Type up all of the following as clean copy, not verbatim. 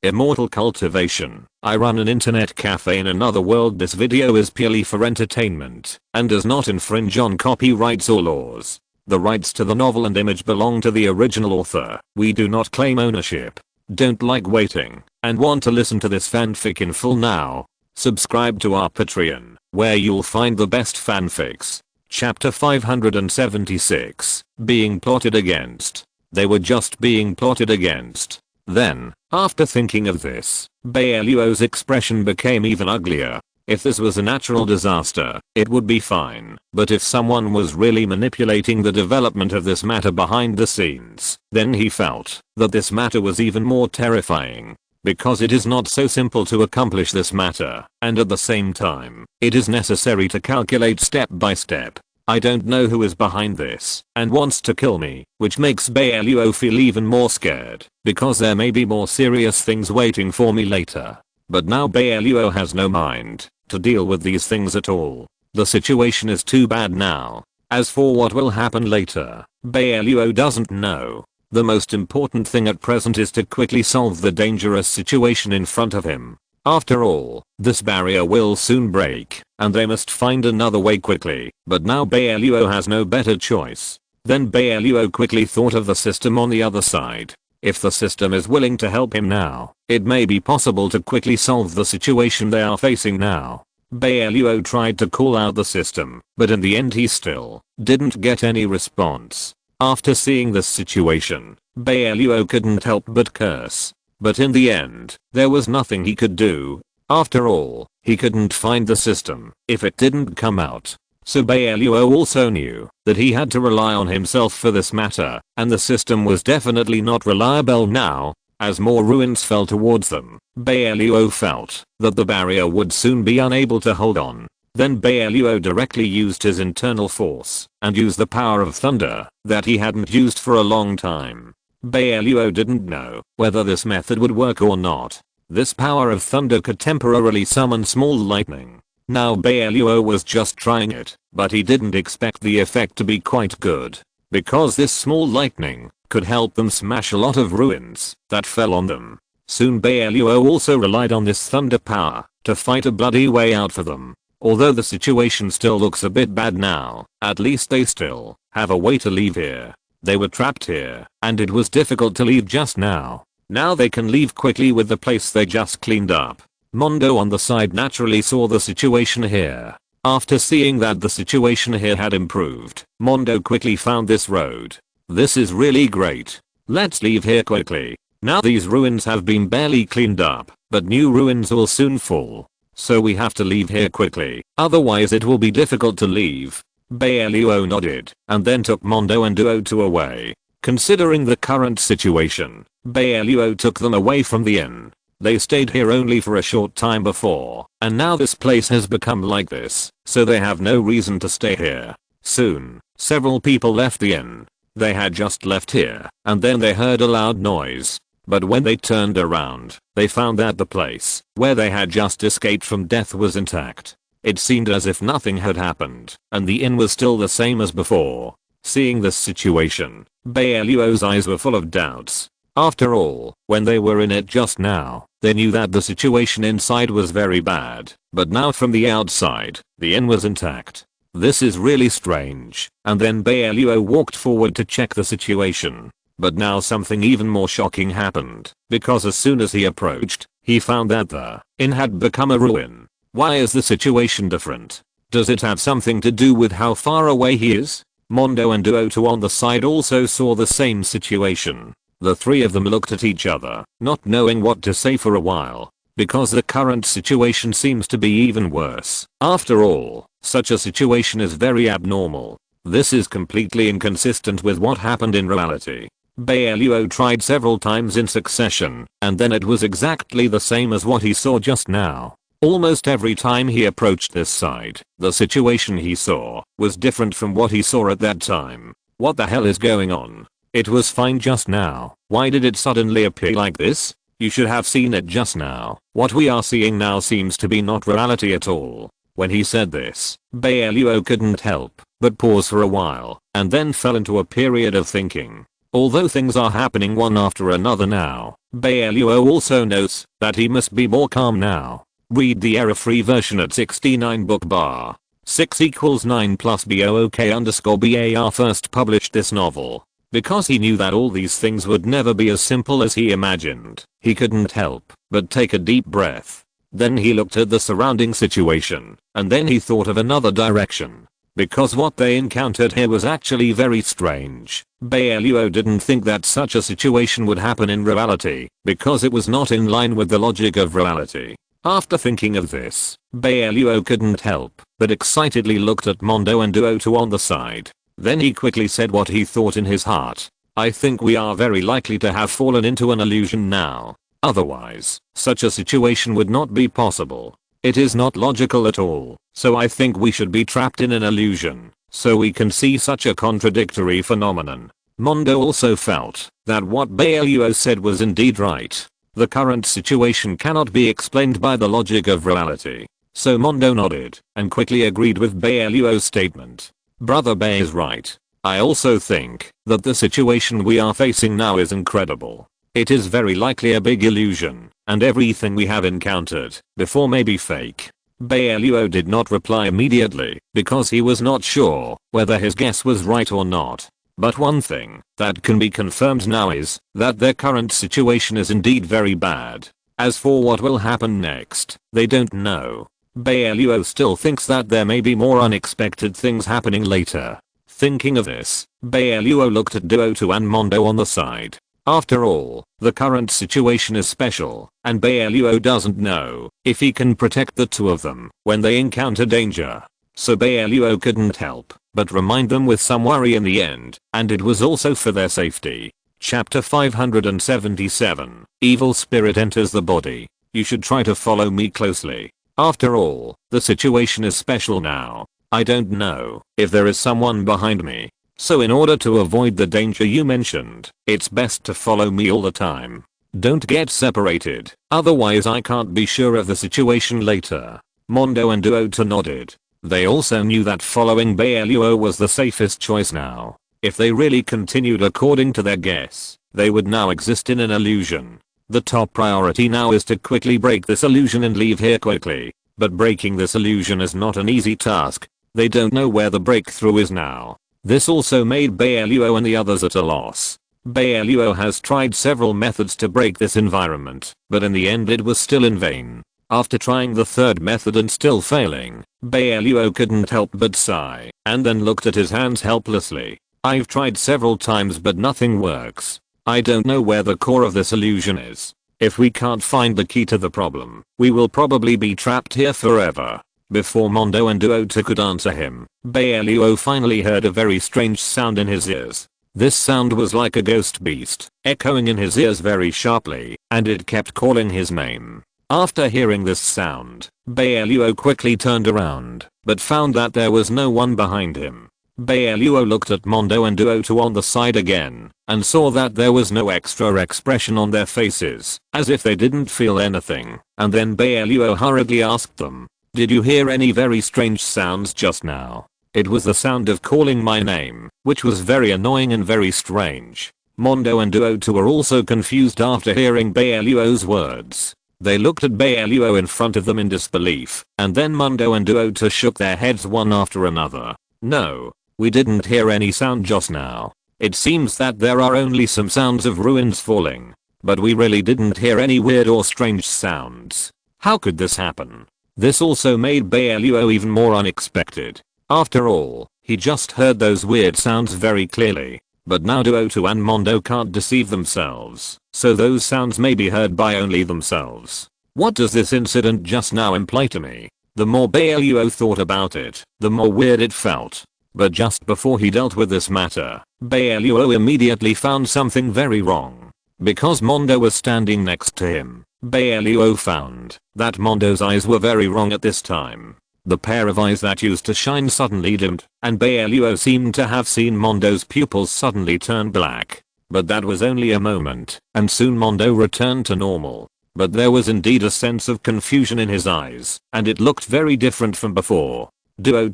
Immortal Cultivation. I run an internet cafe in another world. This video is purely for entertainment and does not infringe on copyrights or laws. The rights to the novel and image belong to the original author. We do not claim ownership. Don't like waiting and want to listen to this fanfic in full now? Subscribe to our Patreon, where you'll find the best fanfics. Chapter 576. Being plotted against. They were just being plotted against. Then, after thinking of this, Bai Luo's expression became even uglier. If this was a natural disaster, it would be fine, but if someone was really manipulating the development of this matter behind the scenes, then he felt that this matter was even more terrifying. Because it is not so simple to accomplish this matter, and at the same time, it is necessary to calculate step by step. I don't know who is behind this and wants to kill me, which makes Bai Luo feel even more scared, because there may be more serious things waiting for me later. But now Bai Luo has no mind to deal with these things at all. The situation is too bad now. As for what will happen later, Bai Luo doesn't know. The most important thing at present is to quickly solve the dangerous situation in front of him. After all, this barrier will soon break, and they must find another way quickly. But now Bai Luo has no better choice. Then Bai Luo quickly thought of the system on the other side. If the system is willing to help him now, it may be possible to quickly solve the situation they are facing now. Bai Luo tried to call out the system, but in the end he still didn't get any response. After seeing this situation, Bai Luo couldn't help but curse. But in the end, there was nothing he could do. After all, he couldn't find the system if it didn't come out. So Bai Luo also knew that he had to rely on himself for this matter, and the system was definitely not reliable now. As more ruins fell towards them, Bai Luo felt that the barrier would soon be unable to hold on. Then Bai Luo directly used his internal force and used the power of thunder that he hadn't used for a long time. Bai Luo didn't know whether this method would work or not. This power of thunder could temporarily summon small lightning. Now Bai Luo was just trying it, but he didn't expect the effect to be quite good. Because this small lightning could help them smash a lot of ruins that fell on them. Soon Bai Luo also relied on this thunder power to fight a bloody way out for them. Although the situation still looks a bit bad now, at least they still have a way to leave here. They were trapped here, and it was difficult to leave just now. Now they can leave quickly with the place they just cleaned up. Mondo on the side naturally saw the situation here. After seeing that the situation here had improved, Mondo quickly found this road. This is really great. Let's leave here quickly. Now these ruins have been barely cleaned up, but new ruins will soon fall. So we have to leave here quickly, otherwise it will be difficult to leave. Bai Luo nodded and then took Mondo and Duo away. Considering the current situation, Bai Luo took them away from the inn. They stayed here only for a short time before, and now this place has become like this, so they have no reason to stay here. Soon, several people left the inn. They had just left here, and then they heard a loud noise. But when they turned around, they found that the place where they had just escaped from death was intact. It seemed as if nothing had happened, and the inn was still the same as before. Seeing this situation, Bai Luo's eyes were full of doubts. After all, when they were in it just now, they knew that the situation inside was very bad, but now from the outside, the inn was intact. This is really strange. And then Bai Luo walked forward to check the situation. But now something even more shocking happened, because as soon as he approached, he found that the inn had become a ruin. Why is the situation different? Does it have something to do with how far away he is? Mondo and Duo on the side also saw the same situation. The three of them looked at each other, not knowing what to say for a while, because the current situation seems to be even worse. After all, such a situation is very abnormal. This is completely inconsistent with what happened in reality. Bai Luo tried several times in succession, and then it was exactly the same as what he saw just now. Almost every time he approached this side, the situation he saw was different from what he saw at that time. What the hell is going on? It was fine just now. Why did it suddenly appear like this? You should have seen it just now. What we are seeing now seems to be not reality at all. When he said this, Bai Luo couldn't help but pause for a while, and then fell into a period of thinking. Although things are happening one after another now, Bai Luo also notes that he must be more calm now. Read the error-free version at 69 book bar. 6 equals 9 plus BOOK_BAR first published this novel. Because he knew that all these things would never be as simple as he imagined, he couldn't help but take a deep breath. Then he looked at the surrounding situation, and then he thought of another direction. Because what they encountered here was actually very strange. Bai Luo didn't think that such a situation would happen in reality, because it was not in line with the logic of reality. After thinking of this, Bai Luo couldn't help but excitedly looked at Mondo and Duo on the side. Then he quickly said what he thought in his heart. I think we are very likely to have fallen into an illusion now. Otherwise, such a situation would not be possible. It is not logical at all, so I think we should be trapped in an illusion, so we can see such a contradictory phenomenon. Mondo also felt that what Bai Luo said was indeed right. The current situation cannot be explained by the logic of reality. So Mondo nodded and quickly agreed with Bai Luo's statement. Brother Bai is right. I also think that the situation we are facing now is incredible. It is very likely a big illusion, and everything we have encountered before may be fake. Bai Luo did not reply immediately because he was not sure whether his guess was right or not. But one thing that can be confirmed now is that their current situation is indeed very bad. As for what will happen next, they don't know. Bai Luo still thinks that there may be more unexpected things happening later. Thinking of this, Bai Luo looked at Duo and Mondo on the side. After all, the current situation is special, and Bai Luo doesn't know if he can protect the two of them when they encounter danger. So Bai Luo couldn't help but remind them with some worry in the end, and it was also for their safety. Chapter 577. Evil spirit enters the body. You should try to follow me closely. After all, the situation is special now. I don't know if there is someone behind me. So in order to avoid the danger you mentioned, it's best to follow me all the time. Don't get separated, otherwise I can't be sure of the situation later. Mondo and Duo nodded. They also knew that following Bai Luo was the safest choice now. If they really continued according to their guess, they would now exist in an illusion. The top priority now is to quickly break this illusion and leave here quickly. But breaking this illusion is not an easy task. They don't know where the breakthrough is now. This also made Bai Luo and the others at a loss. Bai Luo has tried several methods to break this environment, but in the end it was still in vain. After trying the third method and still failing, Bai Luo couldn't help but sigh, and then looked at his hands helplessly. I've tried several times but nothing works. I don't know where the core of this illusion is. If we can't find the key to the problem, we will probably be trapped here forever. Before Mondo and Duo could answer him, Bai Luo finally heard a very strange sound in his ears. This sound was like a ghost beast, echoing in his ears very sharply, and it kept calling his name. After hearing this sound, Bai Luo quickly turned around, but found that there was no one behind him. Bai Luo looked at Mondo and Duo on the side again, and saw that there was no extra expression on their faces, as if they didn't feel anything, and then Bai Luo hurriedly asked them, did you hear any very strange sounds just now? It was the sound of calling my name, which was very annoying and very strange. Mondo and Duo were also confused after hearing Bai Luo's words. They looked at Bai Luo in front of them in disbelief, and then Mondo and Duo shook their heads one after another. No, we didn't hear any sound just now. It seems that there are only some sounds of ruins falling, but we really didn't hear any weird or strange sounds. How could this happen? This also made Bai Luo even more unexpected. After all, he just heard those weird sounds very clearly. But now Duo and Mondo can't deceive themselves, so those sounds may be heard by only themselves. What does this incident just now imply to me? The more Bai Luo thought about it, the more weird it felt. But just before he dealt with this matter, Bai Luo immediately found something very wrong. Because Mondo was standing next to him, Bai Luo found that Mondo's eyes were very wrong at this time. The pair of eyes that used to shine suddenly dimmed, and Bai Luo seemed to have seen Mondo's pupils suddenly turn black. But that was only a moment, and soon Mondo returned to normal. But there was indeed a sense of confusion in his eyes, and it looked very different from before. Duo,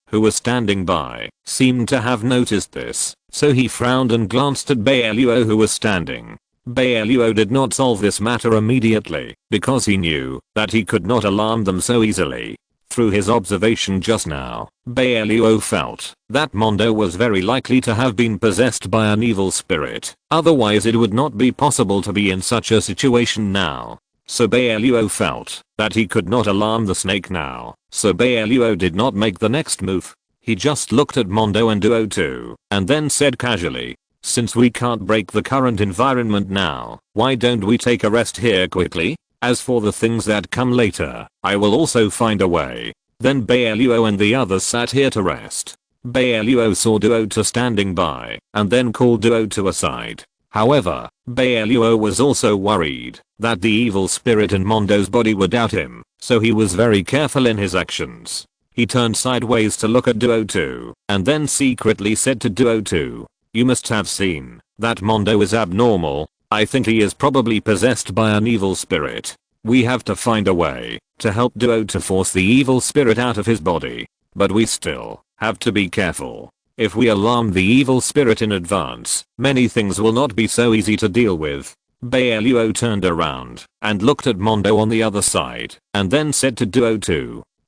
who was standing by, seemed to have noticed this, so he frowned and glanced at Bai Luo, who was standing. Bai Luo did not solve this matter immediately, because he knew that he could not alarm them so easily. Through his observation just now, Bai Luo felt that Mondo was very likely to have been possessed by an evil spirit, otherwise it would not be possible to be in such a situation now. So Bai Luo felt that he could not alarm the snake now, so Bai Luo did not make the next move. He just looked at Mondo and Duo too, and then said casually, "Since we can't break the current environment now, why don't we take a rest here quickly? As for the things that come later, I will also find a way." Then Bai Luo and the others sat here to rest. Bai Luo saw Duo standing by, and then called Duo aside. However, Bai Luo was also worried that the evil spirit in Mondo's body would doubt him, so he was very careful in his actions. He turned sideways to look at Duo, and then secretly said to Duo, "You must have seen that Mondo is abnormal. I think he is probably possessed by an evil spirit. We have to find a way to help Duo to force the evil spirit out of his body. But we still have to be careful. If we alarm the evil spirit in advance, many things will not be so easy to deal with." Bai Luo turned around and looked at Mondo on the other side, and then said to Duo,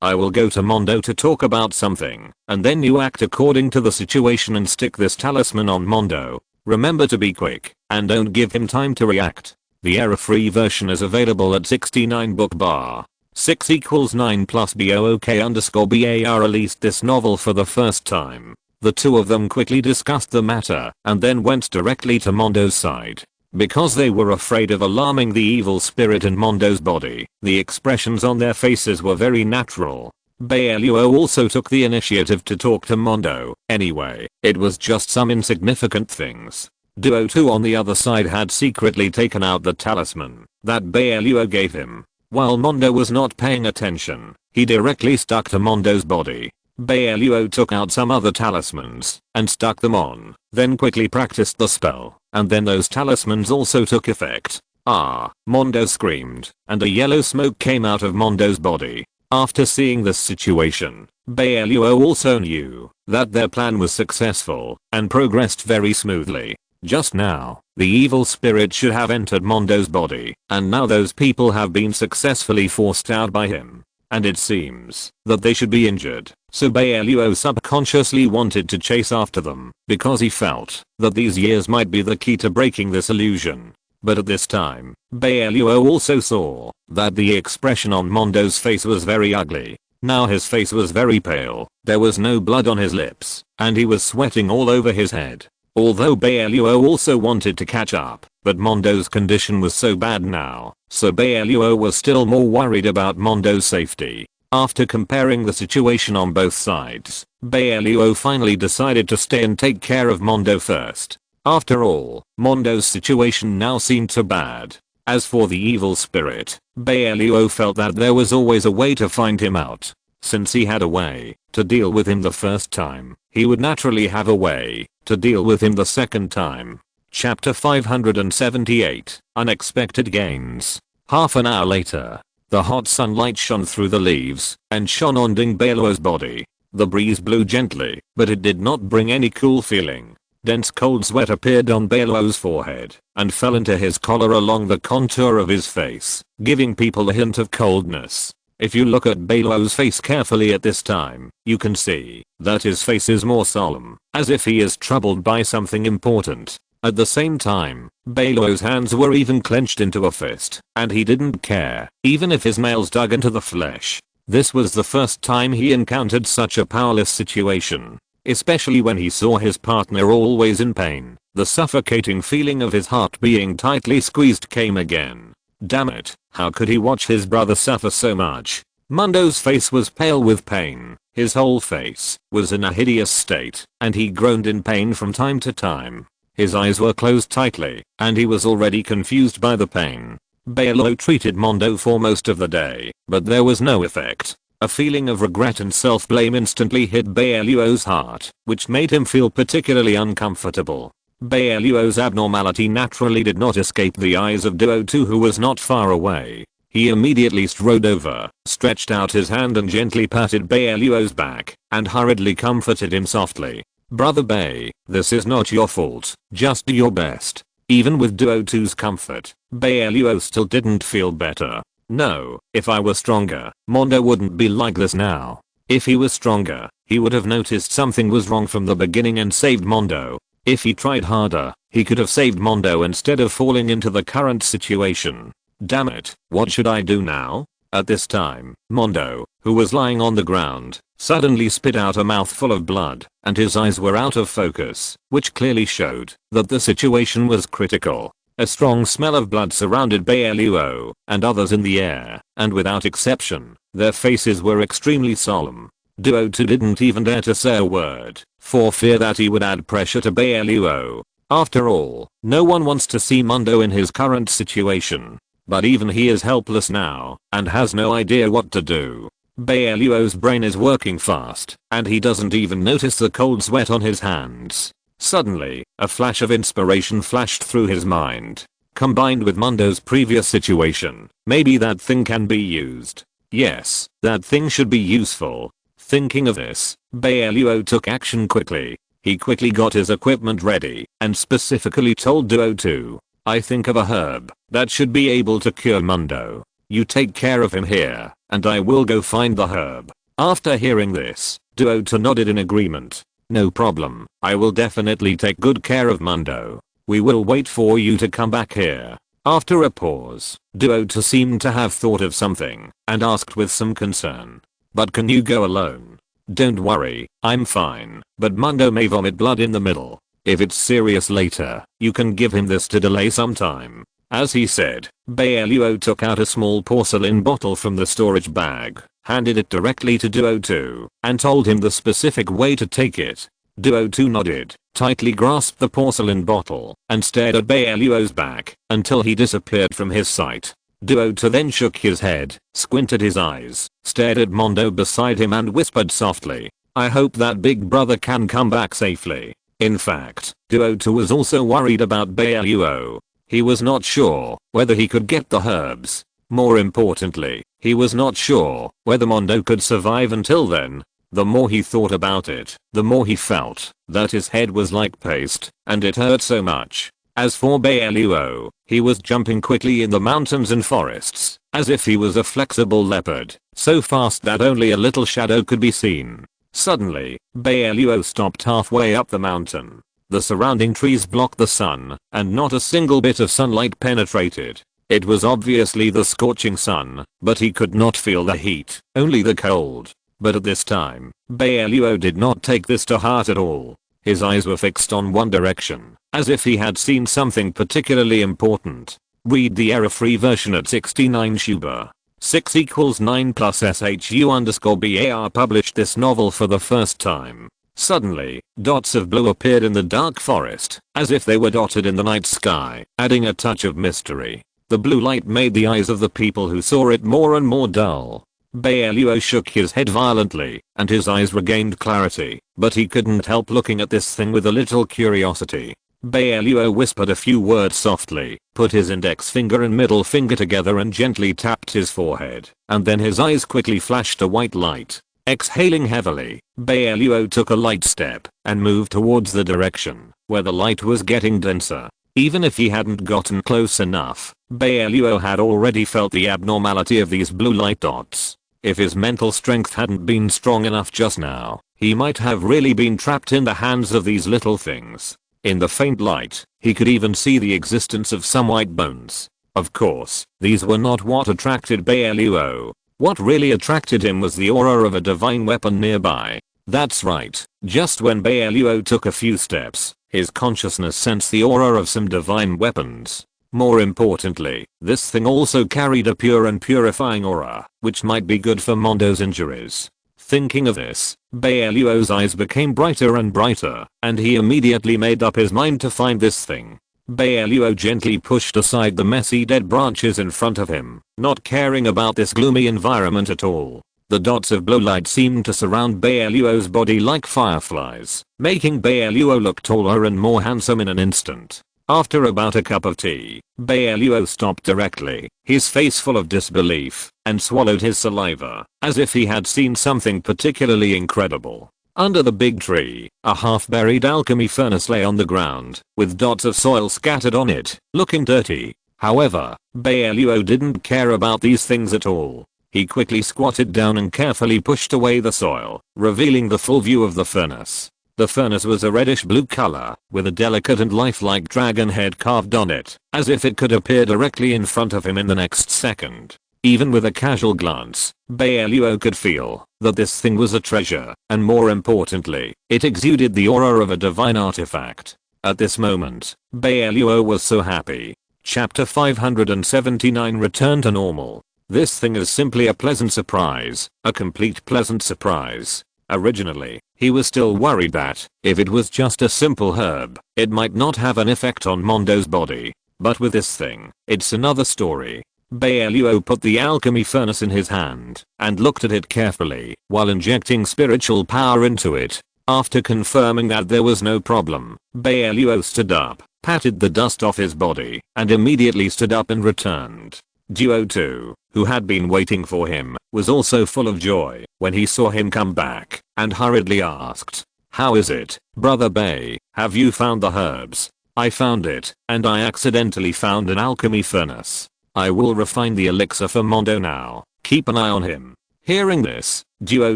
"I will go to Mondo to talk about something, and then you act according to the situation and stick this talisman on Mondo. Remember to be quick, and don't give him time to react." The error-free version is available at 69 book bar. 6 = 9 plus BOOK_BAR released this novel for the first time. The two of them quickly discussed the matter and then went directly to Mondo's side. Because they were afraid of alarming the evil spirit in Mondo's body, the expressions on their faces were very natural. Bai Luo also took the initiative to talk to Mondo. Anyway, it was just some insignificant things. Duo on the other side had secretly taken out the talisman that Bai Luo gave him. While Mondo was not paying attention, he directly stuck to Mondo's body. Bai Luo took out some other talismans and stuck them on, then quickly practiced the spell, and then those talismans also took effect. "Ah!" Mondo screamed, and a yellow smoke came out of Mondo's body. After seeing this situation, Bai Luo also knew that their plan was successful and progressed very smoothly. Just now, the evil spirit should have entered Mondo's body, and now those people have been successfully forced out by him. And it seems that they should be injured, so Bai Luo subconsciously wanted to chase after them, because he felt that these years might be the key to breaking this illusion. But at this time, Bai Luo also saw that the expression on Mondo's face was very ugly. Now his face was very pale, there was no blood on his lips, and he was sweating all over his head. Although Bai Luo also wanted to catch up, but Mondo's condition was so bad now, so Bai Luo was still more worried about Mondo's safety. After comparing the situation on both sides, Bai Luo finally decided to stay and take care of Mondo first. After all, Mondo's situation now seemed so bad. As for the evil spirit, Bai Luo felt that there was always a way to find him out. Since he had a way to deal with him the first time, he would naturally have a way to deal with him the second time. Chapter 578, Unexpected Gains. Half an hour later, the hot sunlight shone through the leaves and shone on Ding Bai Luo's body. The breeze blew gently, but it did not bring any cool feeling. Dense cold sweat appeared on Bai Luo's forehead and fell into his collar along the contour of his face, giving people a hint of coldness. If you look at Bai Luo's face carefully at this time, you can see that his face is more solemn, as if he is troubled by something important. At the same time, Bai Luo's hands were even clenched into a fist, and he didn't care, even if his nails dug into the flesh. This was the first time he encountered such a powerless situation, especially when he saw his partner always in pain. The suffocating feeling of his heart being tightly squeezed came again. Damn it, how could he watch his brother suffer so much? Mondo's face was pale with pain, his whole face was in a hideous state, and he groaned in pain from time to time. His eyes were closed tightly, and he was already confused by the pain. Bai Luo treated Mondo for most of the day, but there was no effect. A feeling of regret and self-blame instantly hit Bai Luo's heart, which made him feel particularly uncomfortable. Bai Luo's abnormality naturally did not escape the eyes of Duo, who was not far away. He immediately strode over, stretched out his hand and gently patted Bai Luo's back, and hurriedly comforted him softly. Brother Bai, this is not your fault, just do your best. Even with Duo 2's comfort, Bai Luo still didn't feel better. No, if I were stronger, Mondo wouldn't be like this now. If he was stronger, he would have noticed something was wrong from the beginning and saved Mondo. If he tried harder, he could have saved Mondo instead of falling into the current situation. Damn it, what should I do now? At this time, Mondo, who was lying on the ground, suddenly spit out a mouthful of blood, and his eyes were out of focus, which clearly showed that the situation was critical. A strong smell of blood surrounded Bai Luo and others in the air, and without exception, their faces were extremely solemn. Duo 2 didn't even dare to say a word, for fear that he would add pressure to Bai Luo. After all, no one wants to see Mondo in his current situation. But even he is helpless now, and has no idea what to do. Bai Luo's brain is working fast, and he doesn't even notice the cold sweat on his hands. Suddenly, a flash of inspiration flashed through his mind. Combined with Mondo's previous situation, maybe that thing can be used. Yes, that thing should be useful. Thinking of this, Bai Luo took action quickly. He quickly got his equipment ready, and specifically told Duo 2, I think of a herb that should be able to cure Mondo. You take care of him here, and I will go find the herb. After hearing this, Duo 2 nodded in agreement. No problem, I will definitely take good care of Mondo. We will wait for you to come back here. After a pause, Duo 2 seemed to have thought of something, and asked with some concern. But can you go alone? Don't worry, I'm fine, but Mondo may vomit blood in the middle. If it's serious later, you can give him this to delay some time. As he said, Bai Luo took out a small porcelain bottle from the storage bag, handed it directly to Duo 2, and told him the specific way to take it. Duo 2 nodded, tightly grasped the porcelain bottle, and stared at Bai Luo's back until he disappeared from his sight. Duo 2 then shook his head, squinted his eyes, stared at Mondo beside him and whispered softly, I hope that big brother can come back safely. In fact, Duo 2 was also worried about Bai Luo. He was not sure whether he could get the herbs. More importantly, he was not sure whether Mondo could survive until then. The more he thought about it, the more he felt that his head was like paste, and it hurt so much. As for Bai Luo, he was jumping quickly in the mountains and forests, as if he was a flexible leopard, so fast that only a little shadow could be seen. Suddenly, Bai Luo stopped halfway up the mountain. The surrounding trees blocked the sun, and not a single bit of sunlight penetrated. It was obviously the scorching sun, but he could not feel the heat, only the cold. But at this time, Bai Luo did not take this to heart at all. His eyes were fixed on one direction, as if he had seen something particularly important. Read the error-free version at 69 Shuba. 6 = 9 plus SHU_BAR published this novel for the first time. Suddenly, dots of blue appeared in the dark forest, as if they were dotted in the night sky, adding a touch of mystery. The blue light made the eyes of the people who saw it more and more dull. Bai Luo shook his head violently, and his eyes regained clarity, but he couldn't help looking at this thing with a little curiosity. Bai Luo whispered a few words softly, put his index finger and middle finger together and gently tapped his forehead, and then his eyes quickly flashed a white light. Exhaling heavily, Bai Luo took a light step and moved towards the direction where the light was getting denser. Even if he hadn't gotten close enough, Bai Luo had already felt the abnormality of these blue light dots. If his mental strength hadn't been strong enough just now, he might have really been trapped in the hands of these little things. In the faint light, he could even see the existence of some white bones. Of course, these were not what attracted Bai Luo. What really attracted him was the aura of a divine weapon nearby. That's right, just when Bai Luo took a few steps, his consciousness sensed the aura of some divine weapons. More importantly, this thing also carried a pure and purifying aura, which might be good for Mondo's injuries. Thinking of this, Bai Luo's eyes became brighter and brighter, and he immediately made up his mind to find this thing. Bai Luo gently pushed aside the messy dead branches in front of him, not caring about this gloomy environment at all. The dots of blue light seemed to surround Bai Luo's body like fireflies, making Bai Luo look taller and more handsome in an instant. After about a cup of tea, Bai Luo stopped directly, his face full of disbelief, and swallowed his saliva, as if he had seen something particularly incredible. Under the big tree, a half-buried alchemy furnace lay on the ground, with dots of soil scattered on it, looking dirty. However, Bai Luo didn't care about these things at all. He quickly squatted down and carefully pushed away the soil, revealing the full view of the furnace. The furnace was a reddish blue color, with a delicate and lifelike dragon head carved on it, as if it could appear directly in front of him in the next second. Even with a casual glance, Bai Luo could feel that this thing was a treasure, and more importantly, it exuded the aura of a divine artifact. At this moment, Bai Luo was so happy. Chapter 579 Return to Normal. This thing is simply a pleasant surprise, a complete pleasant surprise. Originally, he was still worried that, if it was just a simple herb, it might not have an effect on Mondo's body. But with this thing, it's another story. Bai Luo put the alchemy furnace in his hand, and looked at it carefully, while injecting spiritual power into it. After confirming that there was no problem, Bai Luo stood up, patted the dust off his body, and immediately stood up and returned. Duo 2, who had been waiting for him, was also full of joy when he saw him come back, and hurriedly asked, "How is it, Brother Bai? Have you found the herbs?" "I found it, and I accidentally found an alchemy furnace. I will refine the elixir for Mondo now. Keep an eye on him." Hearing this, Duo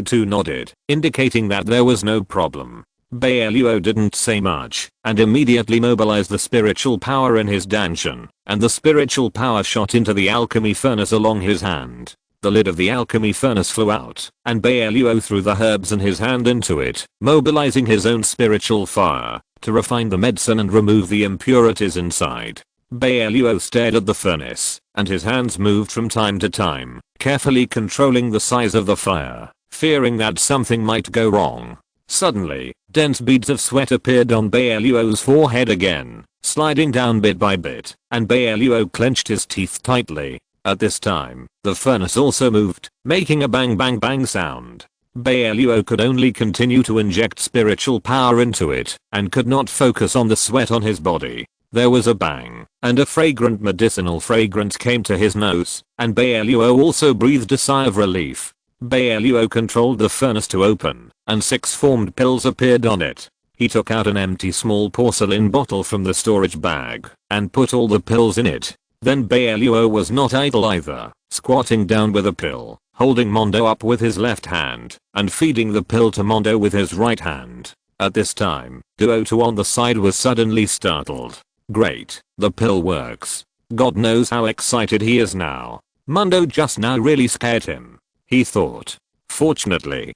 2 nodded, indicating that there was no problem. Bai Luo didn't say much, and immediately mobilized the spiritual power in his danshan, and the spiritual power shot into the alchemy furnace along his hand. The lid of the alchemy furnace flew out, and Bai Luo threw the herbs in his hand into it, mobilizing his own spiritual fire to refine the medicine and remove the impurities inside. Bai Luo stared at the furnace, and his hands moved from time to time, carefully controlling the size of the fire, fearing that something might go wrong. Suddenly, dense beads of sweat appeared on Bai Luo's forehead again, sliding down bit by bit, and Bai Luo clenched his teeth tightly. At this time, the furnace also moved, making a bang bang bang sound. Bai Luo could only continue to inject spiritual power into it, and could not focus on the sweat on his body. There was a bang, and a fragrant medicinal fragrance came to his nose, and Bai Luo also breathed a sigh of relief. Bai Luo controlled the furnace to open, and 6 formed pills appeared on it. He took out an empty small porcelain bottle from the storage bag, and put all the pills in it. Then Bai Luo was not idle either, squatting down with a pill, holding Mondo up with his left hand, and feeding the pill to Mondo with his right hand. At this time, Duo 2 on the side was suddenly startled. Great, the pill works. God knows how excited he is now. Mondo just now really scared him, he thought. Fortunately,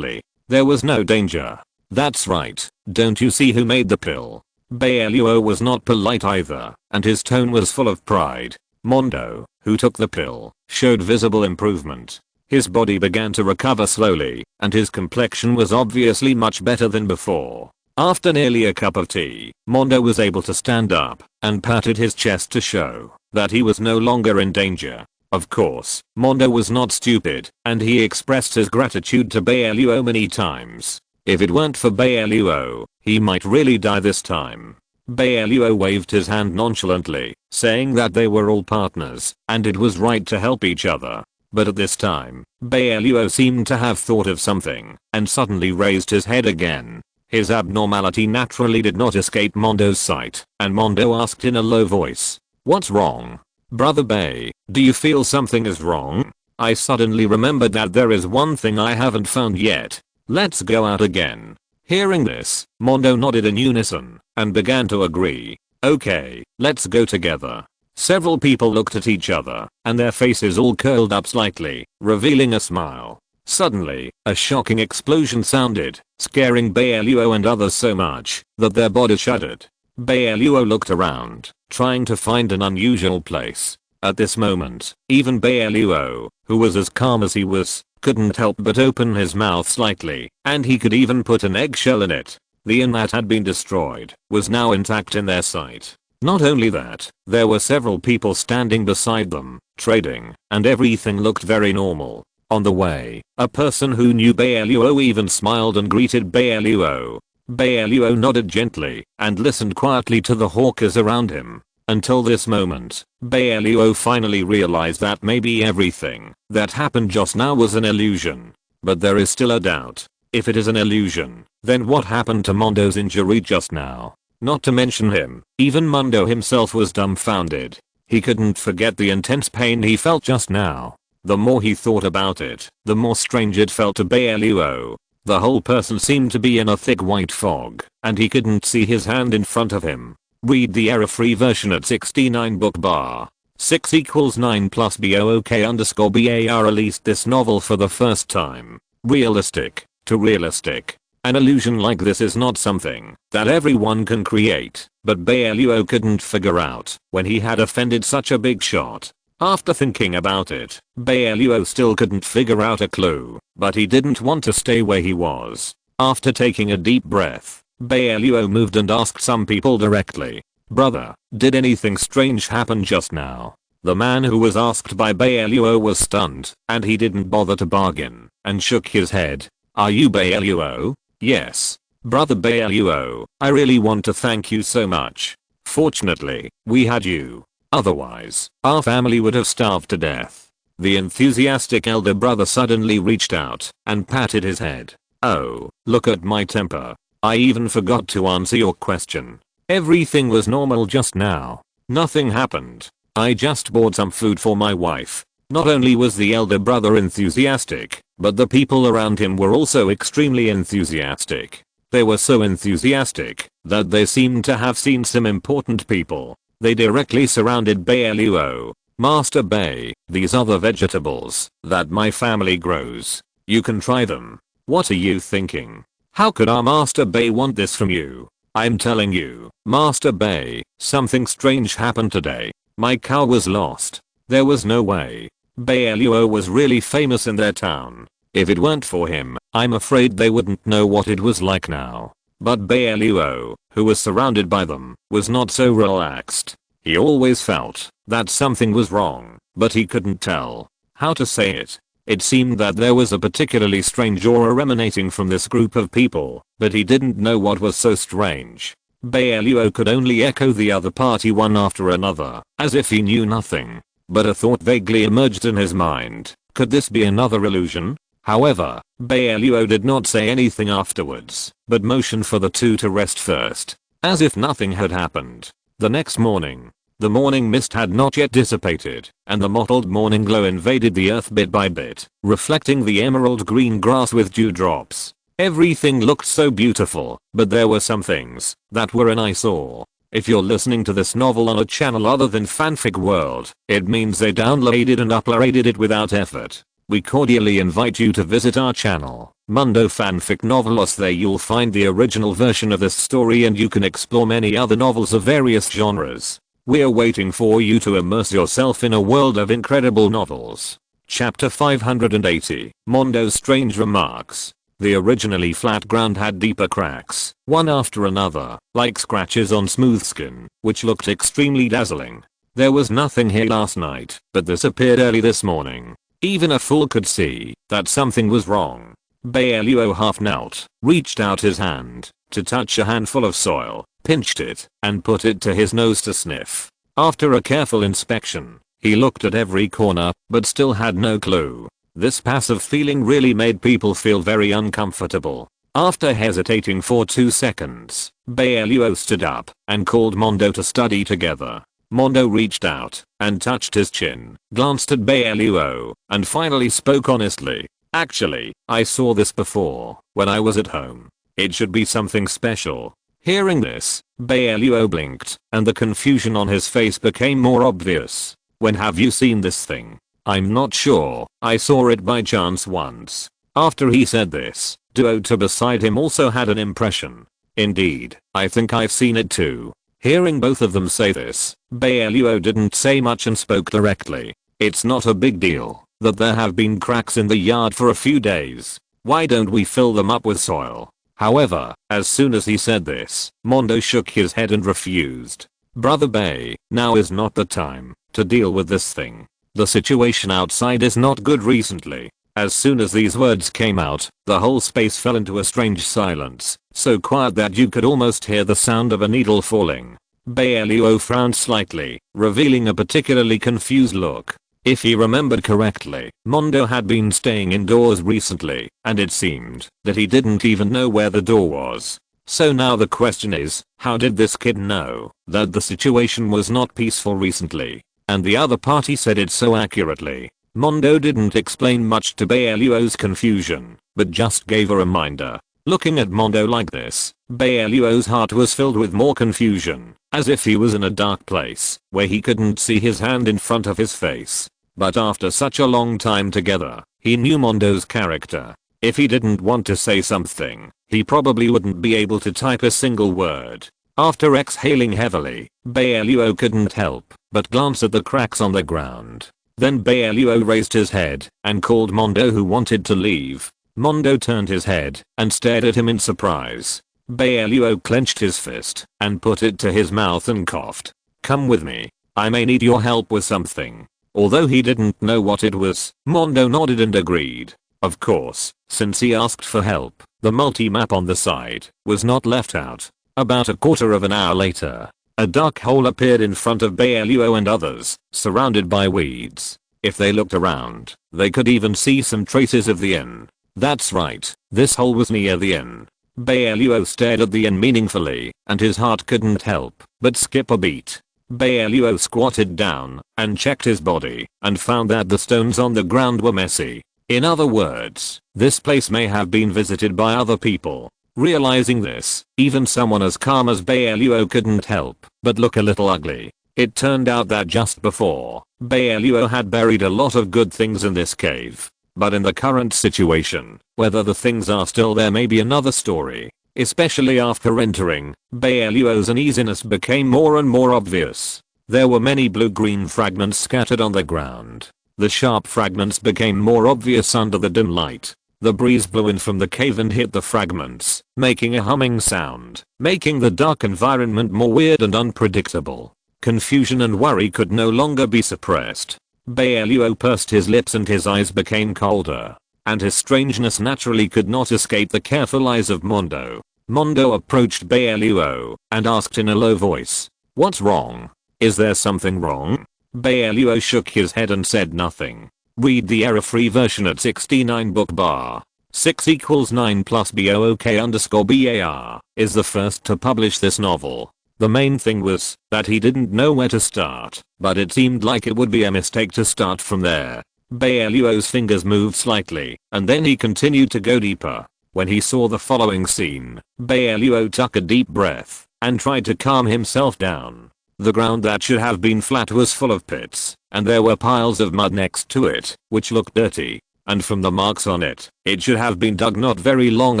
there was no danger. That's right, don't you see who made the pill? Bai Luo was not polite either, and his tone was full of pride. Mondo, who took the pill, showed visible improvement. His body began to recover slowly, and his complexion was obviously much better than before. After nearly a cup of tea, Mondo was able to stand up, and patted his chest to show that he was no longer in danger. Of course, Mondo was not stupid, and he expressed his gratitude to Bai Luo many times. If it weren't for Bai Luo, he might really die this time. Bai Luo waved his hand nonchalantly, saying that they were all partners, and it was right to help each other. But at this time, Bai Luo seemed to have thought of something, and suddenly raised his head again. His abnormality naturally did not escape Mondo's sight, and Mondo asked in a low voice, "What's wrong? Brother Bai, do you feel something is wrong? I suddenly remembered that there is one thing I haven't found yet. Let's go out again." Hearing this, Mondo nodded in unison, and began to agree. "Okay, let's go together." Several people looked at each other, and their faces all curled up slightly, revealing a smile. Suddenly, a shocking explosion sounded, scaring Bai Luo and others so much that their bodies shuddered. Bai Luo looked around, trying to find an unusual place. At this moment, even Bai Luo, who was as calm as he was, couldn't help but open his mouth slightly, and he could even put an eggshell in it. The inn that had been destroyed was now intact in their sight. Not only that, there were several people standing beside them, trading, and everything looked very normal. On the way, a person who knew Bai Luo even smiled and greeted Bai Luo. Bai Luo nodded gently and listened quietly to the hawkers around him. Until this moment, Bai Luo finally realized that maybe everything that happened just now was an illusion. But there is still a doubt. If it is an illusion, then what happened to Mondo's injury just now? Not to mention him, even Mondo himself was dumbfounded. He couldn't forget the intense pain he felt just now. The more he thought about it, the more strange it felt to Bai Luo. The whole person seemed to be in a thick white fog, and he couldn't see his hand in front of him. Read the error-free version at 69 book bar. 6 equals 9 plus BOOK_BAR released this novel for the first time. Realistic to realistic. An illusion like this is not something that everyone can create, but Bai Luo couldn't figure out when he had offended such a big shot. After thinking about it, Bai Luo still couldn't figure out a clue, but he didn't want to stay where he was. After taking a deep breath, Bai Luo moved and asked some people directly. "Brother, did anything strange happen just now?" The man who was asked by Bai Luo was stunned, and he didn't bother to bargain, and shook his head. "Are you Bai Luo?" "Yes. Brother Bai Luo, I really want to thank you so much. Fortunately, we had you. Otherwise, our family would have starved to death." The enthusiastic elder brother suddenly reached out and patted his head. "Oh, look at my temper. I even forgot to answer your question. Everything was normal just now. Nothing happened. I just bought some food for my wife." Not only was the elder brother enthusiastic, but the people around him were also extremely enthusiastic. They were so enthusiastic that they seemed to have seen some important people. They directly surrounded Bai Luo. "Master Bai, these are the vegetables that my family grows. You can try them." "What are you thinking? How could our Master Bai want this from you?" "I'm telling you, Master Bai, something strange happened today. My cow was lost. There was no way." Bai Luo was really famous in their town. If it weren't for him, I'm afraid they wouldn't know what it was like now. But Bai Luo, who was surrounded by them, was not so relaxed. He always felt that something was wrong, but he couldn't tell how to say it. It seemed that there was a particularly strange aura emanating from this group of people, but he didn't know what was so strange. Bai Luo could only echo the other party one after another, as if he knew nothing. But a thought vaguely emerged in his mind. Could this be another illusion? However, Bai Luo did not say anything afterwards, but motioned for the two to rest first, as if nothing had happened. The next morning, the morning mist had not yet dissipated, and the mottled morning glow invaded the earth bit by bit, reflecting the emerald green grass with dewdrops. Everything looked so beautiful, but there were some things that were an eyesore. If you're listening to this novel on a channel other than Fanfic World, it means they downloaded and uploaded it without effort. We cordially invite you to visit our channel, Mundo Fanfic Novelos. There you'll find the original version of this story and you can explore many other novels of various genres. We're waiting for you to immerse yourself in a world of incredible novels. Chapter 580, Mondo's Strange Remarks. The originally flat ground had deeper cracks, one after another, like scratches on smooth skin, which looked extremely dazzling. There was nothing here last night, but this appeared early this morning. Even a fool could see that something was wrong. Bai Luo half knelt, reached out his hand to touch a handful of soil, pinched it, and put it to his nose to sniff. After a careful inspection, he looked at every corner, but still had no clue. This passive feeling really made people feel very uncomfortable. After hesitating for 2 seconds, Bai Luo stood up and called Mondo to study together. Mondo reached out and touched his chin, glanced at Bai Luo, and finally spoke honestly. "Actually, I saw this before, when I was at home. It should be something special." Hearing this, Bai Luo blinked, and the confusion on his face became more obvious. "When have you seen this thing?" "I'm not sure, I saw it by chance once." After he said this, Duota beside him also had an impression. "Indeed, I think I've seen it too." Hearing both of them say this, Bai Luo didn't say much and spoke directly. "It's not a big deal that there have been cracks in the yard for a few days. Why don't we fill them up with soil?" However, as soon as he said this, Mondo shook his head and refused. "Brother Bai, now is not the time to deal with this thing. The situation outside is not good recently. As soon as these words came out, the whole space fell into a strange silence, so quiet that you could almost hear the sound of a needle falling. Bai Luo frowned slightly, revealing a particularly confused look. If he remembered correctly, Mondo had been staying indoors recently, and it seemed that he didn't even know where the door was. So now the question is, how did this kid know that the situation was not peaceful recently? And the other party said it so accurately. Mondo didn't explain much to Bai Luo's confusion, but just gave a reminder. Looking at Mondo like this, Bai Luo's heart was filled with more confusion, as if he was in a dark place, where he couldn't see his hand in front of his face. But after such a long time together, he knew Mondo's character. If he didn't want to say something, he probably wouldn't be able to type a single word. After exhaling heavily, Bai Luo couldn't help but glance at the cracks on the ground. Then Bai Luo raised his head and called Mondo, who wanted to leave. Mondo turned his head and stared at him in surprise. Bai Luo clenched his fist and put it to his mouth and coughed. "Come with me. I may need your help with something." Although he didn't know what it was, Mondo nodded and agreed. Of course, since he asked for help, the multi-map on the side was not left out. About a quarter of an hour later, a dark hole appeared in front of Bai Luo and others, surrounded by weeds. If they looked around, they could even see some traces of the inn. That's right, this hole was near the inn. Bai Luo stared at the inn meaningfully, and his heart couldn't help but skip a beat. Bai Luo squatted down and checked his body and found that the stones on the ground were messy. In other words, this place may have been visited by other people. Realizing this, even someone as calm as Bai Luo couldn't help but look a little ugly. It turned out that just before, Bai Luo had buried a lot of good things in this cave. But in the current situation, whether the things are still there may be another story. Especially after entering, Bai Luo's uneasiness became more and more obvious. There were many blue-green fragments scattered on the ground. The sharp fragments became more obvious under the dim light. The breeze blew in from the cave and hit the fragments, making a humming sound, making the dark environment more weird and unpredictable. Confusion and worry could no longer be suppressed. Bai Luo pursed his lips and his eyes became colder. And his strangeness naturally could not escape the careful eyes of Mondo. Mondo approached Bai Luo and asked in a low voice, "What's wrong? Is there something wrong?" Bai Luo shook his head and said nothing. Read the error-free version at 69 bookbar. 6 equals 9 plus BOOK_BAR is the first to publish this novel. The main thing was that he didn't know where to start, but it seemed like it would be a mistake to start from there. Bai Luo's fingers moved slightly, and then he continued to go deeper. When he saw the following scene, Bai Luo took a deep breath and tried to calm himself down. The ground that should have been flat was full of pits, and there were piles of mud next to it, which looked dirty. And from the marks on it, it should have been dug not very long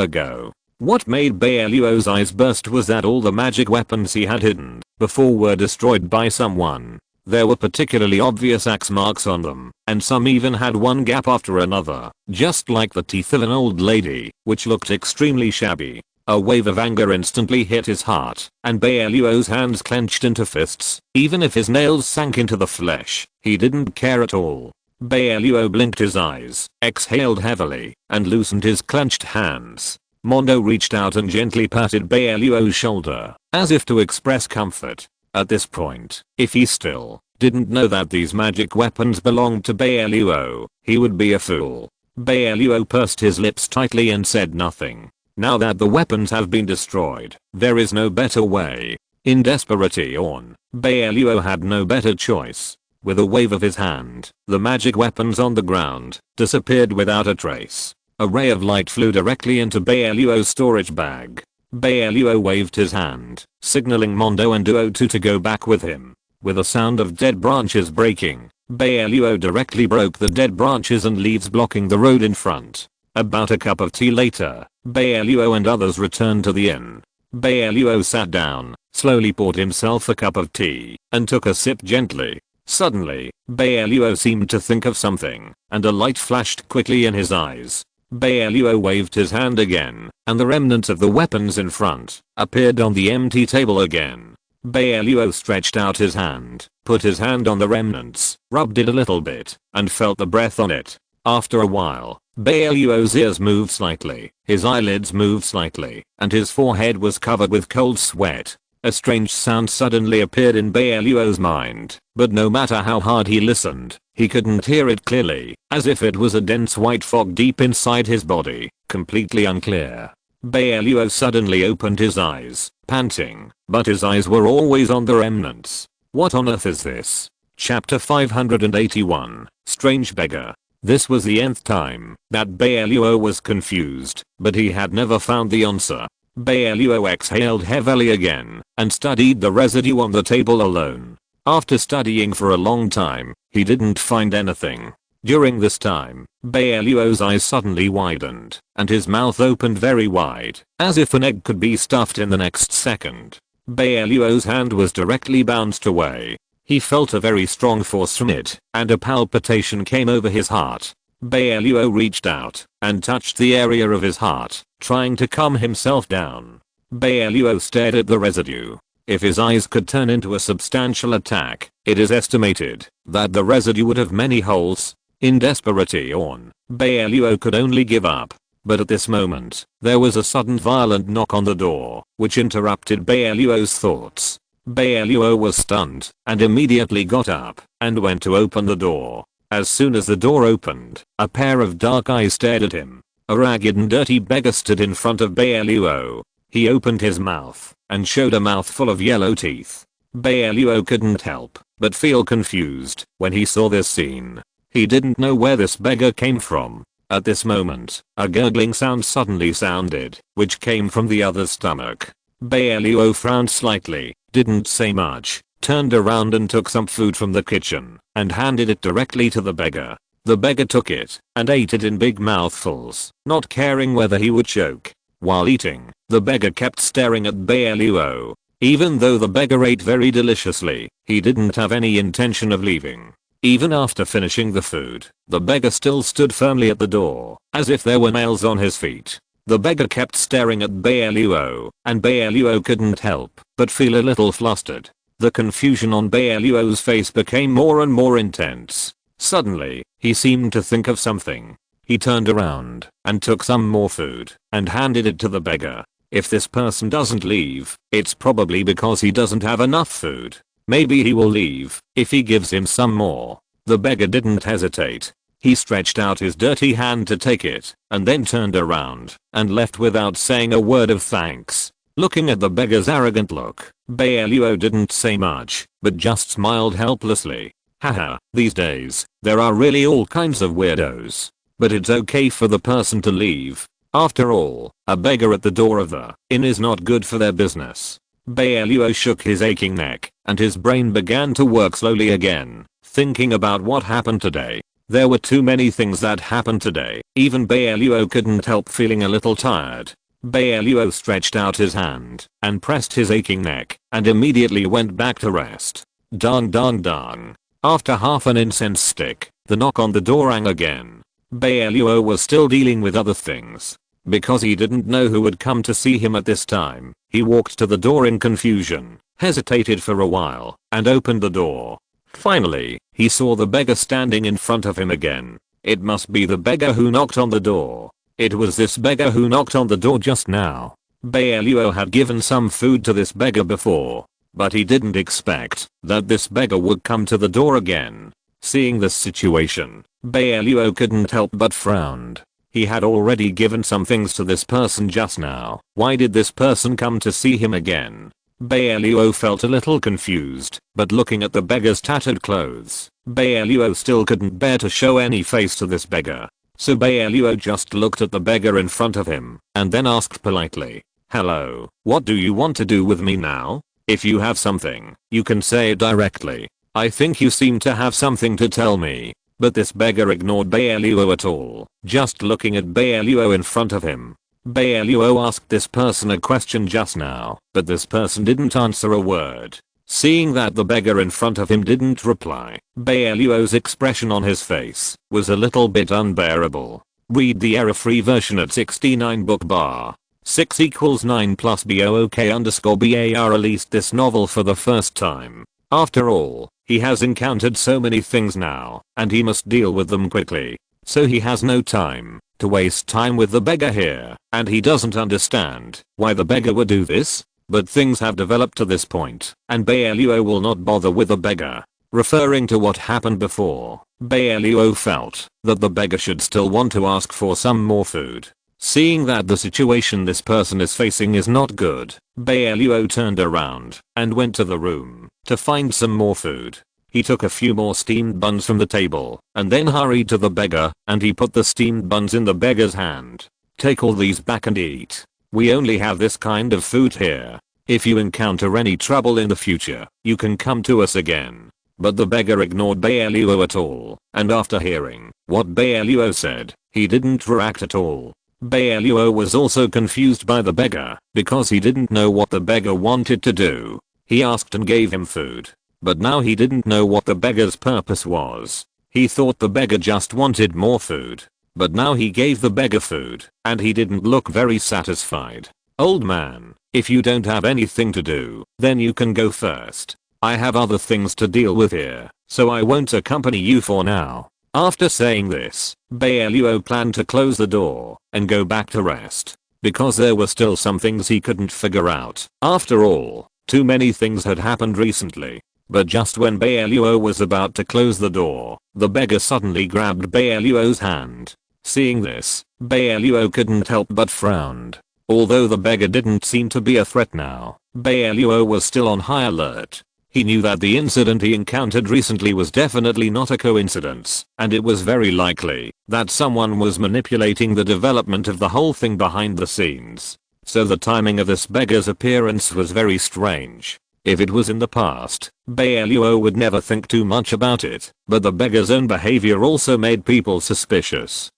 ago. What made Bai Luo's eyes burst was that all the magic weapons he had hidden before were destroyed by someone. There were particularly obvious axe marks on them, and some even had one gap after another, just like the teeth of an old lady, which looked extremely shabby. A wave of anger instantly hit his heart, and Bai Luo's hands clenched into fists. Even if his nails sank into the flesh, he didn't care at all. Bai Luo blinked his eyes, exhaled heavily, and loosened his clenched hands. Mondo reached out and gently patted Bai Luo's shoulder, as if to express comfort. At this point, if he still didn't know that these magic weapons belonged to Bai Luo, he would be a fool. Bai Luo pursed his lips tightly and said nothing. Now that the weapons have been destroyed, there is no better way. In desperation, Bai Luo had no better choice. With a wave of his hand, the magic weapons on the ground disappeared without a trace. A ray of light flew directly into Bai Luo's storage bag. Bai Luo waved his hand, signaling Mondo and Duo2 to go back with him. With a sound of dead branches breaking, Bai Luo directly broke the dead branches and leaves blocking the road in front. About a cup of tea later, Bai Luo and others returned to the inn. Bai Luo sat down, slowly poured himself a cup of tea, and took a sip gently. Suddenly, Bai Luo seemed to think of something, and a light flashed quickly in his eyes. Bai Luo waved his hand again, and the remnants of the weapons in front appeared on the empty table again. Bai Luo stretched out his hand, put his hand on the remnants, rubbed it a little bit, and felt the breath on it. After a while, Bai Luo's ears moved slightly, his eyelids moved slightly, and his forehead was covered with cold sweat. A strange sound suddenly appeared in Bai Luo's mind, but no matter how hard he listened, he couldn't hear it clearly, as if it was a dense white fog deep inside his body, completely unclear. Bai Luo suddenly opened his eyes, panting, but his eyes were always on the remnants. What on earth is this? Chapter 581, Strange Beggar. This was the nth time that Bai Luo was confused, but he had never found the answer. Bai Luo exhaled heavily again and studied the residue on the table alone. After studying for a long time, he didn't find anything. During this time, Bai Luo's eyes suddenly widened and his mouth opened very wide, as if an egg could be stuffed in the next second. Bai Luo's hand was directly bounced away. He felt a very strong force from it, and a palpitation came over his heart. Bai Luo reached out and touched the area of his heart, trying to calm himself down. Bai Luo stared at the residue. If his eyes could turn into a substantial attack, it is estimated that the residue would have many holes. In desperation, Bai Luo could only give up. But at this moment, there was a sudden violent knock on the door, which interrupted Bai Luo's thoughts. Bai Luo was stunned and immediately got up and went to open the door. As soon as the door opened, a pair of dark eyes stared at him. A ragged and dirty beggar stood in front of Bai Luo. He opened his mouth and showed a mouthful of yellow teeth. Bai Luo couldn't help but feel confused when he saw this scene. He didn't know where this beggar came from. At this moment, a gurgling sound suddenly sounded, which came from the other's stomach. Bai Luo frowned slightly, didn't say much, turned around and took some food from the kitchen and handed it directly to the beggar. The beggar took it and ate it in big mouthfuls, not caring whether he would choke. While eating, the beggar kept staring at Bai Luo. Even though the beggar ate very deliciously, he didn't have any intention of leaving. Even after finishing the food, the beggar still stood firmly at the door, as if there were nails on his feet. The beggar kept staring at Bai Luo, and Bai Luo couldn't help but feel a little flustered. The confusion on Bai Luo's face became more and more intense. Suddenly, he seemed to think of something. He turned around and took some more food and handed it to the beggar. If this person doesn't leave, it's probably because he doesn't have enough food. Maybe he will leave if he gives him some more. The beggar didn't hesitate. He stretched out his dirty hand to take it and then turned around and left without saying a word of thanks. Looking at the beggar's arrogant look, Bai Luo didn't say much, but just smiled helplessly. Haha, these days, there are really all kinds of weirdos. But it's okay for the person to leave. After all, a beggar at the door of the inn is not good for their business. Bai Luo shook his aching neck, and his brain began to work slowly again, thinking about what happened today. There were too many things that happened today. Even Bai Luo couldn't help feeling a little tired. Bai Luo stretched out his hand and pressed his aching neck and immediately went back to rest. Dong dong dong. After half an incense stick, the knock on the door rang again. Bai Luo was still dealing with other things. Because he didn't know who would come to see him at this time, he walked to the door in confusion, hesitated for a while, and opened the door. Finally, he saw the beggar standing in front of him again. It must be the beggar who knocked on the door. It was this beggar who knocked on the door just now. Bai Luo had given some food to this beggar before, but he didn't expect that this beggar would come to the door again. Seeing this situation, Bai Luo couldn't help but frowned. He had already given some things to this person just now. Why did this person come to see him again? Bai Luo felt a little confused, but looking at the beggar's tattered clothes, Bai Luo still couldn't bear to show any face to this beggar. So Bai Luo just looked at the beggar in front of him, and then asked politely, "Hello, what do you want to do with me now? If you have something, you can say it directly. I think you seem to have something to tell me." But this beggar ignored Bai Luo at all, just looking at Bai Luo in front of him. Bai Luo asked this person a question just now, but this person didn't answer a word. Seeing that the beggar in front of him didn't reply, Bai Luo's expression on his face was a little bit unbearable. Read the error-free version at 69 book bar. 6 equals 9 plus BOOK_BAR released this novel for the first time. After all, he has encountered so many things now, and he must deal with them quickly. so he has no time to waste time with the beggar here, and he doesn't understand why the beggar would do this. But things have developed to this point, and Bai Luo will not bother with the beggar. Referring to what happened before, Bai Luo felt that the beggar should still want to ask for some more food. Seeing that the situation this person is facing is not good, Bai Luo turned around and went to the room to find some more food. He took a few more steamed buns from the table and then hurried to the beggar, and he put the steamed buns in the beggar's hand. "Take all these back and eat. We only have this kind of food here. If you encounter any trouble in the future, you can come to us again." But the beggar ignored Bai Luo at all, and after hearing what Bai Luo said, he didn't react at all. Bai Luo was also confused by the beggar because he didn't know what the beggar wanted to do. He asked and gave him food, but now he didn't know what the beggar's purpose was. He thought the beggar just wanted more food, but now he gave the beggar food, and he didn't look very satisfied. "Old man, if you don't have anything to do, then you can go first. I have other things to deal with here, so I won't accompany you for now." After saying this, Bai Luo planned to close the door and go back to rest, because there were still some things he couldn't figure out. After all, too many things had happened recently. But just when Bai Luo was about to close the door, the beggar suddenly grabbed Bai Luo's hand. Seeing this, Bai Luo couldn't help but frowned. Although the beggar didn't seem to be a threat now, Bai Luo was still on high alert. He knew that the incident he encountered recently was definitely not a coincidence, and it was very likely that someone was manipulating the development of the whole thing behind the scenes. So the timing of this beggar's appearance was very strange. If it was in the past, Bai Luo would never think too much about it, but the beggar's own behavior also made people suspicious.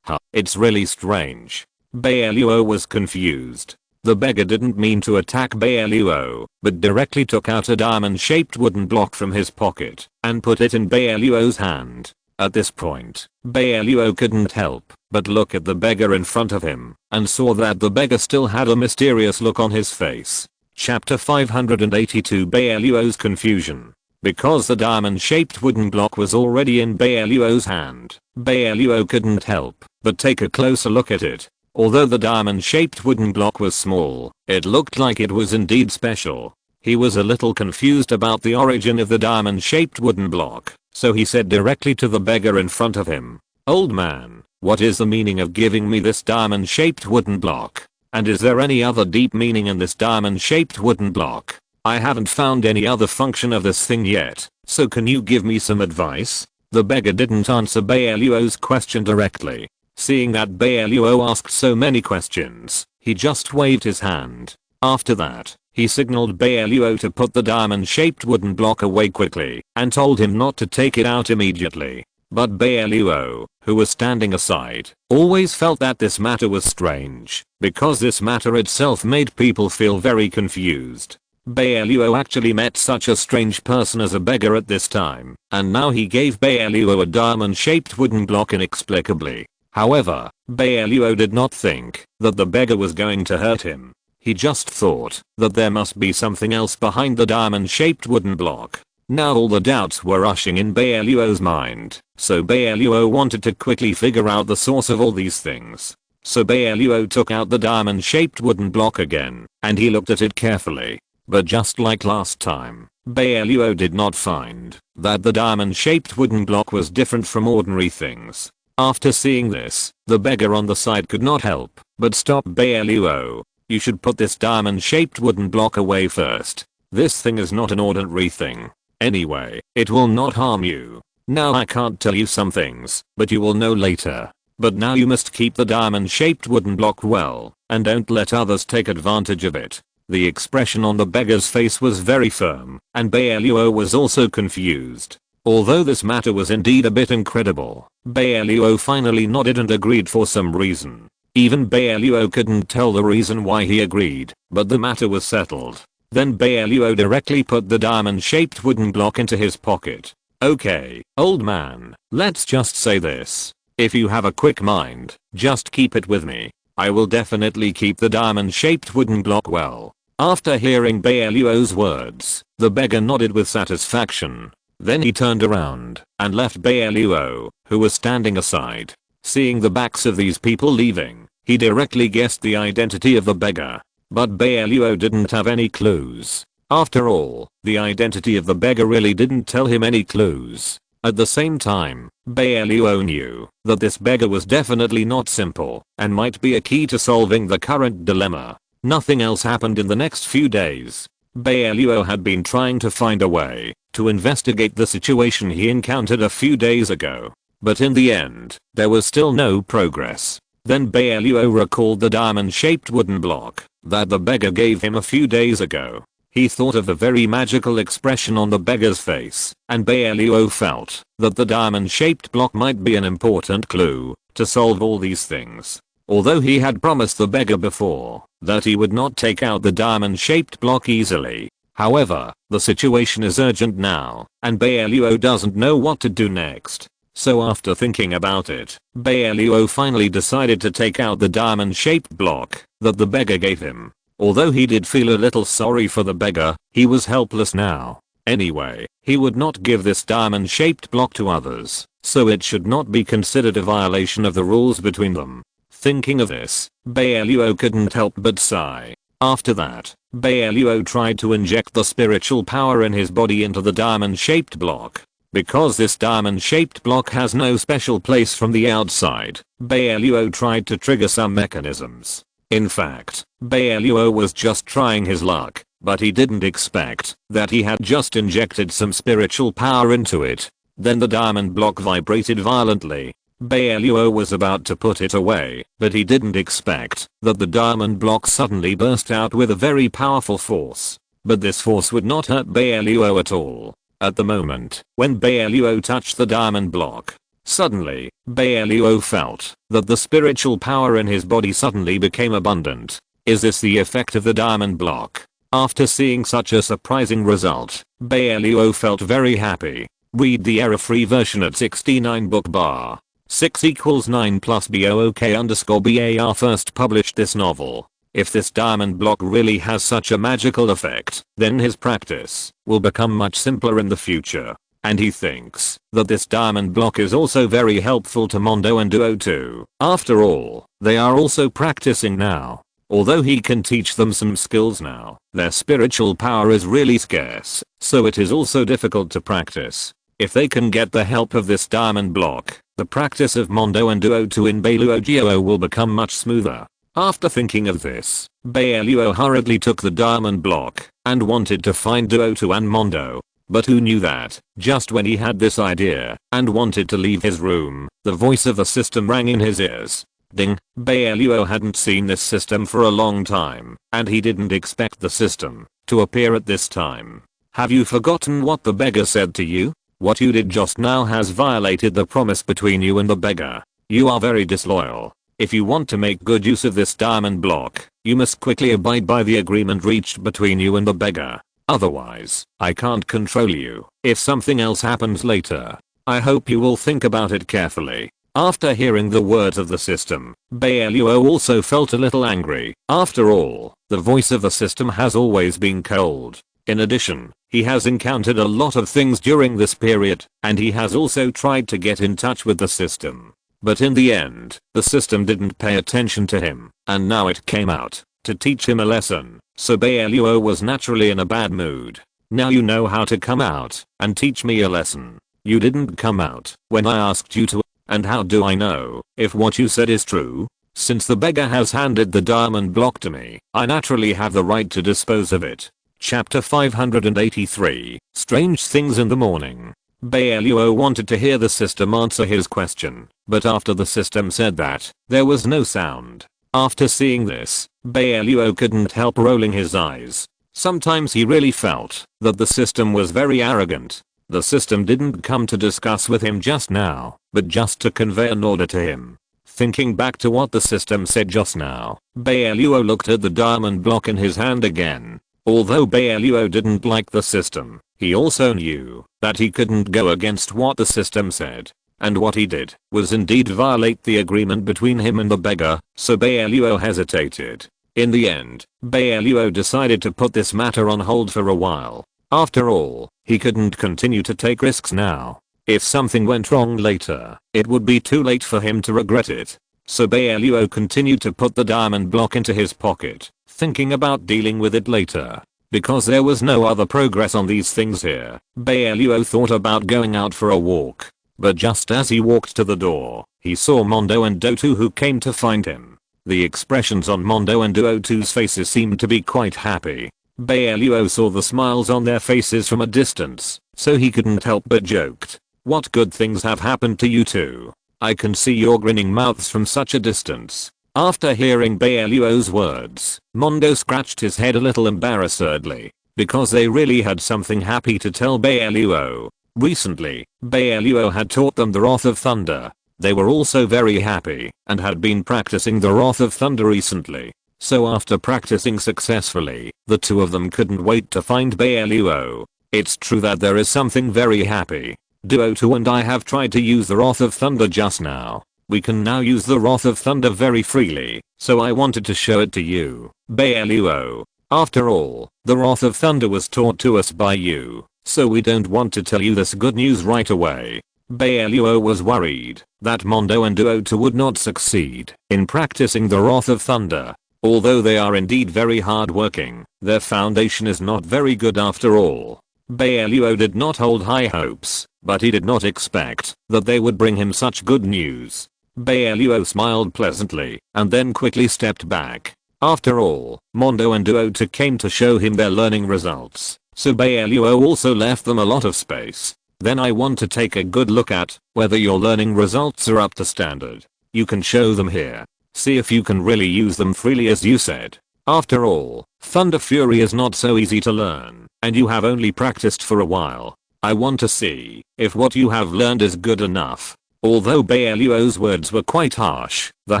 It's really strange. Bai Luo was confused. The beggar didn't mean to attack Bai Luo, but directly took out a diamond-shaped wooden block from his pocket and put it in Bai Luo's hand. At this point, Bai Luo couldn't help but look at the beggar in front of him and saw that the beggar still had a mysterious look on his face. Chapter 582 Bai Luo's Confusion. Because the diamond-shaped wooden block was already in Bai Luo's hand, Bai Luo couldn't help but take a closer look at it. Although the diamond-shaped wooden block was small, it looked like it was indeed special. He was a little confused about the origin of the diamond-shaped wooden block, so he said directly to the beggar in front of him, "Old man, what is the meaning of giving me this diamond-shaped wooden block? And is there any other deep meaning in this diamond-shaped wooden block? I haven't found any other function of this thing yet, so can you give me some advice?" The beggar didn't answer Bai Luo's question directly. Seeing that Bai Luo asked so many questions, he just waved his hand. After that, he signaled Bai Luo to put the diamond-shaped wooden block away quickly and told him not to take it out immediately. But Bai Luo, who was standing aside, always felt that this matter was strange, because this matter itself made people feel very confused. Bai Luo actually met such a strange person as a beggar at this time, and now he gave Bai Luo a diamond-shaped wooden block inexplicably. However, Bai Luo did not think that the beggar was going to hurt him. He just thought that there must be something else behind the diamond-shaped wooden block. Now all the doubts were rushing in Bai Luo's mind, so Bai Luo wanted to quickly figure out the source of all these things. So Bai Luo took out the diamond-shaped wooden block again, and he looked at it carefully. But just like last time, Bai Luo did not find that the diamond-shaped wooden block was different from ordinary things. After seeing this, the beggar on the side could not help but stop Bai Luo. "You should put this diamond-shaped wooden block away first. This thing is not an ordinary thing. Anyway, it will not harm you. Now I can't tell you some things, but you will know later. But now you must keep the diamond-shaped wooden block well, and don't let others take advantage of it." The expression on the beggar's face was very firm, and Bai Luo was also confused. Although this matter was indeed a bit incredible, Bai Luo finally nodded and agreed for some reason. Even Bai Luo couldn't tell the reason why he agreed, but the matter was settled. Then Bai Luo directly put the diamond-shaped wooden block into his pocket. "Okay, old man, let's just say this. If you have a quick mind, just keep it with me. I will definitely keep the diamond-shaped wooden block well." After hearing Bai Luo's words, the beggar nodded with satisfaction. Then he turned around and left Bai Luo, who was standing aside. Seeing the backs of these people leaving, he directly guessed the identity of the beggar. But Bai Luo didn't have any clues. After all, the identity of the beggar really didn't tell him any clues. At the same time, Bai Luo knew that this beggar was definitely not simple and might be a key to solving the current dilemma. Nothing else happened in the next few days. Bai Luo had been trying to find a way to investigate the situation he encountered a few days ago. But in the end, there was still no progress. Then Bai Luo recalled the diamond-shaped wooden block that the beggar gave him a few days ago. He thought of the very magical expression on the beggar's face, and Bai Luo felt that the diamond-shaped block might be an important clue to solve all these things. Although he had promised the beggar before that he would not take out the diamond-shaped block easily. However, the situation is urgent now, and Bai Luo doesn't know what to do next. So after thinking about it, Bai Luo finally decided to take out the diamond-shaped block that the beggar gave him. Although he did feel a little sorry for the beggar, he was helpless now. Anyway, he would not give this diamond-shaped block to others, so it should not be considered a violation of the rules between them. Thinking of this, Bai Luo couldn't help but sigh. After that, Bai Luo tried to inject the spiritual power in his body into the diamond-shaped block. Because this diamond-shaped block has no special place from the outside, Bai Luo tried to trigger some mechanisms. In fact, Bai Luo was just trying his luck, but he didn't expect that he had just injected some spiritual power into it. Then the diamond block vibrated violently. Bai Luo was about to put it away, but he didn't expect that the diamond block suddenly burst out with a very powerful force. But this force would not hurt Bai Luo at all. At the moment, when Bai Luo touched the diamond block, suddenly, Bai Luo felt that the spiritual power in his body suddenly became abundant. Is this the effect of the diamond block? After seeing such a surprising result, Bai Luo felt very happy. Read the error-free version at 69 book bar. 6 equals 9 plus BOOK_BAR first published this novel. If this diamond block really has such a magical effect, then his practice will become much simpler in the future. And he thinks that this diamond block is also very helpful to Mondo and Duo too. After all, they are also practicing now. Although he can teach them some skills now, their spiritual power is really scarce, so it is also difficult to practice. If they can get the help of this diamond block, the practice of Mondo and Duo 2 in Bai Luo Geo will become much smoother. After thinking of this, Bai Luo hurriedly took the diamond block and wanted to find Duo 2 and Mondo. But who knew that, just when he had this idea and wanted to leave his room, the voice of the system rang in his ears. Ding, Bai Luo hadn't seen this system for a long time, and he didn't expect the system to appear at this time. Have you forgotten what the beggar said to you? What you did just now has violated the promise between you and the beggar. You are very disloyal. If you want to make good use of this diamond block, you must quickly abide by the agreement reached between you and the beggar. Otherwise, I can't control you if something else happens later. I hope you will think about it carefully. After hearing the words of the system, Bai Luo also felt a little angry. After all, the voice of the system has always been cold. In addition, he has encountered a lot of things during this period, and he has also tried to get in touch with the system. But in the end, the system didn't pay attention to him, and now it came out to teach him a lesson. So Bai Luo was naturally in a bad mood. Now you know how to come out and teach me a lesson. You didn't come out when I asked you to, and how do I know if what you said is true? Since the beggar has handed the diamond block to me, I naturally have the right to dispose of it. Chapter 583, Strange Things in the Morning. Bai Luo wanted to hear the system answer his question, but after the system said that, there was no sound. After seeing this, Bai Luo couldn't help rolling his eyes. Sometimes he really felt that the system was very arrogant. The system didn't come to discuss with him just now, but just to convey an order to him. Thinking back to what the system said just now, Bai Luo looked at the diamond block in his hand again. Although Bai Luo didn't like the system, he also knew that he couldn't go against what the system said. And what he did was indeed violate the agreement between him and the beggar, so Bai Luo hesitated. In the end, Bai Luo decided to put this matter on hold for a while. After all, he couldn't continue to take risks now. If something went wrong later, it would be too late for him to regret it. So Bai Luo continued to put the diamond block into his pocket, thinking about dealing with it later. Because there was no other progress on these things here, Bai Luo thought about going out for a walk. But just as he walked to the door, he saw Mondo and Dotu who came to find him. The expressions on Mondo and Dotu's faces seemed to be quite happy. Bai Luo saw the smiles on their faces from a distance, so he couldn't help but joked. What good things have happened to you two? I can see your grinning mouths from such a distance. After hearing Bai Luo's words, Mondo scratched his head a little embarrassedly, because they really had something happy to tell Bai Luo. Recently, Bai Luo had taught them the Wrath of Thunder. They were also very happy, and had been practicing the Wrath of Thunder recently. So after practicing successfully, the two of them couldn't wait to find Bai Luo. It's true that there is something very happy. Duotu and I have tried to use the Wrath of Thunder just now. We can now use the Wrath of Thunder very freely, so I wanted to show it to you, Bai Luo. After all, the Wrath of Thunder was taught to us by you, so we don't want to tell you this good news right away. Bai Luo was worried that Mondo and Duotu would not succeed in practicing the Wrath of Thunder. Although they are indeed very hardworking, their foundation is not very good after all. Bai Luo did not hold high hopes, but he did not expect that they would bring him such good news. Bai Luo smiled pleasantly and then quickly stepped back. After all, Mondo and Duotu came to show him their learning results, so Bai Luo also left them a lot of space. Then I want to take a good look at whether your learning results are up to standard. You can show them here. See if you can really use them freely as you said. After all, Thunder Fury is not so easy to learn, and you have only practiced for a while. I want to see if what you have learned is good enough. Although Bai Luo's words were quite harsh, the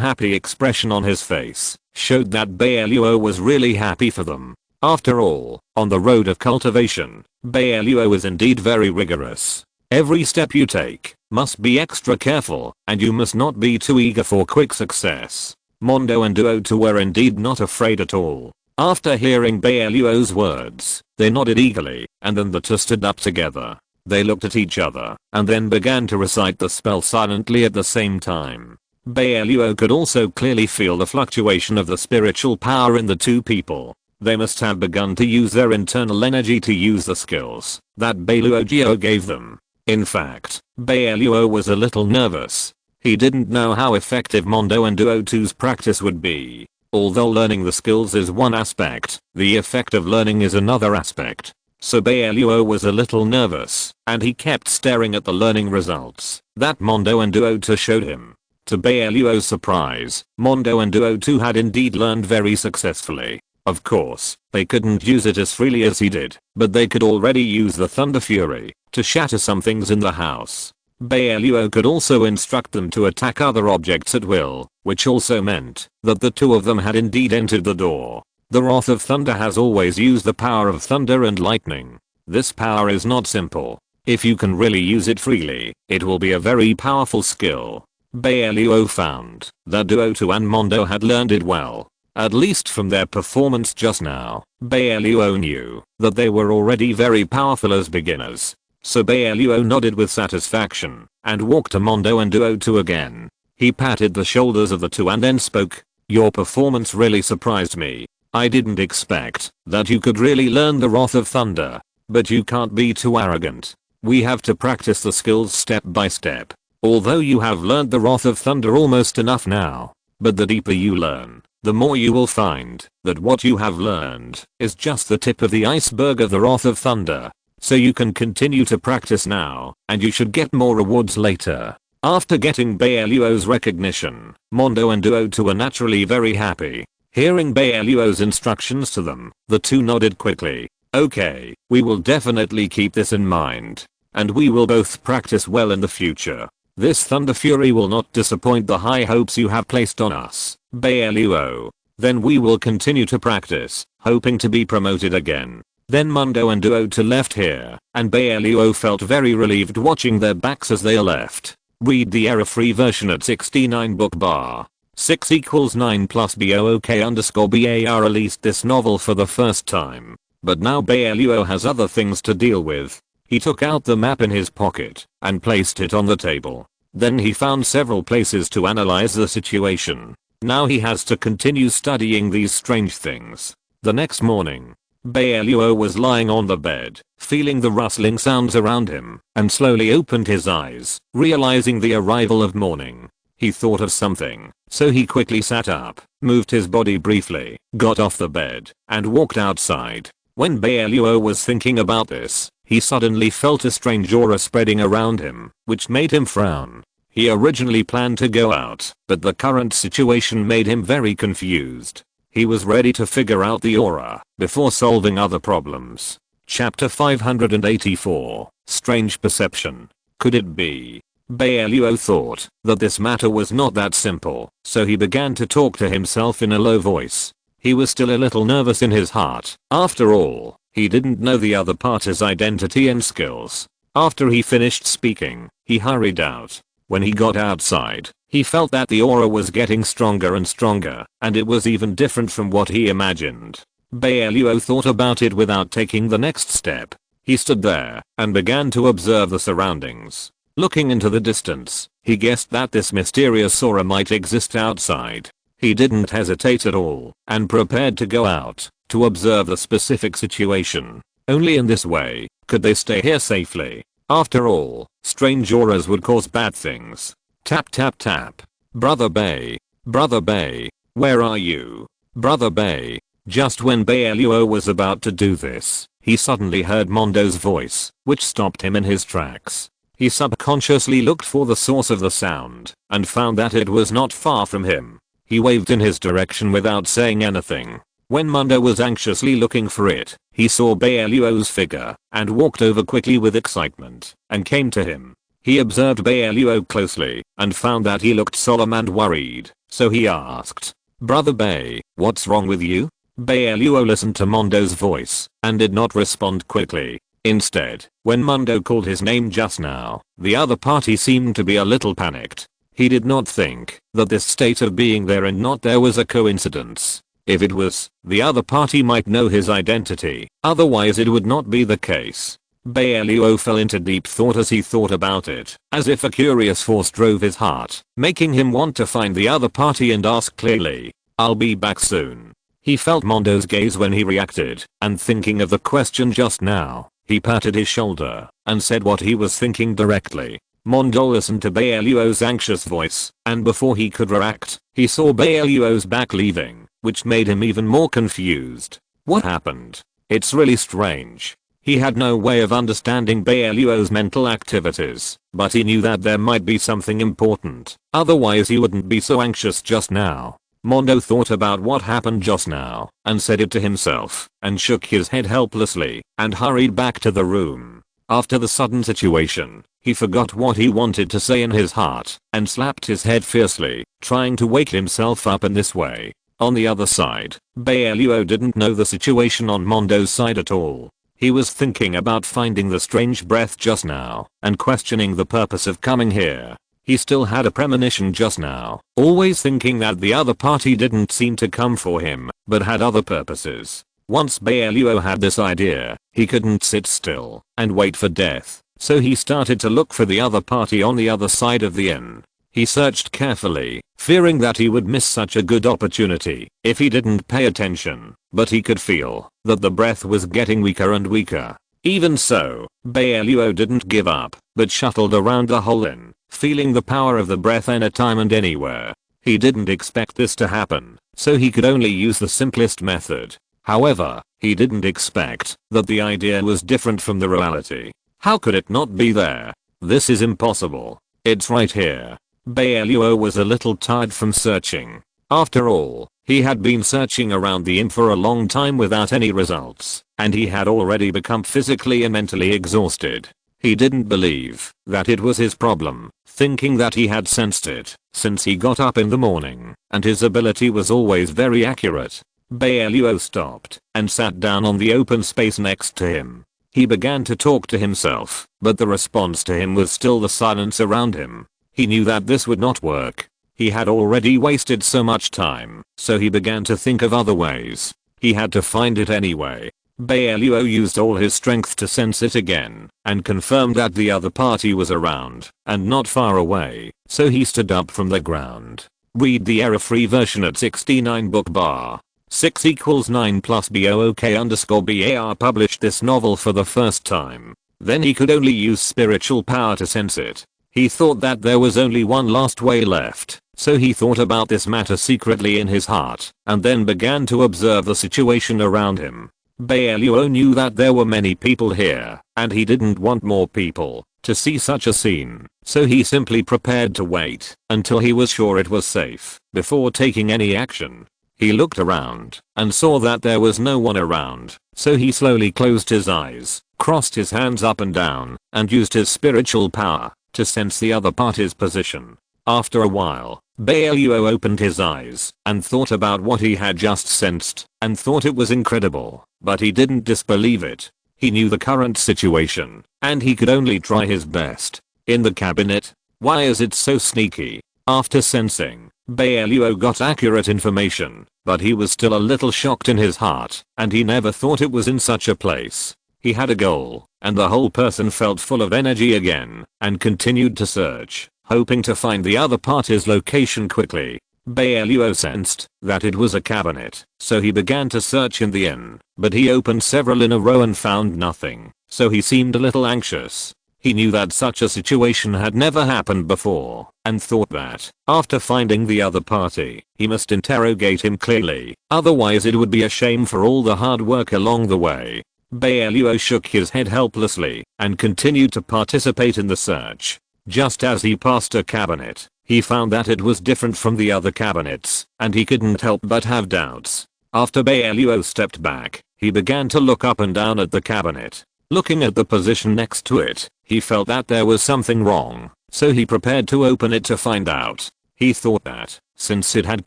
happy expression on his face showed that Bai Luo was really happy for them. After all, on the road of cultivation, Bai Luo is indeed very rigorous. Every step you take must be extra careful, and you must not be too eager for quick success. Mondo and Duotu were indeed not afraid at all. After hearing Bai Luo's words, they nodded eagerly, and then the two stood up together. They looked at each other, and then began to recite the spell silently at the same time. Bai Luo could also clearly feel the fluctuation of the spiritual power in the two people. They must have begun to use their internal energy to use the skills that Bai Luo gave them. In fact, Bai Luo was a little nervous. He didn't know how effective Mondo and Duotu's practice would be. Although learning the skills is one aspect, the effect of learning is another aspect. So Bai Luo was a little nervous, and he kept staring at the learning results that Mondo and Duotu showed him. To Bai Luo's surprise, Mondo and Duotu had indeed learned very successfully. Of course, they couldn't use it as freely as he did, but they could already use the Thunder Fury to shatter some things in the house. Bai Luo could also instruct them to attack other objects at will, which also meant that the two of them had indeed entered the door. The Wrath of Thunder has always used the power of thunder and lightning. This power is not simple. If you can really use it freely, it will be a very powerful skill. Bai Luo found that Duotu and Mondo had learned it well. At least from their performance just now, Bai Luo knew that they were already very powerful as beginners. So Bai Luo nodded with satisfaction and walked to Mondo and Duotu again. He patted the shoulders of the two and then spoke. Your performance really surprised me. I didn't expect that you could really learn the Wrath of Thunder. But you can't be too arrogant. We have to practice the skills step by step. Although you have learned the Wrath of Thunder almost enough now. But the deeper you learn, the more you will find that what you have learned is just the tip of the iceberg of the Wrath of Thunder. So you can continue to practice now, and you should get more rewards later. After getting Bai Luo's recognition, Mondo and Duotu were naturally very happy. Hearing Bai Luo's instructions to them, the two nodded quickly. Okay, we will definitely keep this in mind. And we will both practice well in the future. This Thunder Fury will not disappoint the high hopes you have placed on us, Bai Luo. Then we will continue to practice, hoping to be promoted again. Then Mondo and Duotu left here, and Bai Luo felt very relieved watching their backs as they left. Read the error-free version at 69 book bar. 6 equals 9 plus BOOK_BAR released this novel for the first time. But now Bai Luo has other things to deal with. He took out the map in his pocket and placed it on the table. Then he found several places to analyze the situation. Now he has to continue studying these strange things. The next morning, Bai Luo was lying on the bed, feeling the rustling sounds around him, and slowly opened his eyes, realizing the arrival of morning. He thought of something, so he quickly sat up, moved his body briefly, got off the bed, and walked outside. When Bai Luo was thinking about this, he suddenly felt a strange aura spreading around him, which made him frown. He originally planned to go out, but the current situation made him very confused. He was ready to figure out the aura before solving other problems. Chapter 584, Strange Perception. Could it be? Bai Luo thought that this matter was not that simple, so he began to talk to himself in a low voice. He was still a little nervous in his heart. After all, he didn't know the other party's identity and skills. After he finished speaking, he hurried out. When he got outside, he felt that the aura was getting stronger and stronger, and it was even different from what he imagined. Bai Luo thought about it without taking the next step. He stood there and began to observe the surroundings. Looking into the distance, he guessed that this mysterious aura might exist outside. He didn't hesitate at all and prepared to go out to observe the specific situation. Only in this way could they stay here safely. After all, strange auras would cause bad things. Tap tap tap. Brother Bai. Brother Bai. Where are you? Brother Bai. Just when Bai Luo was about to do this, he suddenly heard Mondo's voice, which stopped him in his tracks. He subconsciously looked for the source of the sound and found that it was not far from him. He waved in his direction without saying anything. When Mondo was anxiously looking for it, he saw Bai Luo's figure and walked over quickly with excitement and came to him. He observed Bai Luo closely and found that he looked solemn and worried, so he asked, "Brother Bai, what's wrong with you?" Bai Luo listened to Mondo's voice and did not respond quickly. Instead, when Mondo called his name just now, the other party seemed to be a little panicked. He did not think that this state of being there and not there was a coincidence. If it was, the other party might know his identity, otherwise it would not be the case. Bai Luo fell into deep thought as he thought about it, as if a curious force drove his heart, making him want to find the other party and ask clearly, "I'll be back soon." He felt Mondo's gaze when he reacted, and thinking of the question just now, he patted his shoulder and said what he was thinking directly. Mondo listened to Bai Luo's anxious voice, and before he could react, he saw Bai Luo's back leaving, which made him even more confused. What happened? It's really strange. He had no way of understanding Bai Luo's mental activities, but he knew that there might be something important, otherwise he wouldn't be so anxious just now. Mondo thought about what happened just now, and said it to himself, and shook his head helplessly, and hurried back to the room. After the sudden situation, he forgot what he wanted to say in his heart, and slapped his head fiercely, trying to wake himself up in this way. On the other side, Bai Luo didn't know the situation on Mondo's side at all. He was thinking about finding the strange breath just now, and questioning the purpose of coming here. He still had a premonition just now, always thinking that the other party didn't seem to come for him, but had other purposes. Once Bai Luo had this idea, he couldn't sit still and wait for death, so he started to look for the other party on the other side of the inn. He searched carefully, fearing that he would miss such a good opportunity if he didn't pay attention, but he could feel that the breath was getting weaker and weaker. Even so, Bai Luo didn't give up, but shuttled around the whole inn, feeling the power of the breath anytime and anywhere. He didn't expect this to happen, so he could only use the simplest method. However, he didn't expect that the idea was different from the reality. How could it not be there? This is impossible. It's right here. Bai Luo was a little tired from searching. After all, he had been searching around the inn for a long time without any results, and he had already become physically and mentally exhausted. He didn't believe that it was his problem, thinking that he had sensed it since he got up in the morning, and his ability was always very accurate. Bai Luo stopped and sat down on the open space next to him. He began to talk to himself, but the response to him was still the silence around him. He knew that this would not work. He had already wasted so much time, so he began to think of other ways. He had to find it anyway. Bai Luo used all his strength to sense it again and confirmed that the other party was around and not far away, so he stood up from the ground. Read the error-free version at 69 book bar. 6 equals 9 plus BOOK_BAR published this novel for the first time. Then he could only use spiritual power to sense it. He thought that there was only one last way left, so he thought about this matter secretly in his heart and then began to observe the situation around him. Bai Luo knew that there were many people here and he didn't want more people to see such a scene, so he simply prepared to wait until he was sure it was safe before taking any action. He looked around and saw that there was no one around, so he slowly closed his eyes, crossed his hands up and down, and used his spiritual power to sense the other party's position. After a while, Bai Luo opened his eyes and thought about what he had just sensed and thought it was incredible, but he didn't disbelieve it. He knew the current situation and he could only try his best. In the cabinet? Why is it so sneaky? After sensing, Bai Luo got accurate information, but he was still a little shocked in his heart and he never thought it was in such a place. He had a goal, and the whole person felt full of energy again and continued to search, hoping to find the other party's location quickly. Bai Luo sensed that it was a cabinet, so he began to search in the inn, but he opened several in a row and found nothing, so he seemed a little anxious. He knew that such a situation had never happened before and thought that, after finding the other party, he must interrogate him clearly, otherwise it would be a shame for all the hard work along the way. Bai Luo shook his head helplessly and continued to participate in the search. Just as he passed a cabinet, he found that it was different from the other cabinets, and he couldn't help but have doubts. After Bai Luo stepped back, he began to look up and down at the cabinet. Looking at the position next to it, he felt that there was something wrong, so he prepared to open it to find out. He thought that, since it had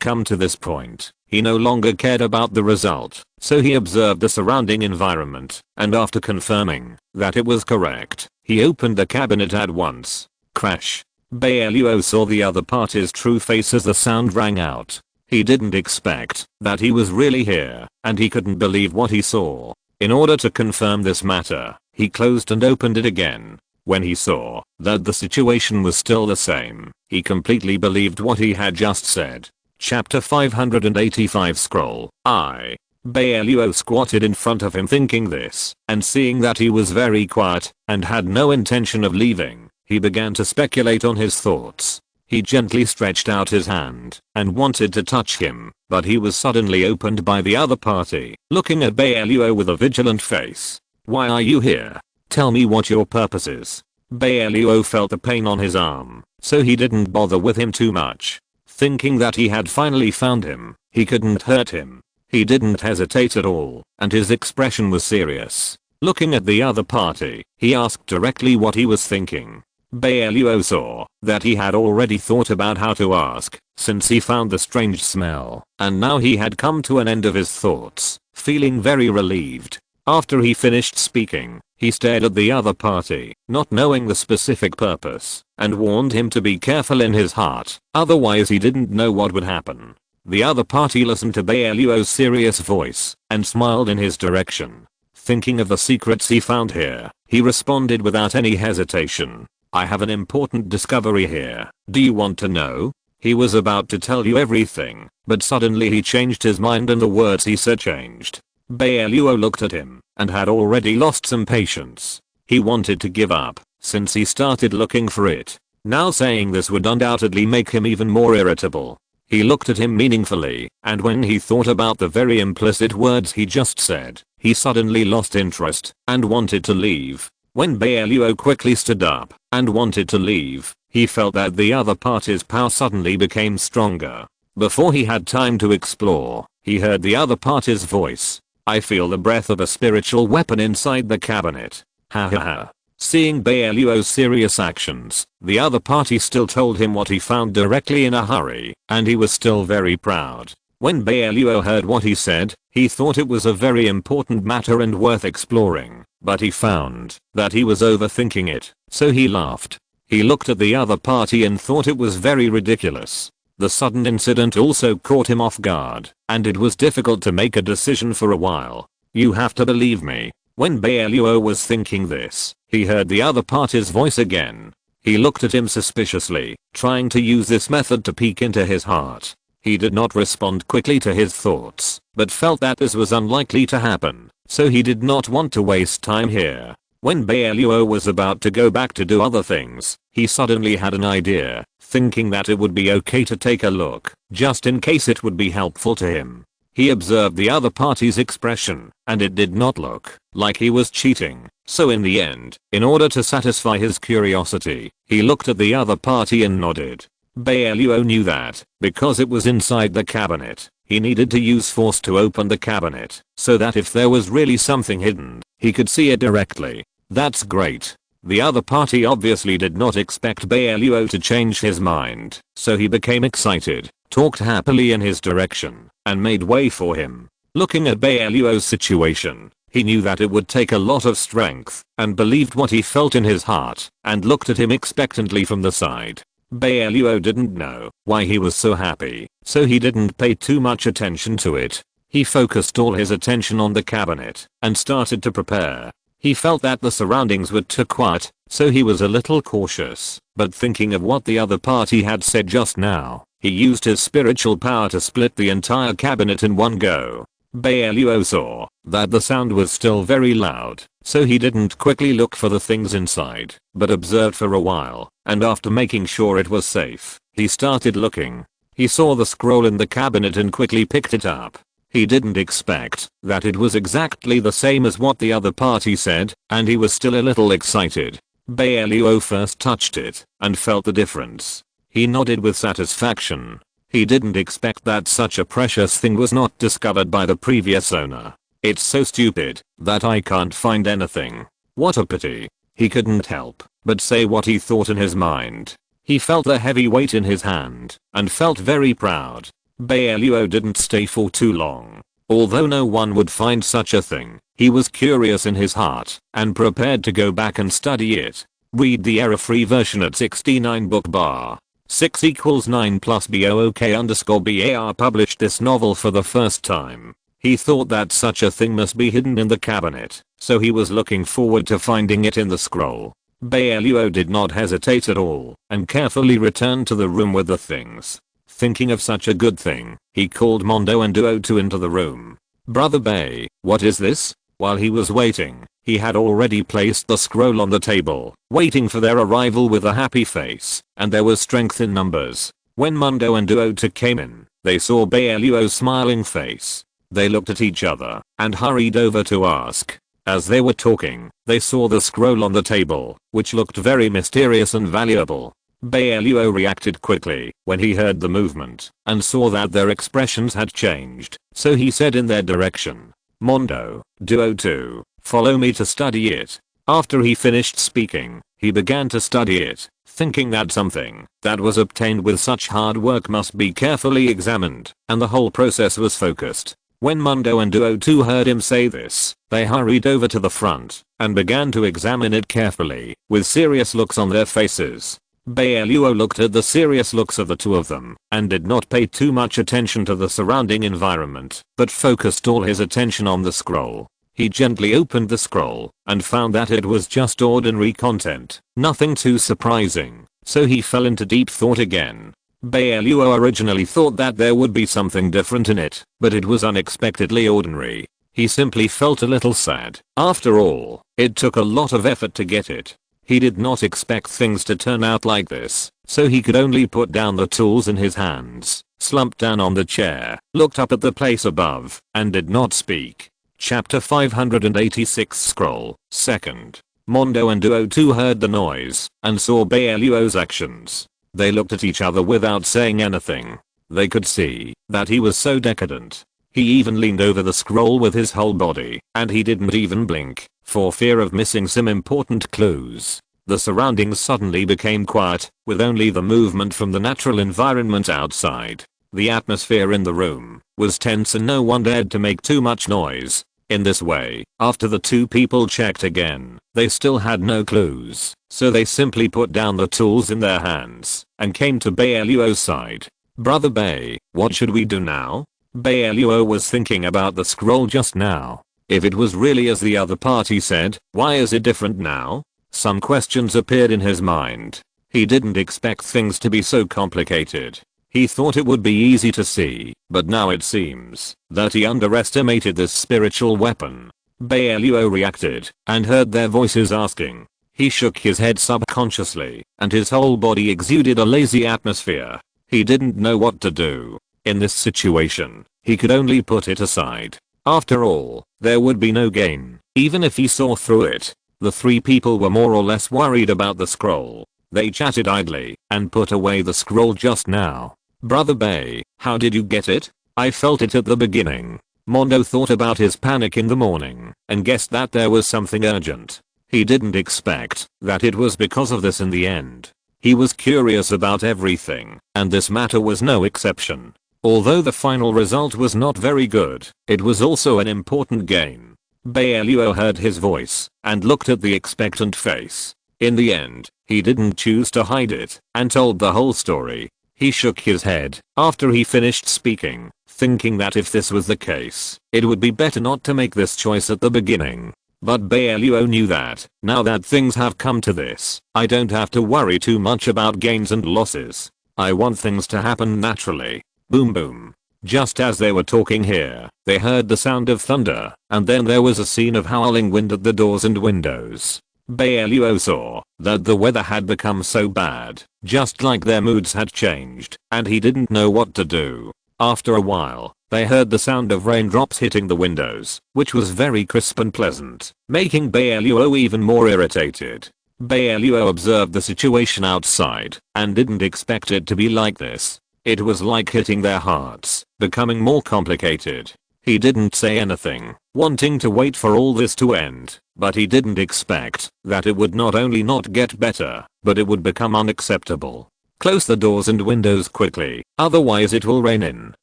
come to this point, he no longer cared about the result, so he observed the surrounding environment, and after confirming that it was correct, he opened the cabinet at once. Crash. Bai Luo saw the other party's true face as the sound rang out. He didn't expect that he was really here, and he couldn't believe what he saw. In order to confirm this matter, he closed and opened it again. When he saw that the situation was still the same, he completely believed what he had just said. Chapter 585 Scroll I. Bai Luo squatted in front of him thinking this, and seeing that he was very quiet and had no intention of leaving, he began to speculate on his thoughts. He gently stretched out his hand and wanted to touch him, but he was suddenly opened by the other party, looking at Bai Luo with a vigilant face. Why are you here? Tell me what your purpose is. Bai Luo felt the pain on his arm, so he didn't bother with him too much. Thinking that he had finally found him, he couldn't hurt him. He didn't hesitate at all, and his expression was serious. Looking at the other party, he asked directly what he was thinking. Bai Luo saw that he had already thought about how to ask, since he found the strange smell, and now he had come to an end of his thoughts, feeling very relieved. After he finished speaking, he stared at the other party, not knowing the specific purpose, and warned him to be careful in his heart, otherwise he didn't know what would happen. The other party listened to Bai Luo's serious voice and smiled in his direction. Thinking of the secrets he found here, he responded without any hesitation. I have an important discovery here. Do you want to know? He was about to tell you everything, but suddenly he changed his mind and the words he said changed. Bai Luo looked at him and had already lost some patience. He wanted to give up, since he started looking for it. Now saying this would undoubtedly make him even more irritable. He looked at him meaningfully, and when he thought about the very implicit words he just said, he suddenly lost interest and wanted to leave. When Bai Luo quickly stood up and wanted to leave, he felt that the other party's power suddenly became stronger. Before he had time to explore, he heard the other party's voice. I feel the breath of a spiritual weapon inside the cabinet. Ha ha ha. Seeing Bai Luo's serious actions, the other party still told him what he found directly in a hurry, and he was still very proud. When Bai Luo heard what he said, he thought it was a very important matter and worth exploring, but he found that he was overthinking it, so he laughed. He looked at the other party and thought it was very ridiculous. The sudden incident also caught him off guard, and it was difficult to make a decision for a while. You have to believe me. When Bai Luo was thinking this, he heard the other party's voice again. He looked at him suspiciously, trying to use this method to peek into his heart. He did not respond quickly to his thoughts, but felt that this was unlikely to happen, so he did not want to waste time here. When Bai Luo was about to go back to do other things, he suddenly had an idea, thinking that it would be okay to take a look, just in case it would be helpful to him. He observed the other party's expression, and it did not look like he was cheating. So in the end, in order to satisfy his curiosity, he looked at the other party and nodded. Bai Luo knew that, because it was inside the cabinet, he needed to use force to open the cabinet, so that if there was really something hidden, he could see it directly. That's great. The other party obviously did not expect Bai Luo to change his mind, so he became excited, talked happily in his direction, and made way for him. Looking at Bai Luo's situation, he knew that it would take a lot of strength, and believed what he felt in his heart, and looked at him expectantly from the side. Bai Luo didn't know why he was so happy, so he didn't pay too much attention to it. He focused all his attention on the cabinet, and started to prepare. He felt that the surroundings were too quiet, so he was a little cautious, but thinking of what the other party had said just now, he used his spiritual power to split the entire cabinet in one go. Bai Luo saw that the sound was still very loud, so he didn't quickly look for the things inside, but observed for a while, and after making sure it was safe, he started looking. He saw the scroll in the cabinet and quickly picked it up. He didn't expect that it was exactly the same as what the other party said, and he was still a little excited. Bai Luo first touched it, and felt the difference. He nodded with satisfaction. He didn't expect that such a precious thing was not discovered by the previous owner. It's so stupid that I can't find anything. What a pity. He couldn't help but say what he thought in his mind. He felt the heavy weight in his hand, and felt very proud. Bai Luo didn't stay for too long. Although no one would find such a thing, he was curious in his heart, and prepared to go back and study it. Read the error-free version at 69 book bar. 6 equals 9 plus BOOK_BAR published this novel for the first time. He thought that such a thing must be hidden in the cabinet, so he was looking forward to finding it in the scroll. Bai Luo did not hesitate at all, and carefully returned to the room with the things. Thinking of such a good thing, he called Mondo and Duo into the room. Brother Bai, what is this? While he was waiting, he had already placed the scroll on the table, waiting for their arrival with a happy face, and there was strength in numbers. When Mondo and Duo came in, they saw Bai Luo's smiling face. They looked at each other, and hurried over to ask. As they were talking, they saw the scroll on the table, which looked very mysterious and valuable. Bai Luo reacted quickly when he heard the movement, and saw that their expressions had changed, so he said in their direction, Mondo, Duo, follow me to study it. After he finished speaking, he began to study it, thinking that something that was obtained with such hard work must be carefully examined, and the whole process was focused. When Mondo and Duo heard him say this, they hurried over to the front, and began to examine it carefully, with serious looks on their faces. Bai Luo looked at the serious looks of the two of them, and did not pay too much attention to the surrounding environment, but focused all his attention on the scroll. He gently opened the scroll, and found that it was just ordinary content, nothing too surprising, so he fell into deep thought again. Bai Luo originally thought that there would be something different in it, but it was unexpectedly ordinary. He simply felt a little sad. After all, it took a lot of effort to get it. He did not expect things to turn out like this, so he could only put down the tools in his hands, slumped down on the chair, looked up at the place above, and did not speak. Chapter 586 Scroll, 2nd. Mondo and Duo heard the noise, and saw Bai Luo's actions. They looked at each other without saying anything. They could see that he was so decadent. He even leaned over the scroll with his whole body, and he didn't even blink, for fear of missing some important clues. The surroundings suddenly became quiet, with only the movement from the natural environment outside. The atmosphere in the room was tense and no one dared to make too much noise. In this way, after the two people checked again, they still had no clues, so they simply put down the tools in their hands, and came to Bai Luo's side. Brother Bai, what should we do now? Bai Luo was thinking about the scroll just now. If it was really as the other party said, why is it different now? Some questions appeared in his mind. He didn't expect things to be so complicated. He thought it would be easy to see, but now it seems that he underestimated this spiritual weapon. Bai Luo reacted and heard their voices asking. He shook his head subconsciously, and his whole body exuded a lazy atmosphere. He didn't know what to do. In this situation, he could only put it aside. After all, there would be no gain, even if he saw through it. The three people were more or less worried about the scroll. They chatted idly and put away the scroll just now. Brother Bai, how did you get it? I felt it at the beginning. Mondo thought about his panic in the morning and guessed that there was something urgent. He didn't expect that it was because of this in the end. He was curious about everything, and this matter was no exception. Although the final result was not very good, it was also an important gain. Bai Luo heard his voice and looked at the expectant face. In the end, he didn't choose to hide it and told the whole story. He shook his head after he finished speaking, thinking that if this was the case, it would be better not to make this choice at the beginning. But Bai Luo knew that, now that things have come to this, I don't have to worry too much about gains and losses. I want things to happen naturally. Boom boom. Just as they were talking here, they heard the sound of thunder, and then there was a scene of howling wind at the doors and windows. Bai Luo saw that the weather had become so bad, just like their moods had changed, and he didn't know what to do. After a while, they heard the sound of raindrops hitting the windows, which was very crisp and pleasant, making Bai Luo even more irritated. Bai Luo observed the situation outside and didn't expect it to be like this. It was like hitting their hearts, becoming more complicated. He didn't say anything, wanting to wait for all this to end, but he didn't expect that it would not only not get better, but it would become unacceptable. Close the doors and windows quickly, otherwise it will rain in.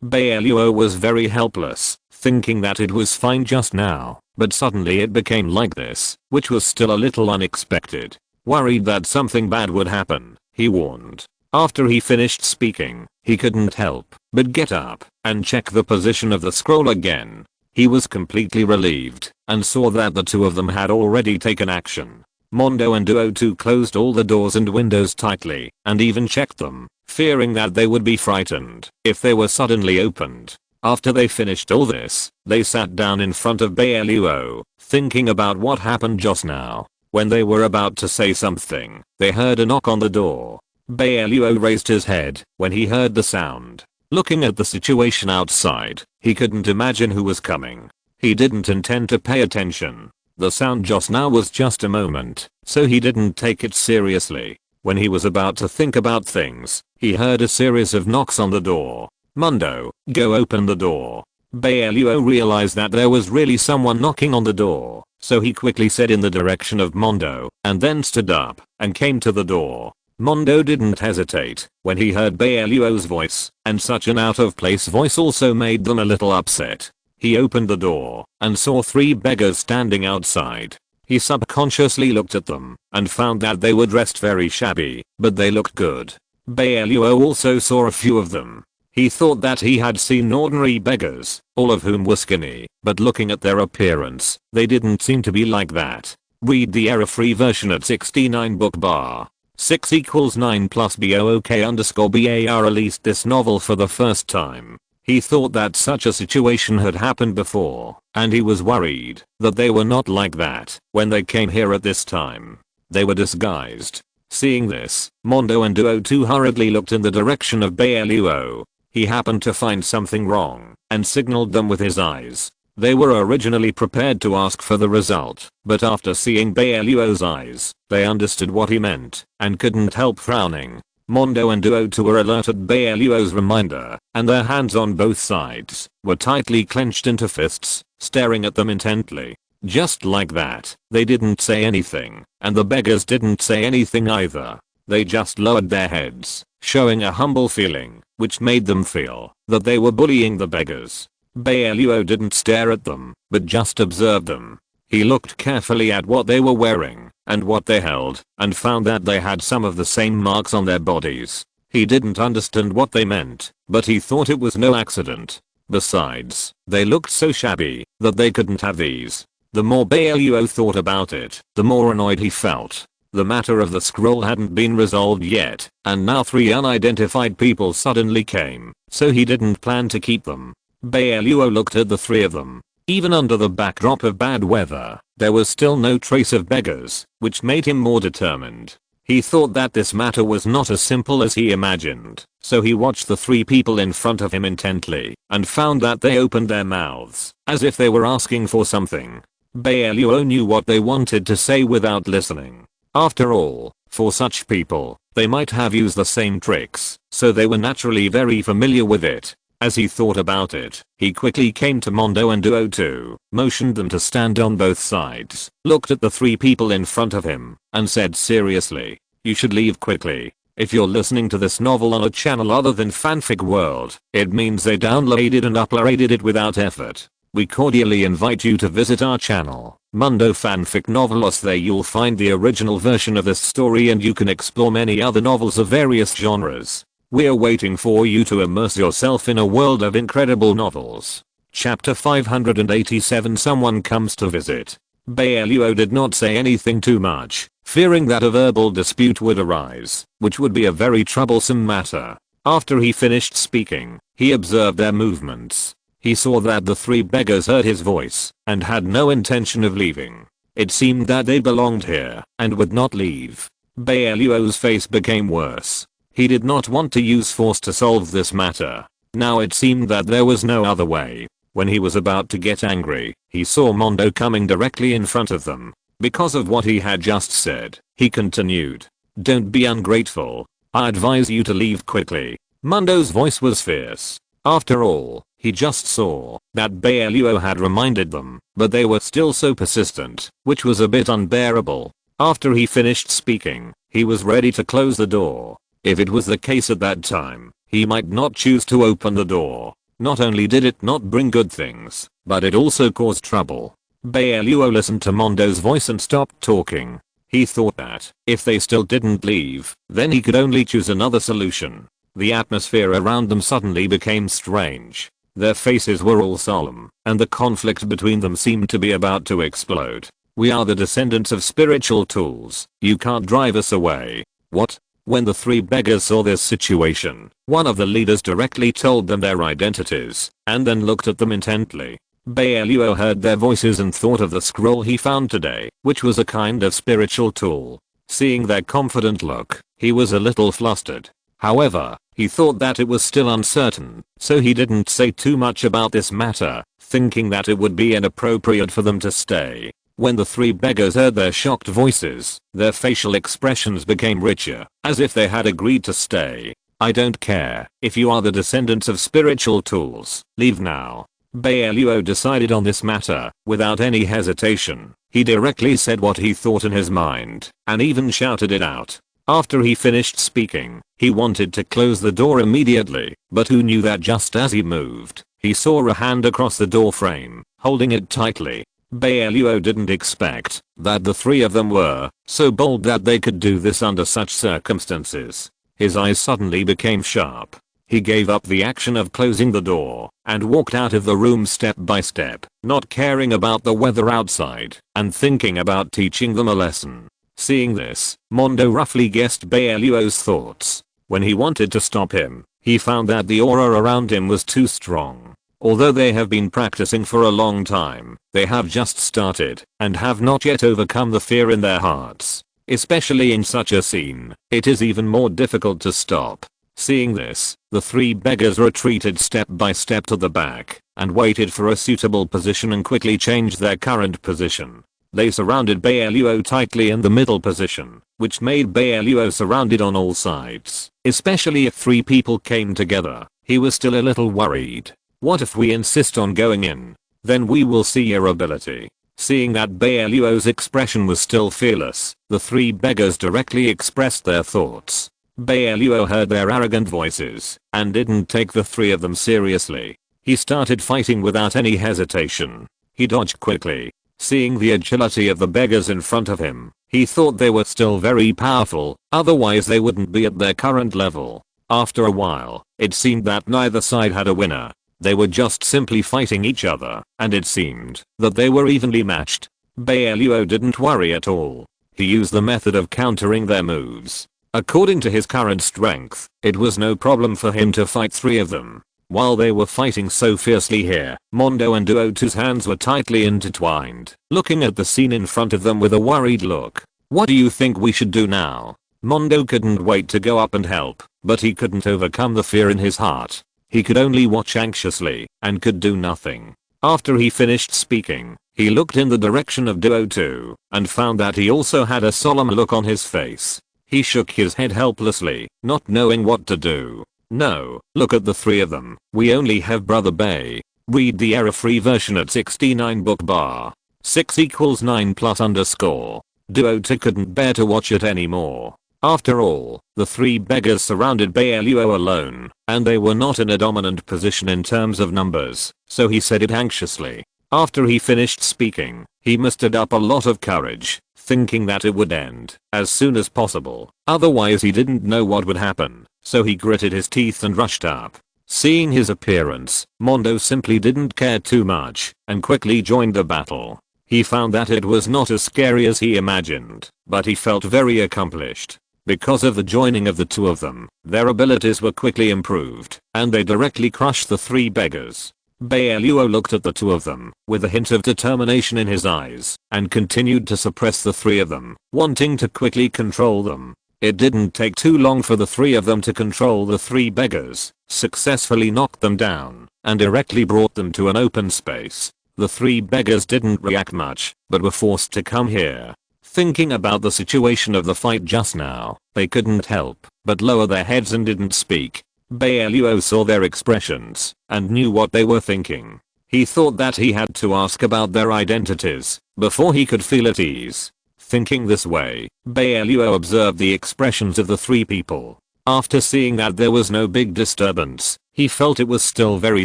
Bai Luo was very helpless, thinking that it was fine just now, but suddenly it became like this, which was still a little unexpected. Worried that something bad would happen, he warned. After he finished speaking, he couldn't help but get up and check the position of the scroll again. He was completely relieved and saw that the two of them had already taken action. Mondo and Duo 2 closed all the doors and windows tightly and even checked them, fearing that they would be frightened if they were suddenly opened. After they finished all this, they sat down in front of Bai Luo, thinking about what happened just now. When they were about to say something, they heard a knock on the door. Bai Luo raised his head when he heard the sound. Looking at the situation outside, he couldn't imagine who was coming. He didn't intend to pay attention. The sound just now was just a moment, so he didn't take it seriously. When he was about to think about things, he heard a series of knocks on the door. Mondo, go open the door. Bai Luo realized that there was really someone knocking on the door, so he quickly said in the direction of Mondo, and then stood up and came to the door. Mondo didn't hesitate when he heard Bai Luo's voice, and such an out-of-place voice also made them a little upset. He opened the door and saw three beggars standing outside. He subconsciously looked at them and found that they were dressed very shabby, but they looked good. Bai Luo also saw a few of them. He thought that he had seen ordinary beggars, all of whom were skinny, but looking at their appearance, they didn't seem to be like that. Read the error-free version at 69 book bar. 6 equals 9 plus BOOK_BAR released this novel for the first time. He thought that such a situation had happened before, and he was worried that they were not like that when they came here at this time. They were disguised. Seeing this, Mondo and Duo 2 hurriedly looked in the direction of Bai Luo. He happened to find something wrong and signaled them with his eyes. They were originally prepared to ask for the result, but after seeing Bai Luo's eyes, they understood what he meant and couldn't help frowning. Mondo and Duo 2 were alert at Bai Luo's reminder, and their hands on both sides were tightly clenched into fists, staring at them intently. Just like that, they didn't say anything, and the beggars didn't say anything either. They just lowered their heads, showing a humble feeling, which made them feel that they were bullying the beggars. Bai Luo didn't stare at them, but just observed them. He looked carefully at what they were wearing and what they held, and found that they had some of the same marks on their bodies. He didn't understand what they meant, but he thought it was no accident. Besides, they looked so shabby that they couldn't have these. The more Bai Luo thought about it, the more annoyed he felt. The matter of the scroll hadn't been resolved yet, and now 3 unidentified people suddenly came, so he didn't plan to keep them. Bai Luo looked at the 3 of them. Even under the backdrop of bad weather, there was still no trace of beggars, which made him more determined. He thought that this matter was not as simple as he imagined, so he watched the 3 people in front of him intently, and found that they opened their mouths, as if they were asking for something. Bai Luo knew what they wanted to say without listening. After all, for such people, they might have used the same tricks, so they were naturally very familiar with it. As he thought about it, he quickly came to Mondo and Duo 2, motioned them to stand on both sides, looked at the 3 people in front of him, and said seriously, "You should leave quickly. If you're listening to this novel on a channel other than Fanfic World, it means they downloaded and uploaded it without effort. We cordially invite you to visit our channel, Mundo Fanfic Novelos. There you'll find the original version of this story and you can explore many other novels of various genres. We're waiting for you to immerse yourself in a world of incredible novels." Chapter 587. Someone comes to visit. Bai Luo did not say anything too much, fearing that a verbal dispute would arise, which would be a very troublesome matter. After he finished speaking, he observed their movements. He saw that the 3 beggars heard his voice and had no intention of leaving. It seemed that they belonged here and would not leave. Bai Luo's face became worse. He did not want to use force to solve this matter. Now it seemed that there was no other way. When he was about to get angry, he saw Mondo coming directly in front of them. Because of what he had just said, he continued, "Don't be ungrateful. I advise you to leave quickly." Mondo's voice was fierce. After all, he just saw that Bai Luo had reminded them, but they were still so persistent, which was a bit unbearable. After he finished speaking, he was ready to close the door. If it was the case at that time, he might not choose to open the door. Not only did it not bring good things, but it also caused trouble. Bai Luo listened to Mondo's voice and stopped talking. He thought that, if they still didn't leave, then he could only choose another solution. The atmosphere around them suddenly became strange. Their faces were all solemn, and the conflict between them seemed to be about to explode. "We are the descendants of spiritual tools. You can't drive us away." "What?" When the 3 beggars saw this situation, one of the leaders directly told them their identities, and then looked at them intently. Bai Luo heard their voices and thought of the scroll he found today, which was a kind of spiritual tool. Seeing their confident look, he was a little flustered. However, he thought that it was still uncertain, so he didn't say too much about this matter, thinking that it would be inappropriate for them to stay. When the 3 beggars heard their shocked voices, their facial expressions became richer, as if they had agreed to stay. "I don't care if you are the descendants of spiritual tools. Leave now." Bai Luo decided on this matter without any hesitation. He directly said what he thought in his mind, and even shouted it out. After he finished speaking, he wanted to close the door immediately, but who knew that just as he moved, he saw a hand across the door frame, holding it tightly. Bai Luo didn't expect that the 3 of them were so bold that they could do this under such circumstances. His eyes suddenly became sharp. He gave up the action of closing the door and walked out of the room step by step, not caring about the weather outside and thinking about teaching them a lesson. Seeing this, Mondo roughly guessed Bai Luo's thoughts. When he wanted to stop him, he found that the aura around him was too strong. Although they have been practicing for a long time, they have just started and have not yet overcome the fear in their hearts. Especially in such a scene, it is even more difficult to stop. Seeing this, the 3 beggars retreated step by step to the back and waited for a suitable position and quickly changed their current position. They surrounded Bai Luo tightly in the middle position, which made Bai Luo surrounded on all sides. Especially if 3 people came together, he was still a little worried. "What if we insist on going in? Then we will see your ability." Seeing that Bai Luo's expression was still fearless, the 3 beggars directly expressed their thoughts. Bai Luo heard their arrogant voices and didn't take the 3 of them seriously. He started fighting without any hesitation. He dodged quickly. Seeing the agility of the beggars in front of him, he thought they were still very powerful, otherwise they wouldn't be at their current level. After a while, it seemed that neither side had a winner. They were just simply fighting each other, and it seemed that they were evenly matched. Bai Luo didn't worry at all. He used the method of countering their moves. According to his current strength, it was no problem for him to fight 3 of them. While they were fighting so fiercely here, Mondo and Duoto's hands were tightly intertwined, looking at the scene in front of them with a worried look. "What do you think we should do now?" Mondo couldn't wait to go up and help, but he couldn't overcome the fear in his heart. He could only watch anxiously, and could do nothing. After he finished speaking, he looked in the direction of Duoto, and found that he also had a solemn look on his face. He shook his head helplessly, not knowing what to do. "No, look at the 3 of them. We only have Brother Bai." Read the error-free version at 69 bookbar. 6 equals 9 plus underscore. Duoto couldn't bear to watch it anymore. After all, the 3 beggars surrounded Bai Luo alone, and they were not in a dominant position in terms of numbers, so he said it anxiously. After he finished speaking, he mustered up a lot of courage, thinking that it would end as soon as possible. Otherwise he didn't know what would happen, so he gritted his teeth and rushed up. Seeing his appearance, Mondo simply didn't care too much, and quickly joined the battle. He found that it was not as scary as he imagined, but he felt very accomplished. Because of the joining of the 2 of them, their abilities were quickly improved, and they directly crushed the 3 beggars. Bai Luo looked at the 2 of them, with a hint of determination in his eyes, and continued to suppress the 3 of them, wanting to quickly control them. It didn't take too long for the 3 of them to control the 3 beggars, successfully knocked them down, and directly brought them to an open space. The 3 beggars didn't react much, but were forced to come here. Thinking about the situation of the fight just now, they couldn't help but lower their heads and didn't speak. Bai Luo saw their expressions and knew what they were thinking. He thought that he had to ask about their identities before he could feel at ease. Thinking this way, Bai Luo observed the expressions of the 3 people. After seeing that there was no big disturbance, he felt it was still very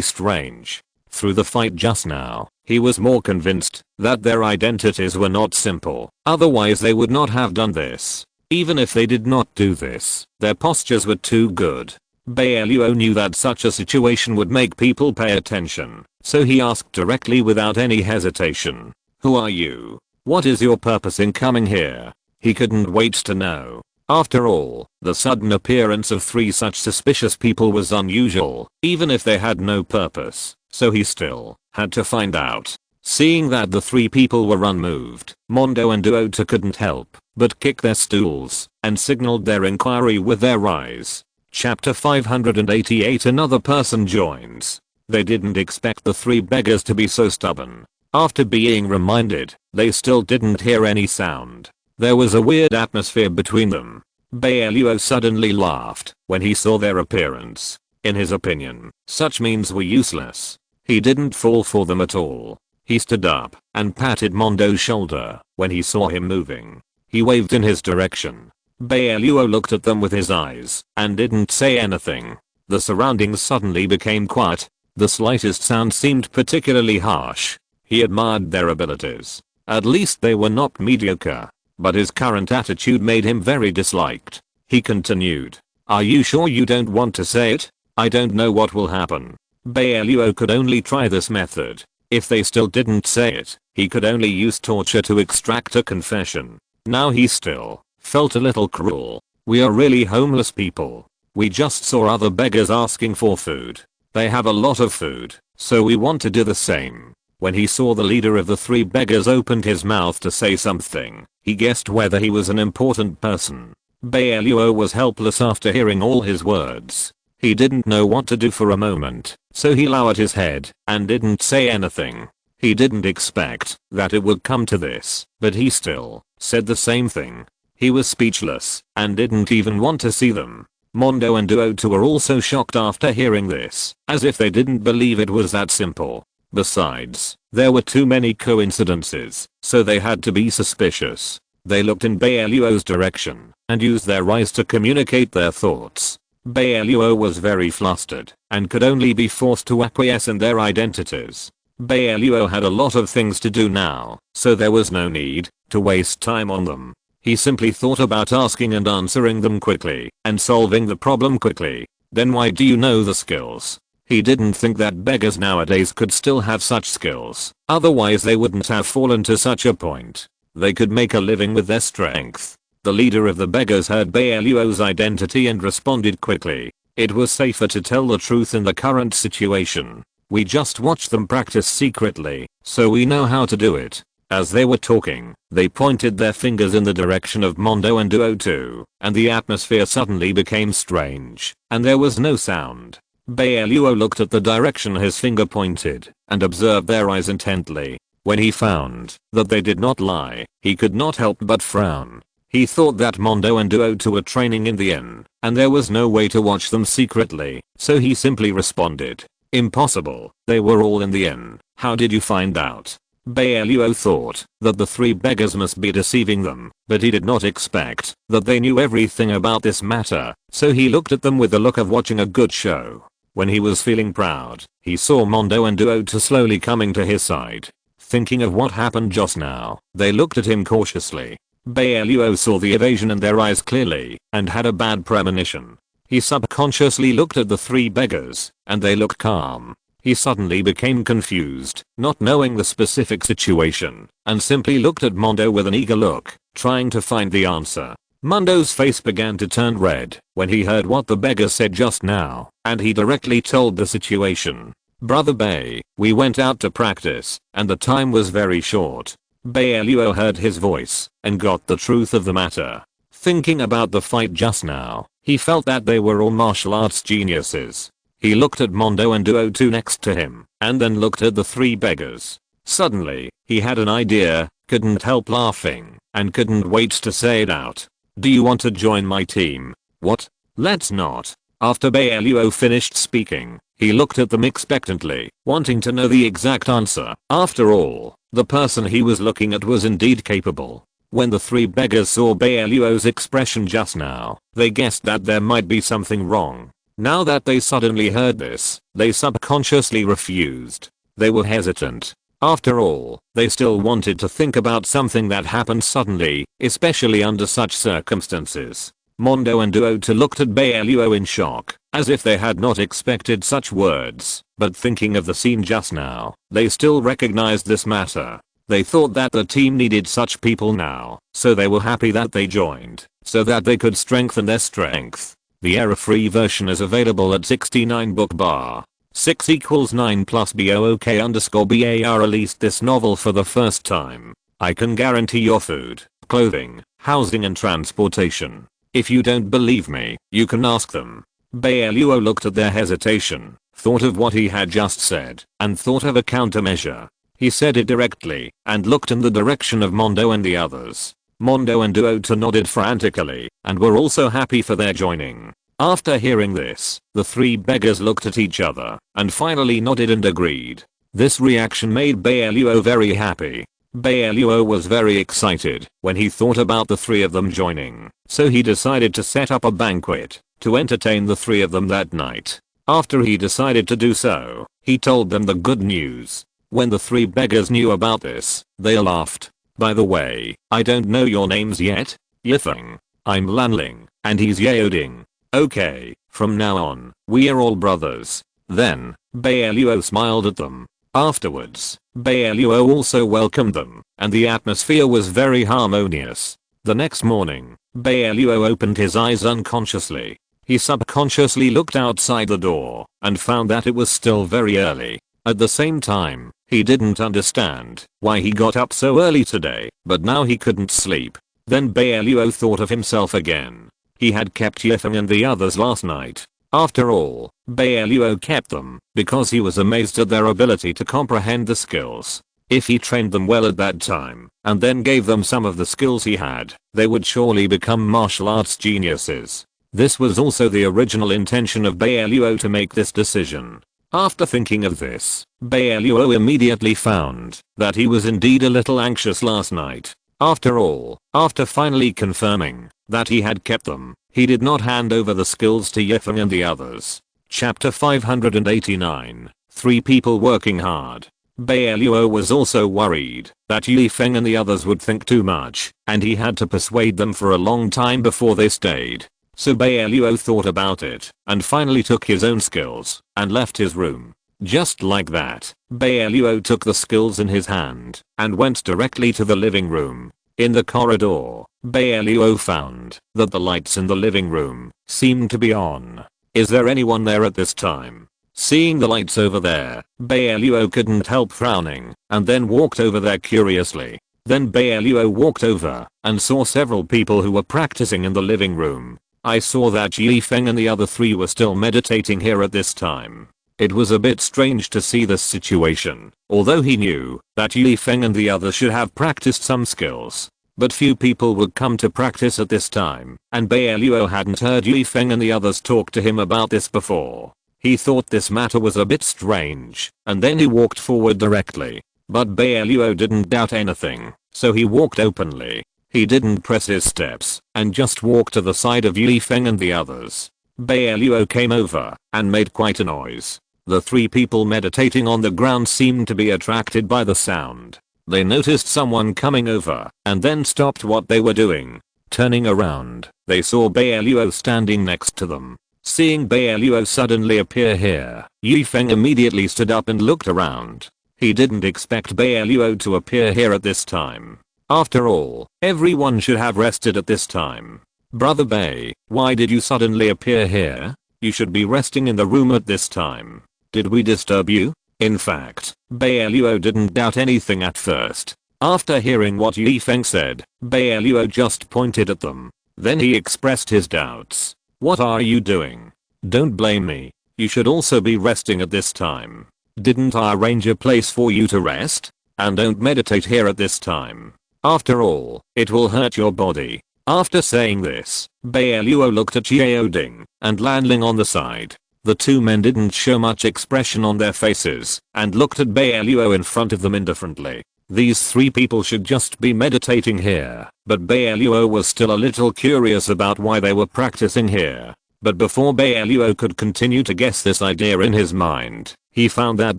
strange. Through the fight just now, he was more convinced that their identities were not simple, otherwise they would not have done this. Even if they did not do this, their postures were too good. Bai Luo knew that such a situation would make people pay attention, so he asked directly without any hesitation. "Who are you? What is your purpose in coming here?" He couldn't wait to know. After all, the sudden appearance of 3 such suspicious people was unusual, even if they had no purpose. So he still had to find out. Seeing that the 3 people were unmoved, Mondo and Duoto couldn't help but kick their stools and signaled their inquiry with their eyes. Chapter 588. Another person joins. They didn't expect the 3 beggars to be so stubborn. After being reminded, they still didn't hear any sound. There was a weird atmosphere between them. Bai Luo suddenly laughed when he saw their appearance. In his opinion, such means were useless. He didn't fall for them at all. He stood up and patted Mondo's shoulder when he saw him moving. He waved in his direction. Bai Luo looked at them with his eyes and didn't say anything. The surroundings suddenly became quiet. The slightest sound seemed particularly harsh. He admired their abilities. At least they were not mediocre. But his current attitude made him very disliked. He continued. "Are you sure you don't want to say it? I don't know what will happen." Bai Luo could only try this method. If they still didn't say it, he could only use torture to extract a confession. Now he still felt a little cruel. "We are really homeless people. We just saw other beggars asking for food. They have a lot of food, so we want to do the same." When he saw the leader of the 3 beggars opened his mouth to say something, he guessed whether he was an important person. Bai Luo was helpless after hearing all his words. He didn't know what to do for a moment, so he lowered his head and didn't say anything. He didn't expect that it would come to this, but he still said the same thing. He was speechless and didn't even want to see them. Mondo and Duoto were also shocked after hearing this, as if they didn't believe it was that simple. Besides, there were too many coincidences, so they had to be suspicious. They looked in Bai Luo's direction and used their eyes to communicate their thoughts. Bai Luo was very flustered and could only be forced to acquiesce in their identities. Bai Luo had a lot of things to do now, so there was no need to waste time on them. He simply thought about asking and answering them quickly and solving the problem quickly. "Then why do you know the skills?" He didn't think that beggars nowadays could still have such skills, otherwise they wouldn't have fallen to such a point. They could make a living with their strength. The leader of the beggars heard Bai Luo's identity and responded quickly. It was safer to tell the truth in the current situation. We just watched them practice secretly, so we know how to do it. As they were talking, they pointed their fingers in the direction of Mondo and Duo 2, and the atmosphere suddenly became strange, and there was no sound. Bai Luo looked at the direction his finger pointed, and observed their eyes intently. When he found that they did not lie, he could not help but frown. He thought that Mondo and Duo 2 were training in the inn, and there was no way to watch them secretly, so he simply responded, "Impossible, they were all in the inn. How did you find out?" Bai Luo thought that the three beggars must be deceiving them, but he did not expect that they knew everything about this matter, so he looked at them with the look of watching a good show. When he was feeling proud, he saw Mondo and Duo 2 slowly coming to his side. Thinking of what happened just now, they looked at him cautiously. Bai Luo saw the evasion in their eyes clearly, and had a bad premonition. He subconsciously looked at the three beggars, and they looked calm. He suddenly became confused, not knowing the specific situation, and simply looked at Mondo with an eager look, trying to find the answer. Mondo's face began to turn red when he heard what the beggar said just now, and he directly told the situation. "Brother Bai, we went out to practice, and the time was very short." Bai Luo heard his voice, and got the truth of the matter. Thinking about the fight just now, he felt that they were all martial arts geniuses. He looked at Mondo and Duo 2 next to him, and then looked at the three beggars. Suddenly, he had an idea, couldn't help laughing, and couldn't wait to say it out. "Do you want to join my team?" "What? Let's not." After Bai Luo finished speaking, he looked at them expectantly, wanting to know the exact answer. After all, the person he was looking at was indeed capable. When the three beggars saw Bai Luo's expression just now, they guessed that there might be something wrong. Now that they suddenly heard this, they subconsciously refused. They were hesitant. After all, they still wanted to think about something that happened suddenly, especially under such circumstances. Mondo and Duo 2 looked at Bai Luo in shock, as if they had not expected such words, but thinking of the scene just now, they still recognized this matter. They thought that the team needed such people now, so they were happy that they joined, so that they could strengthen their strength. The error-free version is available at 69 book bar. 6 = 9 plus BOOK_BAR released this novel for the first time. I can guarantee your food, clothing, housing and transportation. If you don't believe me, you can ask them. Bai Luo looked at their hesitation, thought of what he had just said, and thought of a countermeasure. He said it directly, and looked in the direction of Mondo and the others. Mondo and Duo 2 nodded frantically, and were also happy for their joining. After hearing this, the three beggars looked at each other, and finally nodded and agreed. This reaction made Bai Luo very happy. Bai Luo was very excited when he thought about the three of them joining, so he decided to set up a banquet to entertain the three of them that night. After he decided to do so, he told them the good news. When the three beggars knew about this, they laughed. "By the way, I don't know your names yet." "Yifeng. I'm Lanling, and he's Yaoding." "Okay, from now on, we're all brothers." Then, Bai Luo smiled at them. Afterwards, Bai Luo also welcomed them, and the atmosphere was very harmonious. The next morning, Bai Luo opened his eyes unconsciously. He subconsciously looked outside the door, and found that it was still very early. At the same time, he didn't understand why he got up so early today, but now he couldn't sleep. Then Bai Luo thought of himself again. He had kept Yifeng and the others last night. After all, Bai Luo kept them because he was amazed at their ability to comprehend the skills. If he trained them well at that time, and then gave them some of the skills he had, they would surely become martial arts geniuses. This was also the original intention of Bai Luo to make this decision. After thinking of this, Bai Luo immediately found that he was indeed a little anxious last night. After all, after finally confirming that he had kept them, he did not hand over the skills to Yifeng and the others. Chapter 589. 3 people working hard. Bai Luo was also worried that Yifeng and the others would think too much, and he had to persuade them for a long time before they stayed. So Bai Luo thought about it and finally took his own skills and left his room. Just like that, Bai Luo took the skills in his hand and went directly to the living room. In the corridor, Bai Luo found that the lights in the living room seemed to be on. Is there anyone there at this time? Seeing the lights over there, Bai Luo couldn't help frowning and then walked over there curiously. Then Bai Luo walked over and saw several people who were practicing in the living room. I saw that Yifeng and the other 3 were still meditating here at this time. It was a bit strange to see this situation, although he knew that Yifeng and the others should have practiced some skills. But few people would come to practice at this time, and Bai Luo hadn't heard Yifeng and the others talk to him about this before. He thought this matter was a bit strange, and then he walked forward directly. But Bai Luo didn't doubt anything, so he walked openly. He didn't press his steps and just walked to the side of Yifeng and the others. Bai Luo came over and made quite a noise. The 3 people meditating on the ground seemed to be attracted by the sound. They noticed someone coming over and then stopped what they were doing. Turning around, they saw Bai Luo standing next to them. Seeing Bai Luo suddenly appear here, Yifeng immediately stood up and looked around. He didn't expect Bai Luo to appear here at this time. After all, everyone should have rested at this time. Brother Bai, why did you suddenly appear here? You should be resting in the room at this time. Did we disturb you? In fact, Bai Luo didn't doubt anything at first. After hearing what Yifeng said, Bai Luo just pointed at them. Then he expressed his doubts. What are you doing? Don't blame me. You should also be resting at this time. Didn't I arrange a place for you to rest? And don't meditate here at this time. After all, it will hurt your body. After saying this, Bai Luo looked at Xiaoding and Lanling on the side. The 2 men didn't show much expression on their faces and looked at Bai Luo in front of them indifferently. These 3 people should just be meditating here, but Bai Luo was still a little curious about why they were practicing here. But before Bai Luo could continue to guess this idea in his mind, he found that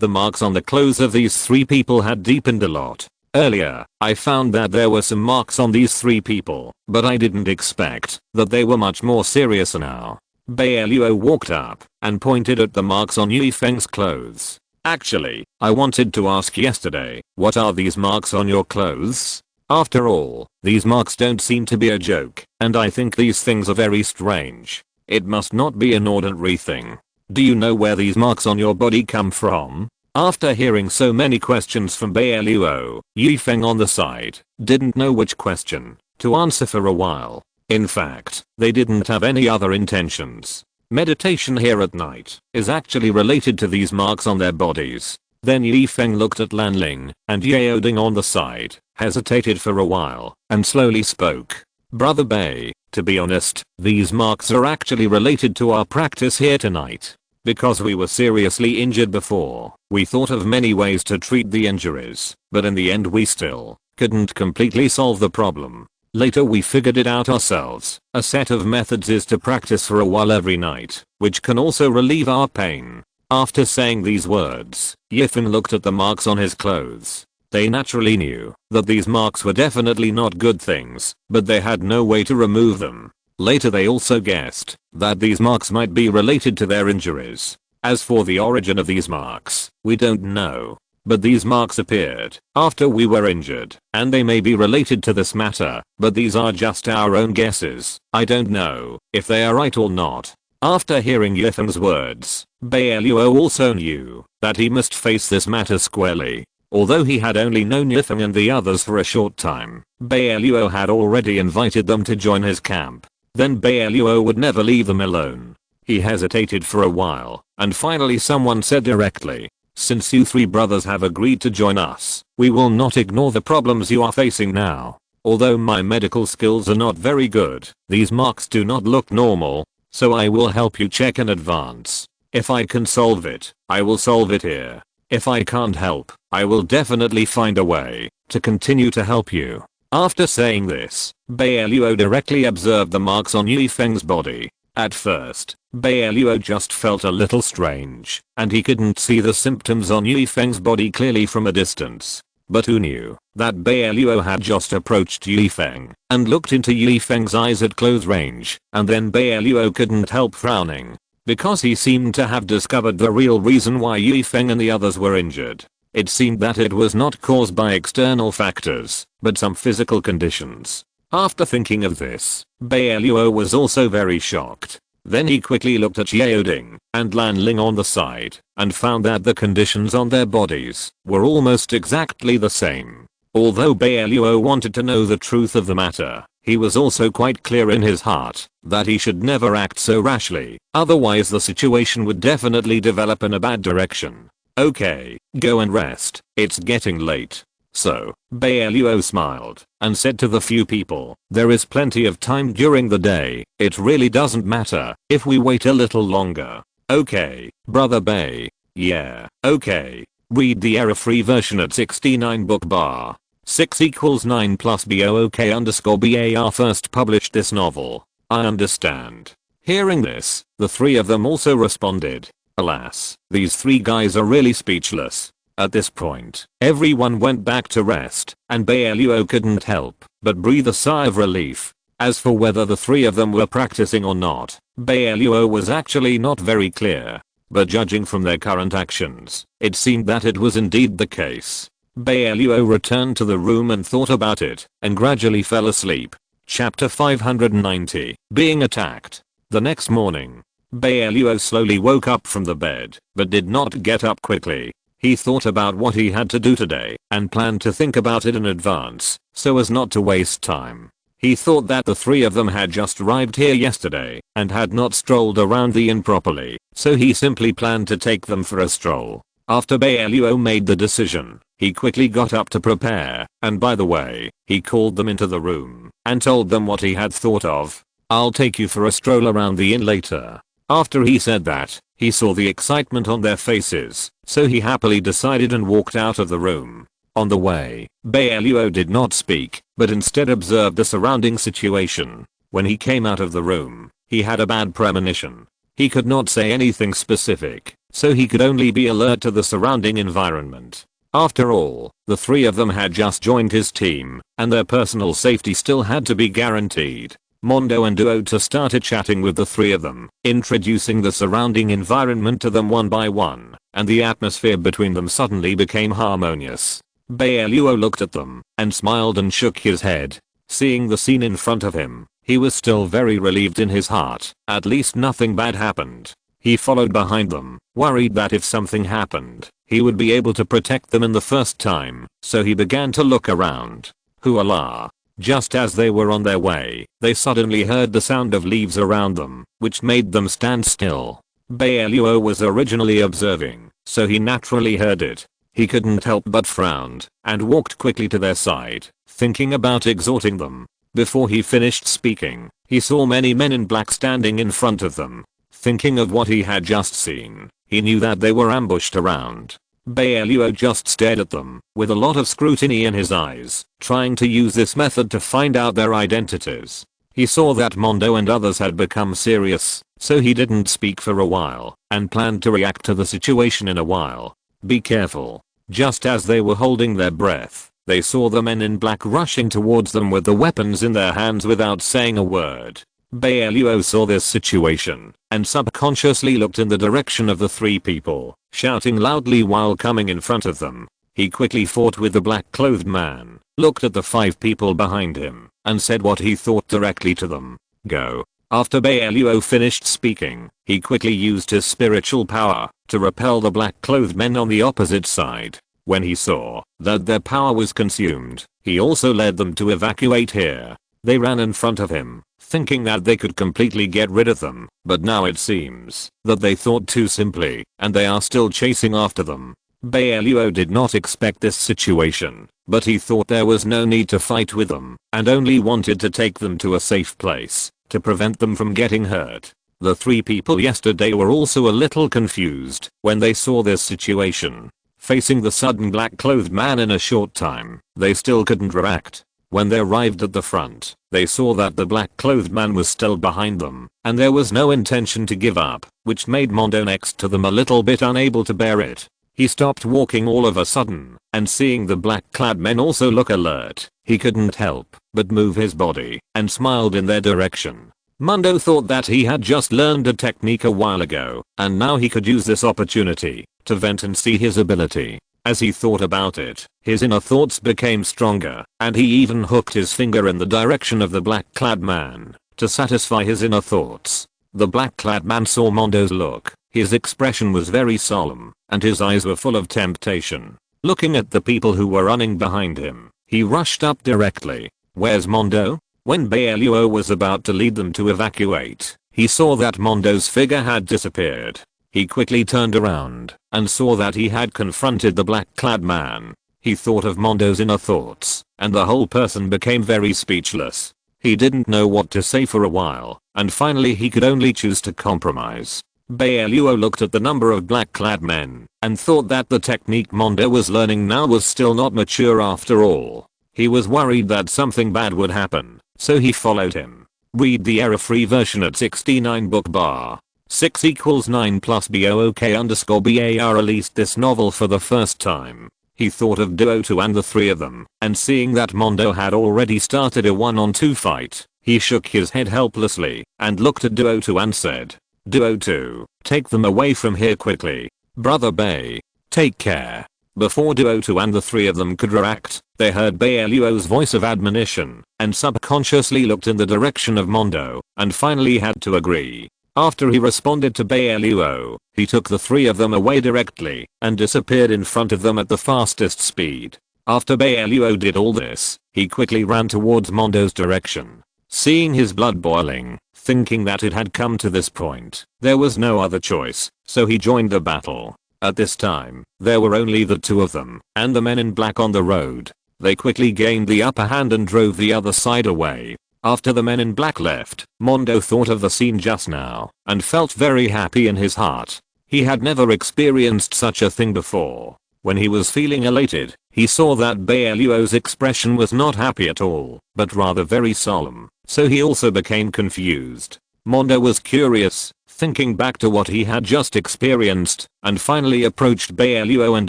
the marks on the clothes of these 3 people had deepened a lot. Earlier, I found that there were some marks on these 3 people, but I didn't expect that they were much more serious now. Bai Luo walked up and pointed at the marks on Yifeng's clothes. Actually, I wanted to ask yesterday, what are these marks on your clothes? After all, these marks don't seem to be a joke, and I think these things are very strange. It must not be an ordinary thing. Do you know where these marks on your body come from? After hearing so many questions from Bai Luo, Yifeng on the side didn't know which question to answer for a while. In fact, they didn't have any other intentions. Meditation here at night is actually related to these marks on their bodies. Then Yifeng looked at Lanling and Yaoding on the side, hesitated for a while, and slowly spoke. Brother Bai, to be honest, these marks are actually related to our practice here tonight. Because we were seriously injured before, we thought of many ways to treat the injuries, but in the end we still couldn't completely solve the problem. Later we figured it out ourselves. A set of methods is to practice for a while every night, which can also relieve our pain. After saying these words, Yifeng looked at the marks on his clothes. They naturally knew that these marks were definitely not good things, but they had no way to remove them. Later they also guessed that these marks might be related to their injuries. As for the origin of these marks, we don't know. But these marks appeared after we were injured, and they may be related to this matter, but these are just our own guesses. I don't know if they are right or not. After hearing Yifeng's words, Bai Luo also knew that he must face this matter squarely. Although he had only known Yifeng and the others for a short time, Bai Luo had already invited them to join his camp. Then Bai Luo would never leave them alone. He hesitated for a while, and finally someone said directly, "Since you 3 brothers have agreed to join us, we will not ignore the problems you are facing now. Although my medical skills are not very good, these marks do not look normal, so I will help you check in advance. If I can solve it, I will solve it here. If I can't help, I will definitely find a way to continue to help you." After saying this, Bai Luo directly observed the marks on Yifeng's body. At first, Bai Luo just felt a little strange, and he couldn't see the symptoms on Yifeng's body clearly from a distance. But who knew that Bai Luo had just approached Yifeng and looked into Yifeng's eyes at close range, and then Bai Luo couldn't help frowning because he seemed to have discovered the real reason why Yifeng and the others were injured. It seemed that it was not caused by external factors, but some physical conditions. After thinking of this, Bai Luo was also very shocked. Then he quickly looked at Yaoding and Lan Ling on the side and found that the conditions on their bodies were almost exactly the same. Although Bai Luo wanted to know the truth of the matter, he was also quite clear in his heart that he should never act so rashly, otherwise the situation would definitely develop in a bad direction. Okay, go and rest, it's getting late. So, Bai Luo smiled and said to the few people, there is plenty of time during the day, it really doesn't matter if we wait a little longer. Okay, brother Bai. Yeah, okay. Read the error-free version at 69 book bar. 6 equals 9 plus BOOK_BAR first published this novel. I understand. Hearing this, the three of them also responded. Alas, these three guys are really speechless. At this point, everyone went back to rest, and Bai Luo couldn't help but breathe a sigh of relief. As for whether the three of them were practicing or not, Bai Luo was actually not very clear. But judging from their current actions, it seemed that it was indeed the case. Bai Luo returned to the room and thought about it, and gradually fell asleep. Chapter 590, Being Attacked. The next morning, Bai Luo slowly woke up from the bed, but did not get up quickly. He thought about what he had to do today, and planned to think about it in advance, so as not to waste time. He thought that the three of them had just arrived here yesterday, and had not strolled around the inn properly, so he simply planned to take them for a stroll. After Bai Luo made the decision, he quickly got up to prepare, and by the way, he called them into the room, and told them what he had thought of. I'll take you for a stroll around the inn later. After he said that, he saw the excitement on their faces, so he happily decided and walked out of the room. On the way, Bai Luo did not speak, but instead observed the surrounding situation. When he came out of the room, he had a bad premonition. He could not say anything specific, so he could only be alert to the surrounding environment. After all, the three of them had just joined his team, and their personal safety still had to be guaranteed. Mondo and Duota started chatting with the three of them, introducing the surrounding environment to them one by one, and the atmosphere between them suddenly became harmonious. Bai Luo looked at them, and smiled and shook his head. Seeing the scene in front of him, he was still very relieved in his heart, at least nothing bad happened. He followed behind them, worried that if something happened, he would be able to protect them in the first time, so he began to look around. Huala! Just as they were on their way, they suddenly heard the sound of leaves around them, which made them stand still. Bai Luo was originally observing, so he naturally heard it. He couldn't help but frowned, and walked quickly to their side, thinking about exhorting them. Before he finished speaking, he saw many men in black standing in front of them. Thinking of what he had just seen, he knew that they were ambushed around. Bai Luo just stared at them, with a lot of scrutiny in his eyes, trying to use this method to find out their identities. He saw that Mondo and others had become serious, so he didn't speak for a while, and planned to react to the situation in a while. Be careful. Just as they were holding their breath, they saw the men in black rushing towards them with the weapons in their hands without saying a word. Bai Luo saw this situation, and subconsciously looked in the direction of the three people, shouting loudly while coming in front of them. He quickly fought with the black-clothed man, looked at the five people behind him, and said what he thought directly to them. Go. After Bai Luo finished speaking, he quickly used his spiritual power to repel the black-clothed men on the opposite side. When he saw that their power was consumed, he also led them to evacuate here. They ran in front of him, thinking that they could completely get rid of them, but now it seems that they thought too simply, and they are still chasing after them. Bai Luo did not expect this situation, but he thought there was no need to fight with them, and only wanted to take them to a safe place, to prevent them from getting hurt. The three people yesterday were also a little confused when they saw this situation. Facing the sudden black-clothed man in a short time, they still couldn't react. When they arrived at the front, they saw that the black-clothed man was still behind them, and there was no intention to give up, which made Mondo next to them a little bit unable to bear it. He stopped walking all of a sudden, and seeing the black-clad men also look alert, he couldn't help but move his body and smiled in their direction. Mundo thought that he had just learned a technique a while ago, and now he could use this opportunity to vent and see his ability. As he thought about it, his inner thoughts became stronger, and he even hooked his finger in the direction of the black-clad man to satisfy his inner thoughts. The black-clad man saw Mondo's look. His expression was very solemn, and his eyes were full of temptation. Looking at the people who were running behind him, he rushed up directly. "Where's Mondo?" When Bai Luo was about to lead them to evacuate, he saw that Mondo's figure had disappeared. He quickly turned around and saw that he had confronted the black-clad man. He thought of Mondo's inner thoughts, and the whole person became very speechless. He didn't know what to say for a while, and finally he could only choose to compromise. Bai Luo looked at the number of black-clad men and thought that the technique Mondo was learning now was still not mature after all. He was worried that something bad would happen, so he followed him. Read the error-free version at 69 book bar. 6 equals 9 plus BOOK_BAR released this novel for the first time. He thought of Duo2 and the three of them, and seeing that Mondo had already started a 1-on-2 fight, he shook his head helplessly and looked at Duo2 and said, "Duo2, take them away from here quickly. Brother Bai, take care." Before Duo2 and the three of them could react, they heard Bai Luo's voice of admonition and subconsciously looked in the direction of Mondo and finally had to agree. After he responded to Bai Luo, he took the three of them away directly and disappeared in front of them at the fastest speed. After Bai Luo did all this, he quickly ran towards Mondo's direction. Seeing his blood boiling, thinking that it had come to this point, there was no other choice, so he joined the battle. At this time, there were only the two of them and the men in black on the road. They quickly gained the upper hand and drove the other side away. After the men in black left, Mondo thought of the scene just now and felt very happy in his heart. He had never experienced such a thing before. When he was feeling elated, he saw that Bai Luo's expression was not happy at all, but rather very solemn, so he also became confused. Mondo was curious, thinking back to what he had just experienced, and finally approached Bai Luo and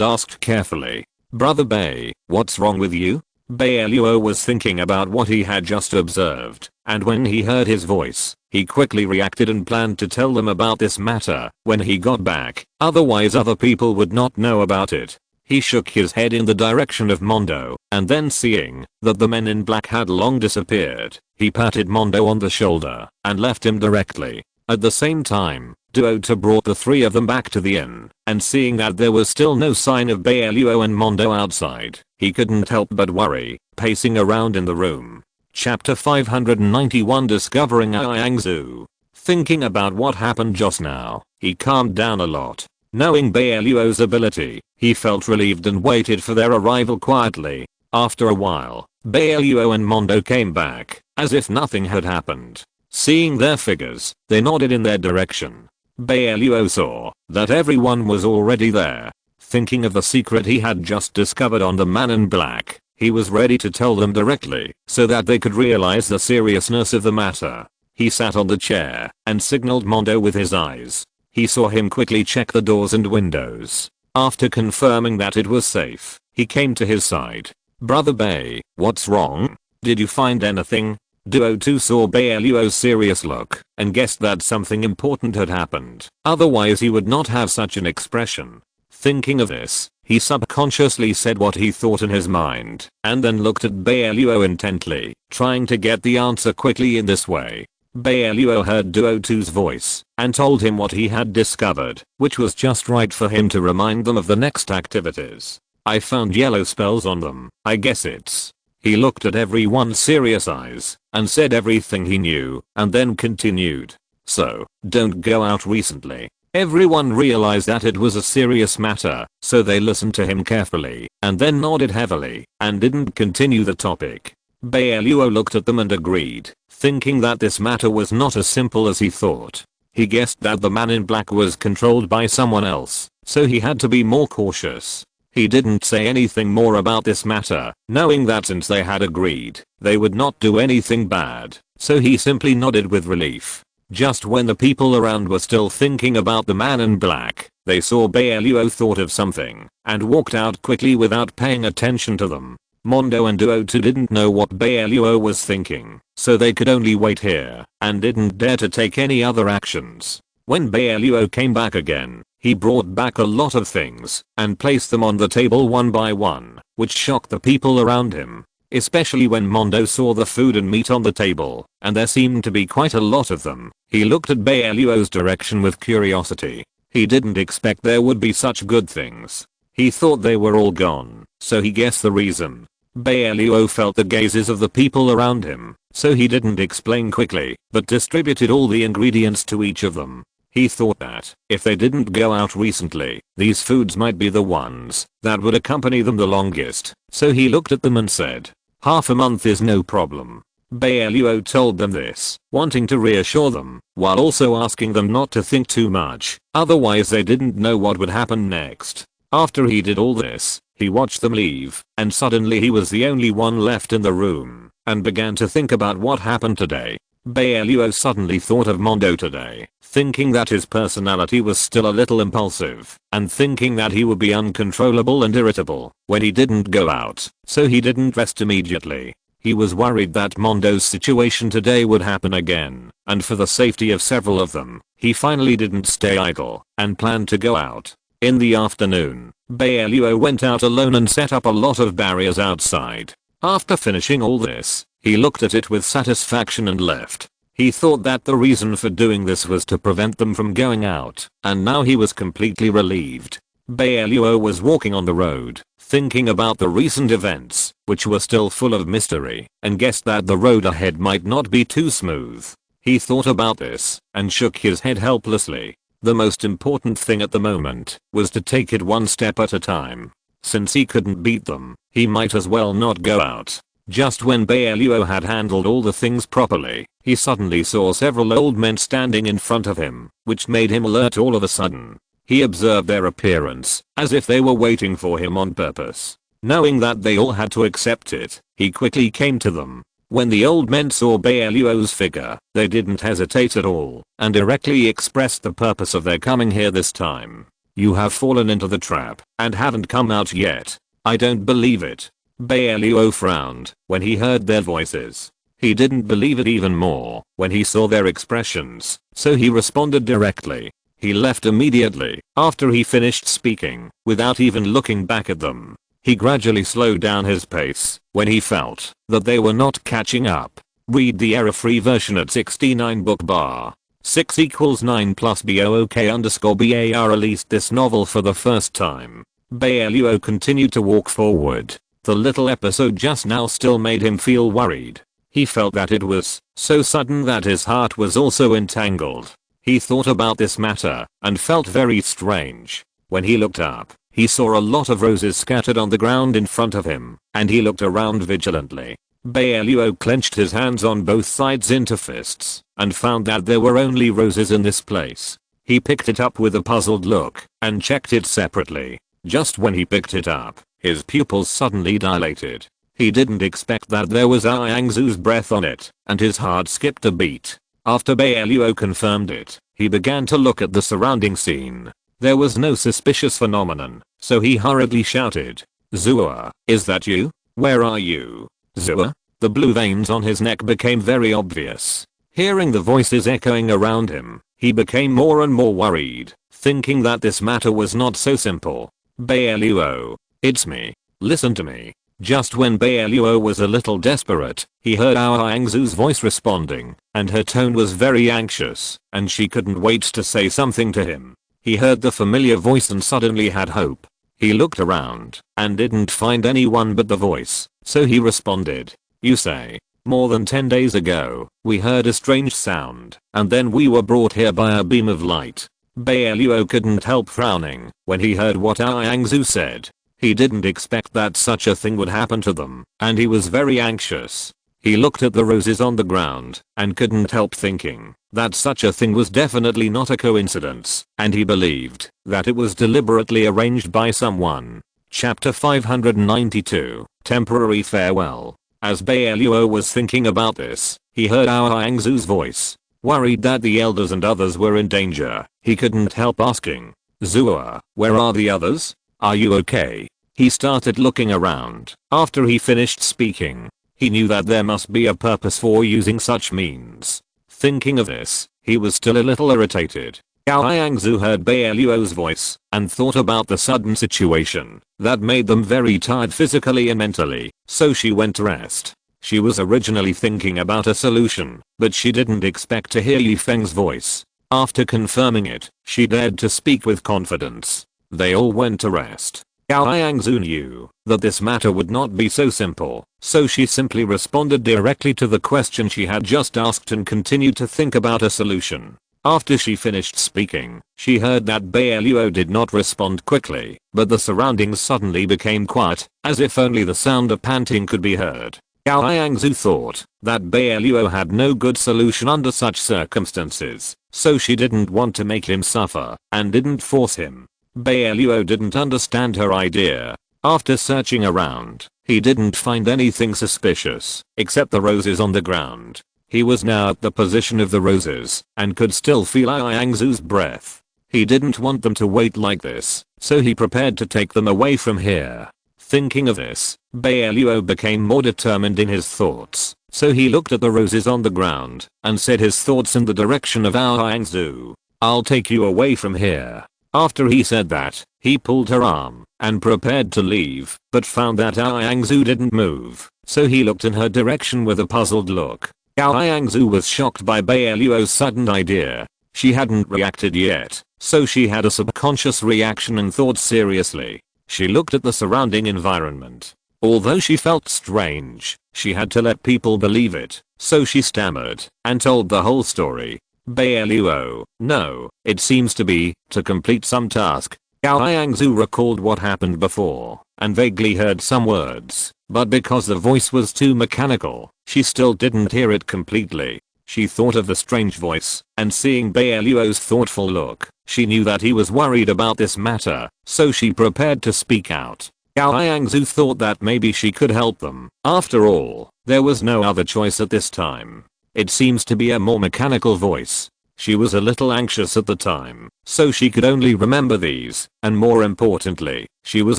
asked carefully, "Brother Bai, what's wrong with you?" Bai Luo was thinking about what he had just observed, and when he heard his voice, he quickly reacted and planned to tell them about this matter when he got back, otherwise other people would not know about it. He shook his head in the direction of Mondo, and then seeing that the men in black had long disappeared, he patted Mondo on the shoulder and left him directly. At the same time, Duo2 brought the three of them back to the inn, and seeing that there was still no sign of Bai Luo and Mondo outside, he couldn't help but worry, pacing around in the room. Chapter 591 Discovering Iangzu. Thinking about what happened just now, he calmed down a lot. Knowing Bai Luo's ability, he felt relieved and waited for their arrival quietly. After a while, Bai Luo and Mondo came back, as if nothing had happened. Seeing their figures, they nodded in their direction. Bai Luo saw that everyone was already there. Thinking of the secret he had just discovered on the man in black, he was ready to tell them directly so that they could realize the seriousness of the matter. He sat on the chair and signaled Mondo with his eyes. He saw him quickly check the doors and windows. After confirming that it was safe, he came to his side. "Brother Bai, what's wrong? Did you find anything?" Duo2 saw Bai Luo's serious look and guessed that something important had happened, otherwise he would not have such an expression. Thinking of this, he subconsciously said what he thought in his mind, and then looked at Bai Luo intently, trying to get the answer quickly in this way. Bai Luo heard Duo2's voice and told him what he had discovered, which was just right for him to remind them of the next activities. "I found yellow spells on them, I guess it's..." He looked at everyone's serious eyes and said everything he knew and then continued. "So, don't go out recently." Everyone realized that it was a serious matter, so they listened to him carefully and then nodded heavily and didn't continue the topic. Bai Luo looked at them and agreed, thinking that this matter was not as simple as he thought. He guessed that the man in black was controlled by someone else, so he had to be more cautious. He didn't say anything more about this matter, knowing that since they had agreed, they would not do anything bad, so he simply nodded with relief. Just when the people around were still thinking about the man in black, they saw Bai Luo thought of something and walked out quickly without paying attention to them. Mondo and Duo too didn't know what Bai Luo was thinking, so they could only wait here and didn't dare to take any other actions. When Bai Luo came back again, he brought back a lot of things and placed them on the table one by one, which shocked the people around him. Especially when Mondo saw the food and meat on the table, and there seemed to be quite a lot of them. He looked at Bai Luo's direction with curiosity. He didn't expect there would be such good things. He thought they were all gone, so he guessed the reason. Bai Luo felt the gazes of the people around him, so he didn't explain quickly, but distributed all the ingredients to each of them. He thought that, if they didn't go out recently, these foods might be the ones that would accompany them the longest, so he looked at them and said, "Half a month is no problem." Bai Luo told them this, wanting to reassure them, while also asking them not to think too much, otherwise they didn't know what would happen next. After he did all this, he watched them leave, and suddenly he was the only one left in the room, and began to think about what happened today. Bai Luo suddenly thought of Mondo today, thinking that his personality was still a little impulsive, and thinking that he would be uncontrollable and irritable when he didn't go out, so he didn't rest immediately. He was worried that Mondo's situation today would happen again, and for the safety of several of them, he finally didn't stay idle, and planned to go out. In the afternoon, Bai Luo went out alone and set up a lot of barriers outside. After finishing all this, he looked at it with satisfaction and left. He thought that the reason for doing this was to prevent them from going out, and now he was completely relieved. Bai Luo was walking on the road, thinking about the recent events, which were still full of mystery, and guessed that the road ahead might not be too smooth. He thought about this, and shook his head helplessly. The most important thing at the moment was to take it one step at a time. Since he couldn't beat them, he might as well not go out. Just when Bai Luo had handled all the things properly, he suddenly saw several old men standing in front of him, which made him alert all of a sudden. He observed their appearance, as if they were waiting for him on purpose. Knowing that they all had to accept it, he quickly came to them. When the old men saw Bai Luo's figure, they didn't hesitate at all, and directly expressed the purpose of their coming here this time. "You have fallen into the trap, and haven't come out yet. I don't believe it." Bai Luo frowned when he heard their voices. He didn't believe it even more when he saw their expressions, so he responded directly. He left immediately after he finished speaking, without even looking back at them. He gradually slowed down his pace when he felt that they were not catching up. Read the error-free version at 69 bookbar. 6 equals 9 plus BOOK_BAR released this novel for the first time. Bai Luo continued to walk forward. The little episode just now still made him feel worried. He felt that it was so sudden that his heart was also entangled. He thought about this matter and felt very strange. When he looked up, he saw a lot of roses scattered on the ground in front of him, and he looked around vigilantly. Bai Luo clenched his hands on both sides into fists and found that there were only roses in this place. He picked it up with a puzzled look and checked it separately. Just when he picked it up, his pupils suddenly dilated. He didn't expect that there was Iangzu's breath on it, and his heart skipped a beat. After Bai Luo confirmed it, he began to look at the surrounding scene. There was no suspicious phenomenon, so he hurriedly shouted, "Zua, is that you? Where are you? Zua?" The blue veins on his neck became very obvious. Hearing the voices echoing around him, he became more and more worried, thinking that this matter was not so simple. "Bai Luo, it's me. Listen to me." Just when Bai Luo was a little desperate, he heard Iangzu's voice responding, and her tone was very anxious, and she couldn't wait to say something to him. He heard the familiar voice and suddenly had hope. He looked around and didn't find anyone but the voice, so he responded, "You say, more than 10 days ago, we heard a strange sound, and then we were brought here by a beam of light." Bai Luo couldn't help frowning when he heard what Iangzu said. He didn't expect that such a thing would happen to them, and he was very anxious. He looked at the roses on the ground and couldn't help thinking that such a thing was definitely not a coincidence, and he believed that it was deliberately arranged by someone. Chapter 592, Temporary Farewell. As Bai Luo was thinking about this, he heard Iangzu's voice. Worried that the elders and others were in danger, he couldn't help asking, "Zua, where are the others? Are you okay?" He started looking around. After he finished speaking, he knew that there must be a purpose for using such means. Thinking of this, he was still a little irritated. Gao Yangzu heard Bai Luo's voice and thought about the sudden situation that made them very tired physically and mentally, so she went to rest. She was originally thinking about a solution, but she didn't expect to hear Yifeng's voice. After confirming it, she dared to speak with confidence. They all went to rest. Gao Yangzu knew that this matter would not be so simple, so she simply responded directly to the question she had just asked and continued to think about a solution. After she finished speaking, she heard that Bai Luo did not respond quickly, but the surroundings suddenly became quiet, as if only the sound of panting could be heard. Gao Yangzu thought that Bai Luo had no good solution under such circumstances, so she didn't want to make him suffer and didn't force him. Bai Luo didn't understand her idea. After searching around, he didn't find anything suspicious except the roses on the ground. He was now at the position of the roses and could still feel Yangzu's breath. He didn't want them to wait like this, so he prepared to take them away from here. Thinking of this, Bai Luo became more determined in his thoughts, so he looked at the roses on the ground and said his thoughts in the direction of Yangzu. "I'll take you away from here." After he said that, he pulled her arm and prepared to leave, but found that Yangzu didn't move, so he looked in her direction with a puzzled look. Gao Yangzu was shocked by Bai Luo's sudden idea. She hadn't reacted yet, so she had a subconscious reaction and thought seriously. She looked at the surrounding environment. Although she felt strange, she had to let people believe it, so she stammered and told the whole story. Bai Luo, no, it seems to be, to complete some task. Gao Yangzu recalled what happened before and vaguely heard some words, but because the voice was too mechanical, she still didn't hear it completely. She thought of the strange voice, and seeing Bai Luo's thoughtful look, she knew that he was worried about this matter, so she prepared to speak out. Gao Yangzu thought that maybe she could help them. After all, there was no other choice at this time. It seems to be a more mechanical voice. She was a little anxious at the time, so she could only remember these, and more importantly, she was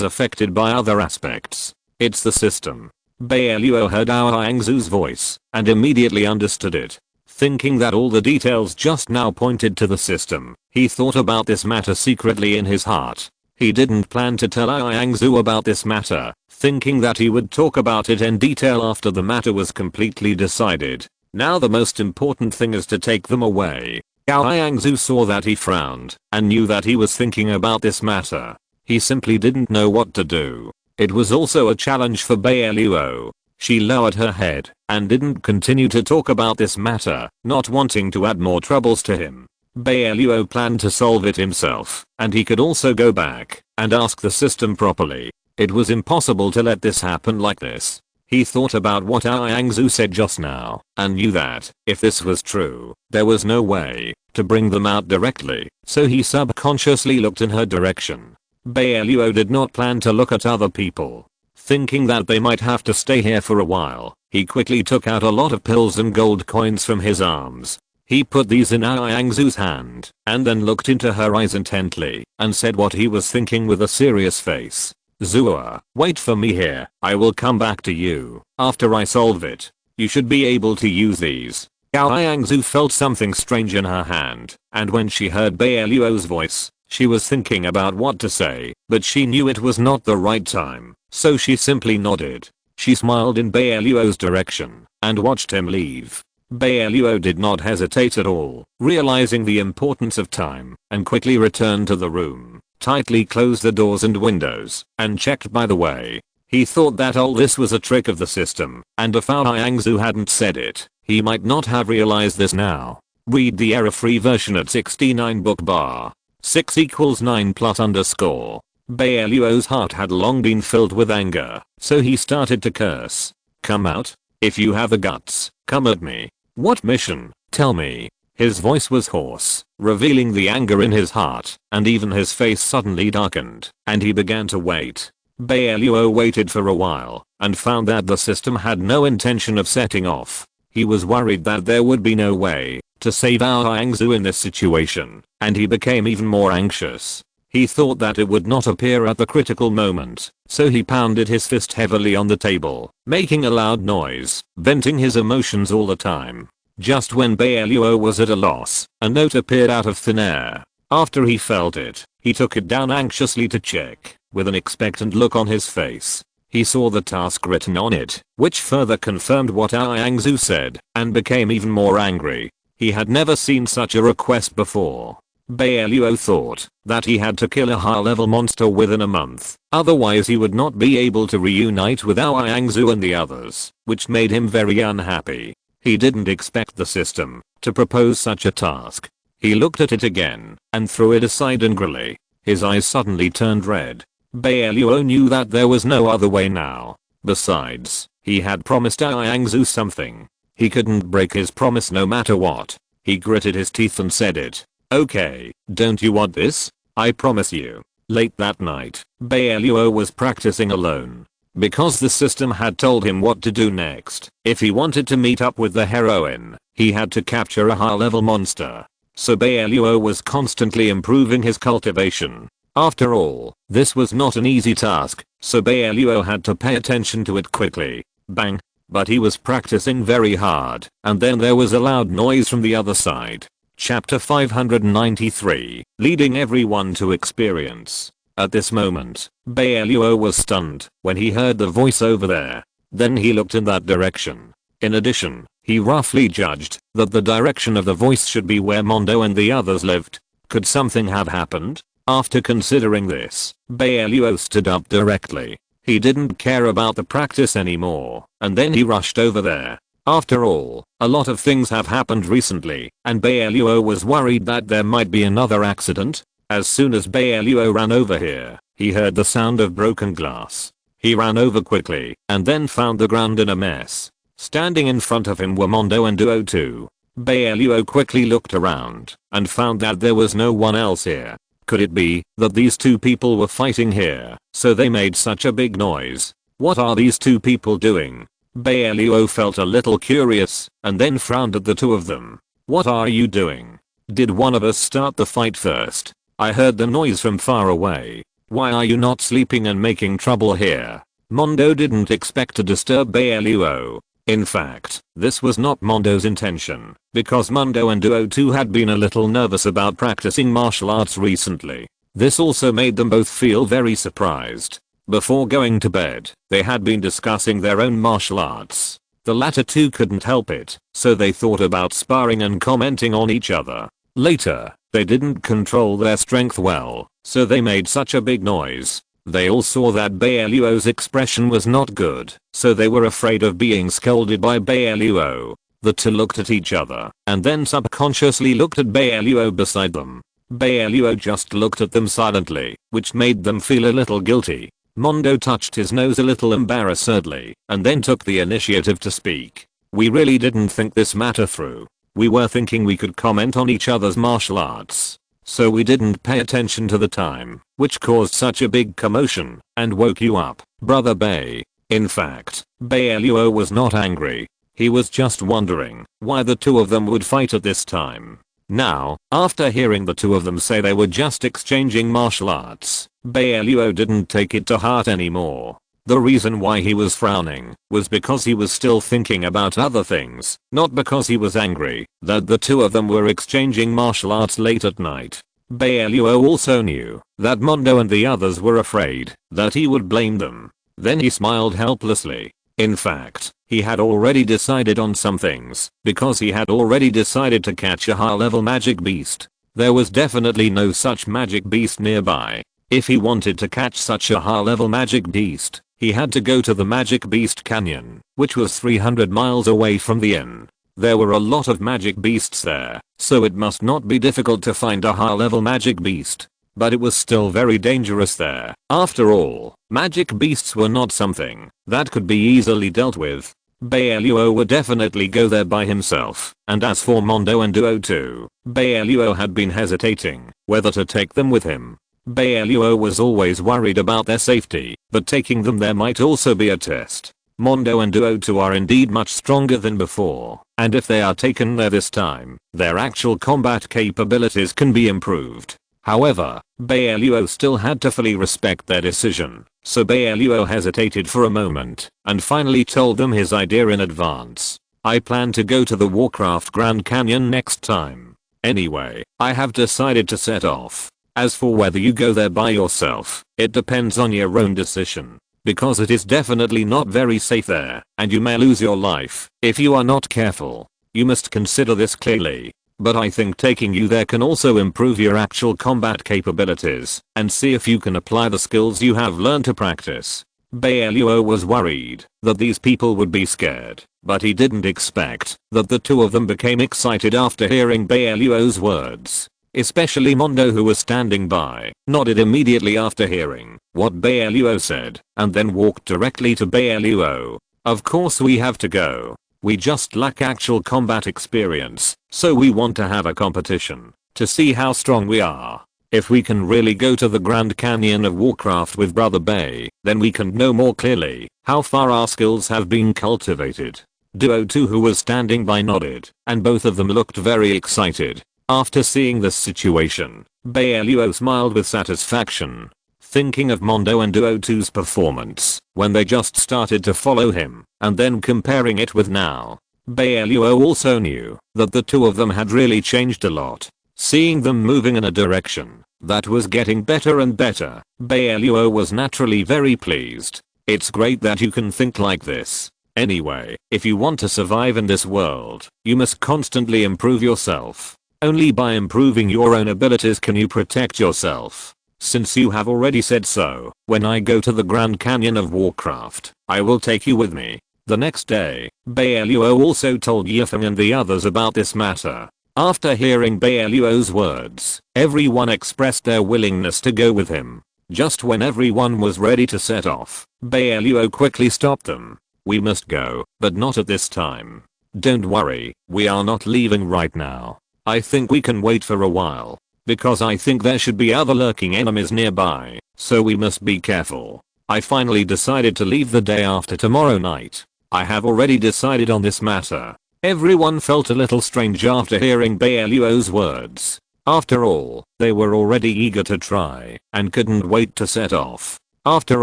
affected by other aspects. It's the system. Bai Luo heard Yangzu's voice and immediately understood it. Thinking that all the details just now pointed to the system, he thought about this matter secretly in his heart. He didn't plan to tell Yangzu about this matter, thinking that he would talk about it in detail after the matter was completely decided. Now the most important thing is to take them away. Gao Yangzu saw that he frowned and knew that he was thinking about this matter. He simply didn't know what to do. It was also a challenge for Bai Luo. She lowered her head and didn't continue to talk about this matter, not wanting to add more troubles to him. Bai Luo planned to solve it himself, and he could also go back and ask the system properly. It was impossible to let this happen like this. He thought about what Yangzu said just now and knew that if this was true, there was no way to bring them out directly, so he subconsciously looked in her direction. Bai Luo did not plan to look at other people. Thinking that they might have to stay here for a while, he quickly took out a lot of pills and gold coins from his arms. He put these in Yangzu's hand and then looked into her eyes intently and said what he was thinking with a serious face. "Zua, wait for me here. I will come back to you after I solve it. You should be able to use these." Gao Yangzu felt something strange in her hand, and when she heard Bai Luo's voice, she was thinking about what to say, but she knew it was not the right time, so she simply nodded. She smiled in Bai Luo's direction and watched him leave. Bai Luo did not hesitate at all, realizing the importance of time, and quickly returned to the room, tightly closed the doors and windows, and checked by the way. He thought that all this was a trick of the system, and if Yangzu hadn't said it, he might not have realized this now. Read the error-free version at 69 book bar. 6 equals 9 plus underscore. Bai Luo's heart had long been filled with anger, so he started to curse. "Come out. If you have the guts, come at me. What mission? Tell me." His voice was hoarse, revealing the anger in his heart, and even his face suddenly darkened, and he began to wait. Bai Luo waited for a while, and found that the system had no intention of setting off. He was worried that there would be no way to save our Yangzu in this situation, and he became even more anxious. He thought that it would not appear at the critical moment, so he pounded his fist heavily on the table, making a loud noise, venting his emotions all the time. Just when Bai Luo was at a loss, a note appeared out of thin air. After he felt it, he took it down anxiously to check, with an expectant look on his face. He saw the task written on it, which further confirmed what our Yangzu said, and became even more angry. He had never seen such a request before. Bai Luo thought that he had to kill a high-level monster within a month, otherwise he would not be able to reunite with our Yangzu and the others, which made him very unhappy. He didn't expect the system to propose such a task. He looked at it again and threw it aside angrily. His eyes suddenly turned red. Bai Luo knew that there was no other way now. Besides, he had promised our Yangzu something. He couldn't break his promise no matter what. He gritted his teeth and said it. Okay, don't you want this? I promise you. Late that night, Bai Luo was practicing alone. Because the system had told him what to do next. If he wanted to meet up with the heroine, he had to capture a high-level monster. So Bai Luo was constantly improving his cultivation. After all, this was not an easy task, so Bai Luo had to pay attention to it quickly. Bang. But he was practicing very hard, and then there was a loud noise from the other side. Chapter 593, leading everyone to experience. At this moment, Bai Luo was stunned when he heard the voice over there. Then he looked in that direction. In addition, he roughly judged that the direction of the voice should be where Mondo and the others lived. Could something have happened? After considering this, Bai Luo stood up directly. He didn't care about the practice anymore, and then he rushed over there. After all, a lot of things have happened recently, and Bai Luo was worried that there might be another accident. As soon as Bai Luo ran over here, he heard the sound of broken glass. He ran over quickly, and then found the ground in a mess. Standing in front of him were Mondo and Duo 2. Bai Luo quickly looked around, and found that there was no one else here. Could it be that these two people were fighting here, so they made such a big noise? What are these two people doing? Bai Luo felt a little curious, and then frowned at the two of them. What are you doing? Did one of us start the fight first? I heard the noise from far away. Why are you not sleeping and making trouble here? Mondo didn't expect to disturb Bai Luo. In fact, this was not Mondo's intention, because Mondo and Duo 2 had been a little nervous about practicing martial arts recently. This also made them both feel very surprised. Before going to bed, they had been discussing their own martial arts. The latter two couldn't help it, so they thought about sparring and commenting on each other. Later, they didn't control their strength well, so they made such a big noise. They all saw that Bai Luo's expression was not good, so they were afraid of being scolded by Bai Luo. The two looked at each other, and then subconsciously looked at Bai Luo beside them. Bai Luo just looked at them silently, which made them feel a little guilty. Mondo touched his nose a little embarrassedly, and then took the initiative to speak. We really didn't think this matter through. We were thinking we could comment on each other's martial arts. So we didn't pay attention to the time, which caused such a big commotion, and woke you up, Brother Bai. In fact, Bai Luo was not angry. He was just wondering why the two of them would fight at this time. Now, after hearing the two of them say they were just exchanging martial arts, Bai Luo didn't take it to heart anymore. The reason why he was frowning was because he was still thinking about other things, not because he was angry that the two of them were exchanging martial arts late at night. Bai Luo also knew that Mondo and the others were afraid that he would blame them. Then he smiled helplessly. In fact, he had already decided on some things, because he had already decided to catch a high-level magic beast. There was definitely no such magic beast nearby. If he wanted to catch such a high-level magic beast, he had to go to the Magic Beast Canyon, which was 300 miles away from the inn. There were a lot of magic beasts there, so it must not be difficult to find a high-level magic beast. But it was still very dangerous there. After all, magic beasts were not something that could be easily dealt with. Bai Luo would definitely go there by himself, and as for Mondo and Duo 2, Bai Luo had been hesitating whether to take them with him. Bai Luo was always worried about their safety, but taking them there might also be a test. Mondo and Duo 2 are indeed much stronger than before, and if they are taken there this time, their actual combat capabilities can be improved. However, Bai Luo still had to fully respect their decision, so Bai Luo hesitated for a moment, and finally told them his idea in advance. I plan to go to the Warcraft Grand Canyon next time. Anyway, I have decided to set off. As for whether you go there by yourself, it depends on your own decision. Because it is definitely not very safe there, and you may lose your life if you are not careful. You must consider this clearly. But I think taking you there can also improve your actual combat capabilities, and see if you can apply the skills you have learned to practice. Bai Luo was worried that these people would be scared, but he didn't expect that the two of them became excited after hearing Bai Luo's words. Especially Mondo, who was standing by, nodded immediately after hearing what Bai Luo said, and then walked directly to Bai Luo. Of course we have to go. We just lack actual combat experience, so we want to have a competition to see how strong we are. If we can really go to the Grand Canyon of Warcraft with Brother Bai, then we can know more clearly how far our skills have been cultivated. Duo 2, who was standing by, nodded, and both of them looked very excited. After seeing this situation, Bai Luo smiled with satisfaction, thinking of Mondo and Duo 2's performance when they just started to follow him, and then comparing it with now. Bai Luo also knew that the two of them had really changed a lot. Seeing them moving in a direction that was getting better and better, Bai Luo was naturally very pleased. It's great that you can think like this. Anyway, if you want to survive in this world, you must constantly improve yourself. Only by improving your own abilities can you protect yourself. Since you have already said so, when I go to the Grand Canyon of Warcraft, I will take you with me. The next day, Bai Luo also told Yifeng and the others about this matter. After hearing Bai Luo's words, everyone expressed their willingness to go with him. Just when everyone was ready to set off, Bai Luo quickly stopped them. We must go, but not at this time. Don't worry, we are not leaving right now. I think we can wait for a while, because I think there should be other lurking enemies nearby, so we must be careful. I finally decided to leave the day after tomorrow night. I have already decided on this matter. Everyone felt a little strange after hearing Bai Luo's words. After all, they were already eager to try, and couldn't wait to set off. After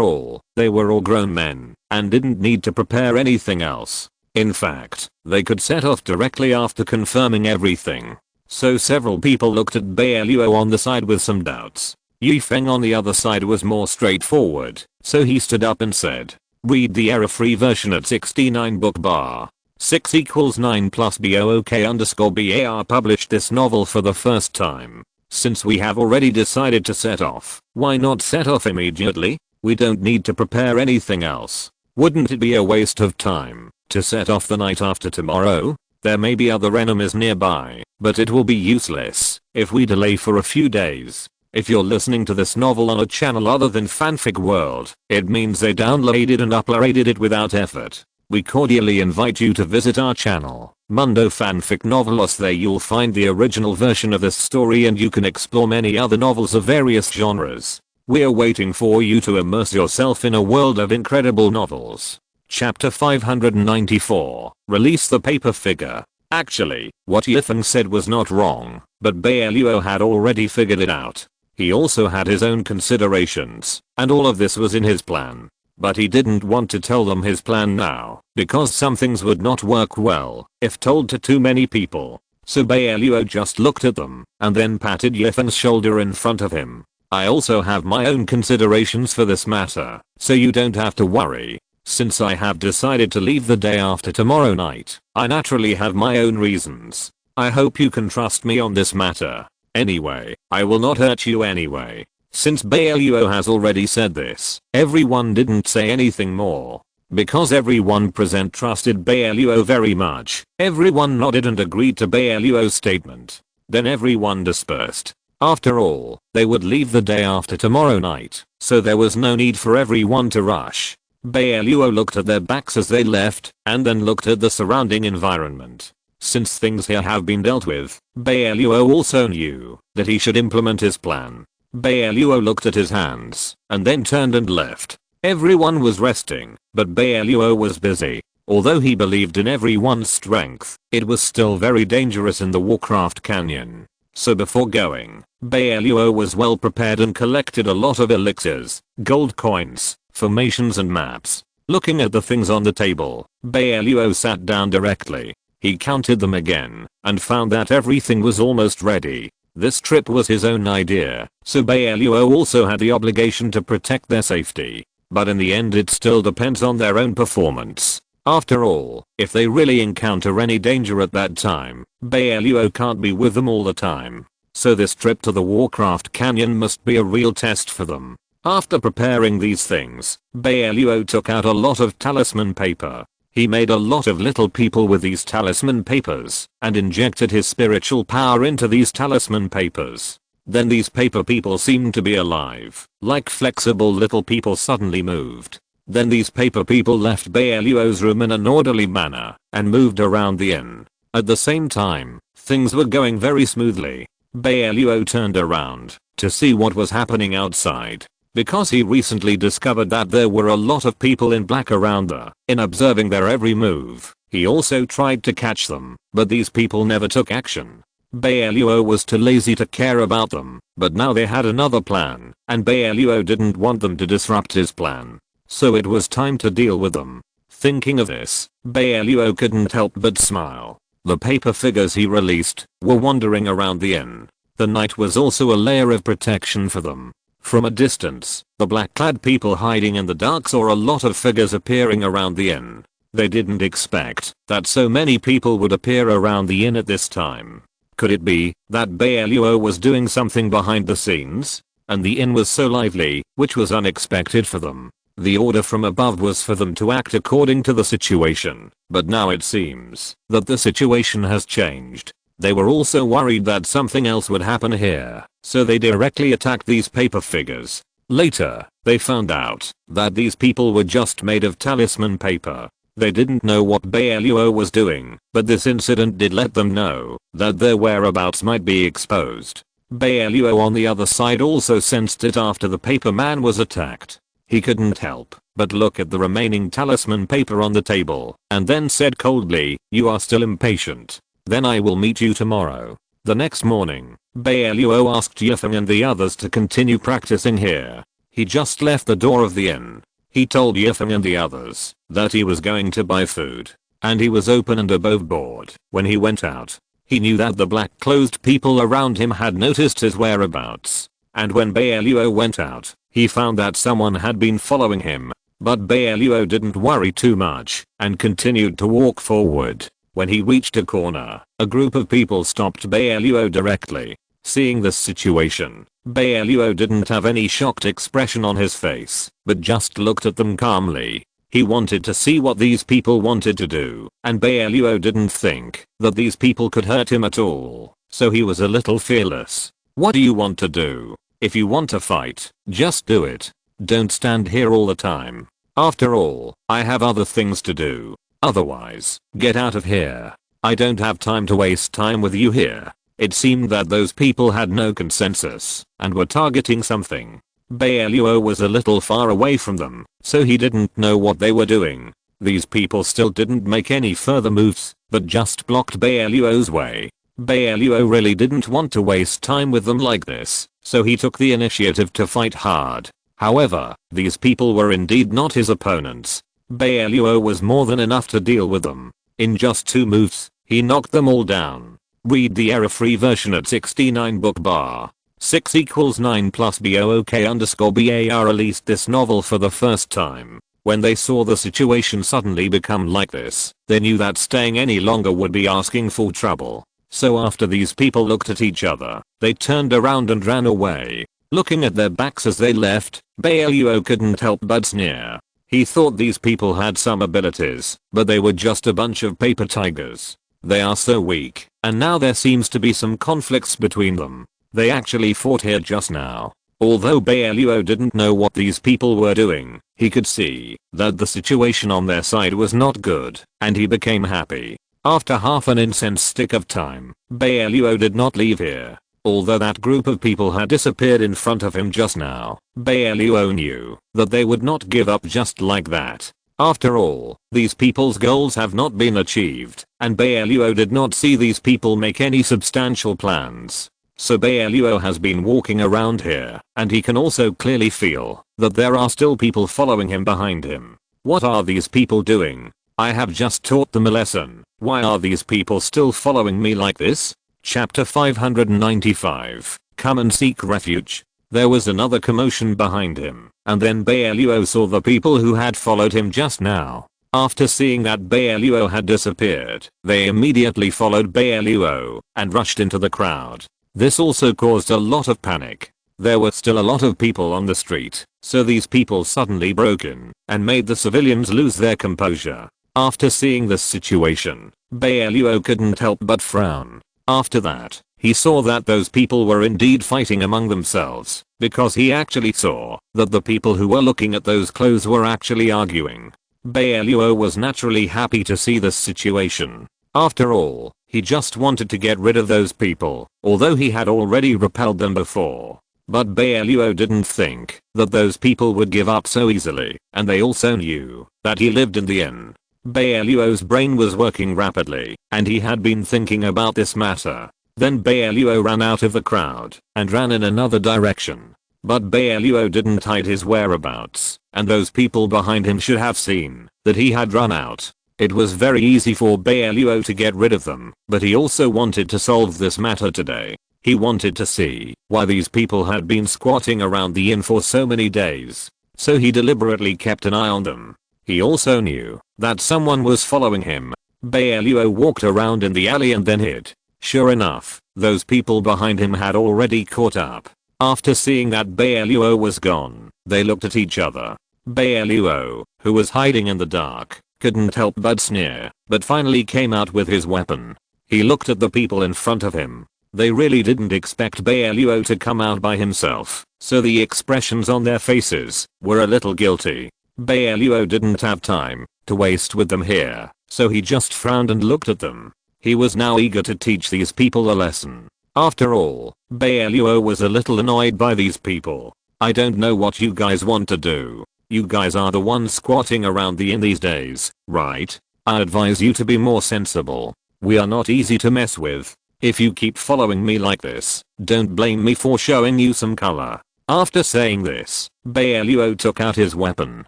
all, they were all grown men, and didn't need to prepare anything else. In fact, they could set off directly after confirming everything. So several people looked at Bai Luo on the side with some doubts. Yifeng on the other side was more straightforward, so he stood up and said, "Read the error-free version at 69 book bar. 6 equals 9 plus BOOK_BAR published this novel for the first time. Since we have already decided to set off, why not set off immediately? We don't need to prepare anything else. Wouldn't it be a waste of time to set off the night after tomorrow? There may be other enemies nearby, but it will be useless if we delay for a few days." If you're listening to this novel on a channel other than Fanfic World, it means they downloaded and uploaded it without effort. We cordially invite you to visit our channel, Mundo Fanfic Novelos. There you'll find the original version of this story, and you can explore many other novels of various genres. We're waiting for you to immerse yourself in a world of incredible novels. Chapter 594, Release the Paper Figure. Actually, what Yifeng said was not wrong, but Bai Luo had already figured it out. He also had his own considerations, and all of this was in his plan. But he didn't want to tell them his plan now, because some things would not work well if told to too many people. So Bai Luo just looked at them, and then patted Yifeng's shoulder in front of him. "I also have my own considerations for this matter, so you don't have to worry. Since I have decided to leave the day after tomorrow night, I naturally have my own reasons. I hope you can trust me on this matter. Anyway, I will not hurt you anyway." Since Bai Luo has already said this, everyone didn't say anything more. Because everyone present trusted Bai Luo very much, everyone nodded and agreed to Bai Luo's statement. Then everyone dispersed. After all, they would leave the day after tomorrow night, so there was no need for everyone to rush. Bai Luo looked at their backs as they left, and then looked at the surrounding environment. Since things here have been dealt with, Bai Luo also knew that he should implement his plan. Bai Luo looked at his hands, and then turned and left. Everyone was resting, but Bai Luo was busy. Although he believed in everyone's strength, it was still very dangerous in the Warcraft Canyon. So before going, Bai Luo was well prepared and collected a lot of elixirs, gold coins, formations and maps. Looking at the things on the table, Bai Luo sat down directly. He counted them again, and found that everything was almost ready. This trip was his own idea, so Bai Luo also had the obligation to protect their safety. But in the end it still depends on their own performance. After all, if they really encounter any danger at that time, Bai Luo can't be with them all the time. So this trip to the Warcraft Canyon must be a real test for them. After preparing these things, Bai Luo took out a lot of talisman paper. He made a lot of little people with these talisman papers, and injected his spiritual power into these talisman papers. Then these paper people seemed to be alive, like flexible little people suddenly moved. Then these paper people left Bai Luo's room in an orderly manner, and moved around the inn. At the same time, things were going very smoothly. Bai Luo turned around, to see what was happening outside. Because he recently discovered that there were a lot of people in black around the inn observing their every move. He also tried to catch them, but these people never took action. Bai Luo was too lazy to care about them, but now they had another plan, and Bai Luo didn't want them to disrupt his plan. So it was time to deal with them. Thinking of this, Bai Luo couldn't help but smile. The paper figures he released were wandering around the inn. The night was also a layer of protection for them. From a distance, the black-clad people hiding in the dark saw a lot of figures appearing around the inn. They didn't expect that so many people would appear around the inn at this time. Could it be that Bai Luo was doing something behind the scenes? And the inn was so lively, which was unexpected for them. The order from above was for them to act according to the situation, but now it seems that the situation has changed. They were also worried that something else would happen here, so they directly attacked these paper figures. Later, they found out that these people were just made of talisman paper. They didn't know what Bai Luo was doing, but this incident did let them know that their whereabouts might be exposed. Bai Luo on the other side also sensed it after the paper man was attacked. He couldn't help but look at the remaining talisman paper on the table, and then said coldly, "You are still impatient. Then I will meet you tomorrow." The next morning, Bai Luo asked Yifeng and the others to continue practicing here. He just left the door of the inn. He told Yifeng and the others that he was going to buy food, and he was open and above board. When he went out, he knew that the black-clothed people around him had noticed his whereabouts. And when Bai Luo went out, he found that someone had been following him. But Bai Luo didn't worry too much, and continued to walk forward. When he reached a corner, a group of people stopped Bai Luo directly. Seeing this situation, Bai Luo didn't have any shocked expression on his face, but just looked at them calmly. He wanted to see what these people wanted to do, and Bai Luo didn't think that these people could hurt him at all, so he was a little fearless. "What do you want to do? If you want to fight, just do it. Don't stand here all the time. After all, I have other things to do. Otherwise, get out of here. I don't have time to waste time with you here." It seemed that those people had no consensus and were targeting something. Bai Luo was a little far away from them, so he didn't know what they were doing. These people still didn't make any further moves, but just blocked Bai Luo's way. Bai Luo really didn't want to waste time with them like this, so he took the initiative to fight hard. However, these people were indeed not his opponents. Bai Luo was more than enough to deal with them. In just 2 moves, he knocked them all down. Read the error-free version at 69 book bar. 6 = 9 plus BOOK_BAR released this novel for the first time. When they saw the situation suddenly become like this, they knew that staying any longer would be asking for trouble. So after these people looked at each other, they turned around and ran away. Looking at their backs as they left, Bai Luo couldn't help but sneer. He thought these people had some abilities, but they were just a bunch of paper tigers. They are so weak, and now there seems to be some conflicts between them. They actually fought here just now. Although Bai Luo didn't know what these people were doing, he could see that the situation on their side was not good, and he became happy. After half an incense stick of time, Bai Luo did not leave here. Although that group of people had disappeared in front of him just now, Bai Luo knew that they would not give up just like that. After all, these people's goals have not been achieved, and Bai Luo did not see these people make any substantial plans. So Bai Luo has been walking around here, and he can also clearly feel that there are still people following him behind him. What are these people doing? I have just taught them a lesson. Why are these people still following me like this? Chapter 595. Come and seek refuge. There was another commotion behind him, and then Bai Luo saw the people who had followed him just now. After seeing that Bai Luo had disappeared, they immediately followed Bai Luo and rushed into the crowd. This also caused a lot of panic. There were still a lot of people on the street, so these people suddenly broke in and made the civilians lose their composure. After seeing this situation, Bai Luo couldn't help but frown. After that, he saw that those people were indeed fighting among themselves, because he actually saw that the people who were looking at those clothes were actually arguing. Bai Luo was naturally happy to see this situation. After all, he just wanted to get rid of those people, although he had already repelled them before. But Bai Luo didn't think that those people would give up so easily, and they also knew that he lived in the inn. Bai Luo's brain was working rapidly, and he had been thinking about this matter. Then Bai Luo ran out of the crowd and ran in another direction. But Bai Luo didn't hide his whereabouts, and those people behind him should have seen that he had run out. It was very easy for Bai Luo to get rid of them, but he also wanted to solve this matter today. He wanted to see why these people had been squatting around the inn for so many days. So he deliberately kept an eye on them. He also knew that someone was following him. Bai Luo walked around in the alley and then hid. Sure enough, those people behind him had already caught up. After seeing that Bai Luo was gone, they looked at each other. Bai Luo, who was hiding in the dark, couldn't help but sneer, but finally came out with his weapon. He looked at the people in front of him. They really didn't expect Bai Luo to come out by himself, so the expressions on their faces were a little guilty. Bai Luo didn't have time to waste with them here, so he just frowned and looked at them. He was now eager to teach these people a lesson. After all, Bai Luo was a little annoyed by these people. I don't know what you guys want to do. You guys are the ones squatting around the inn these days, right? I advise you to be more sensible. We are not easy to mess with. If you keep following me like this, don't blame me for showing you some color. After saying this, Bai Luo took out his weapon.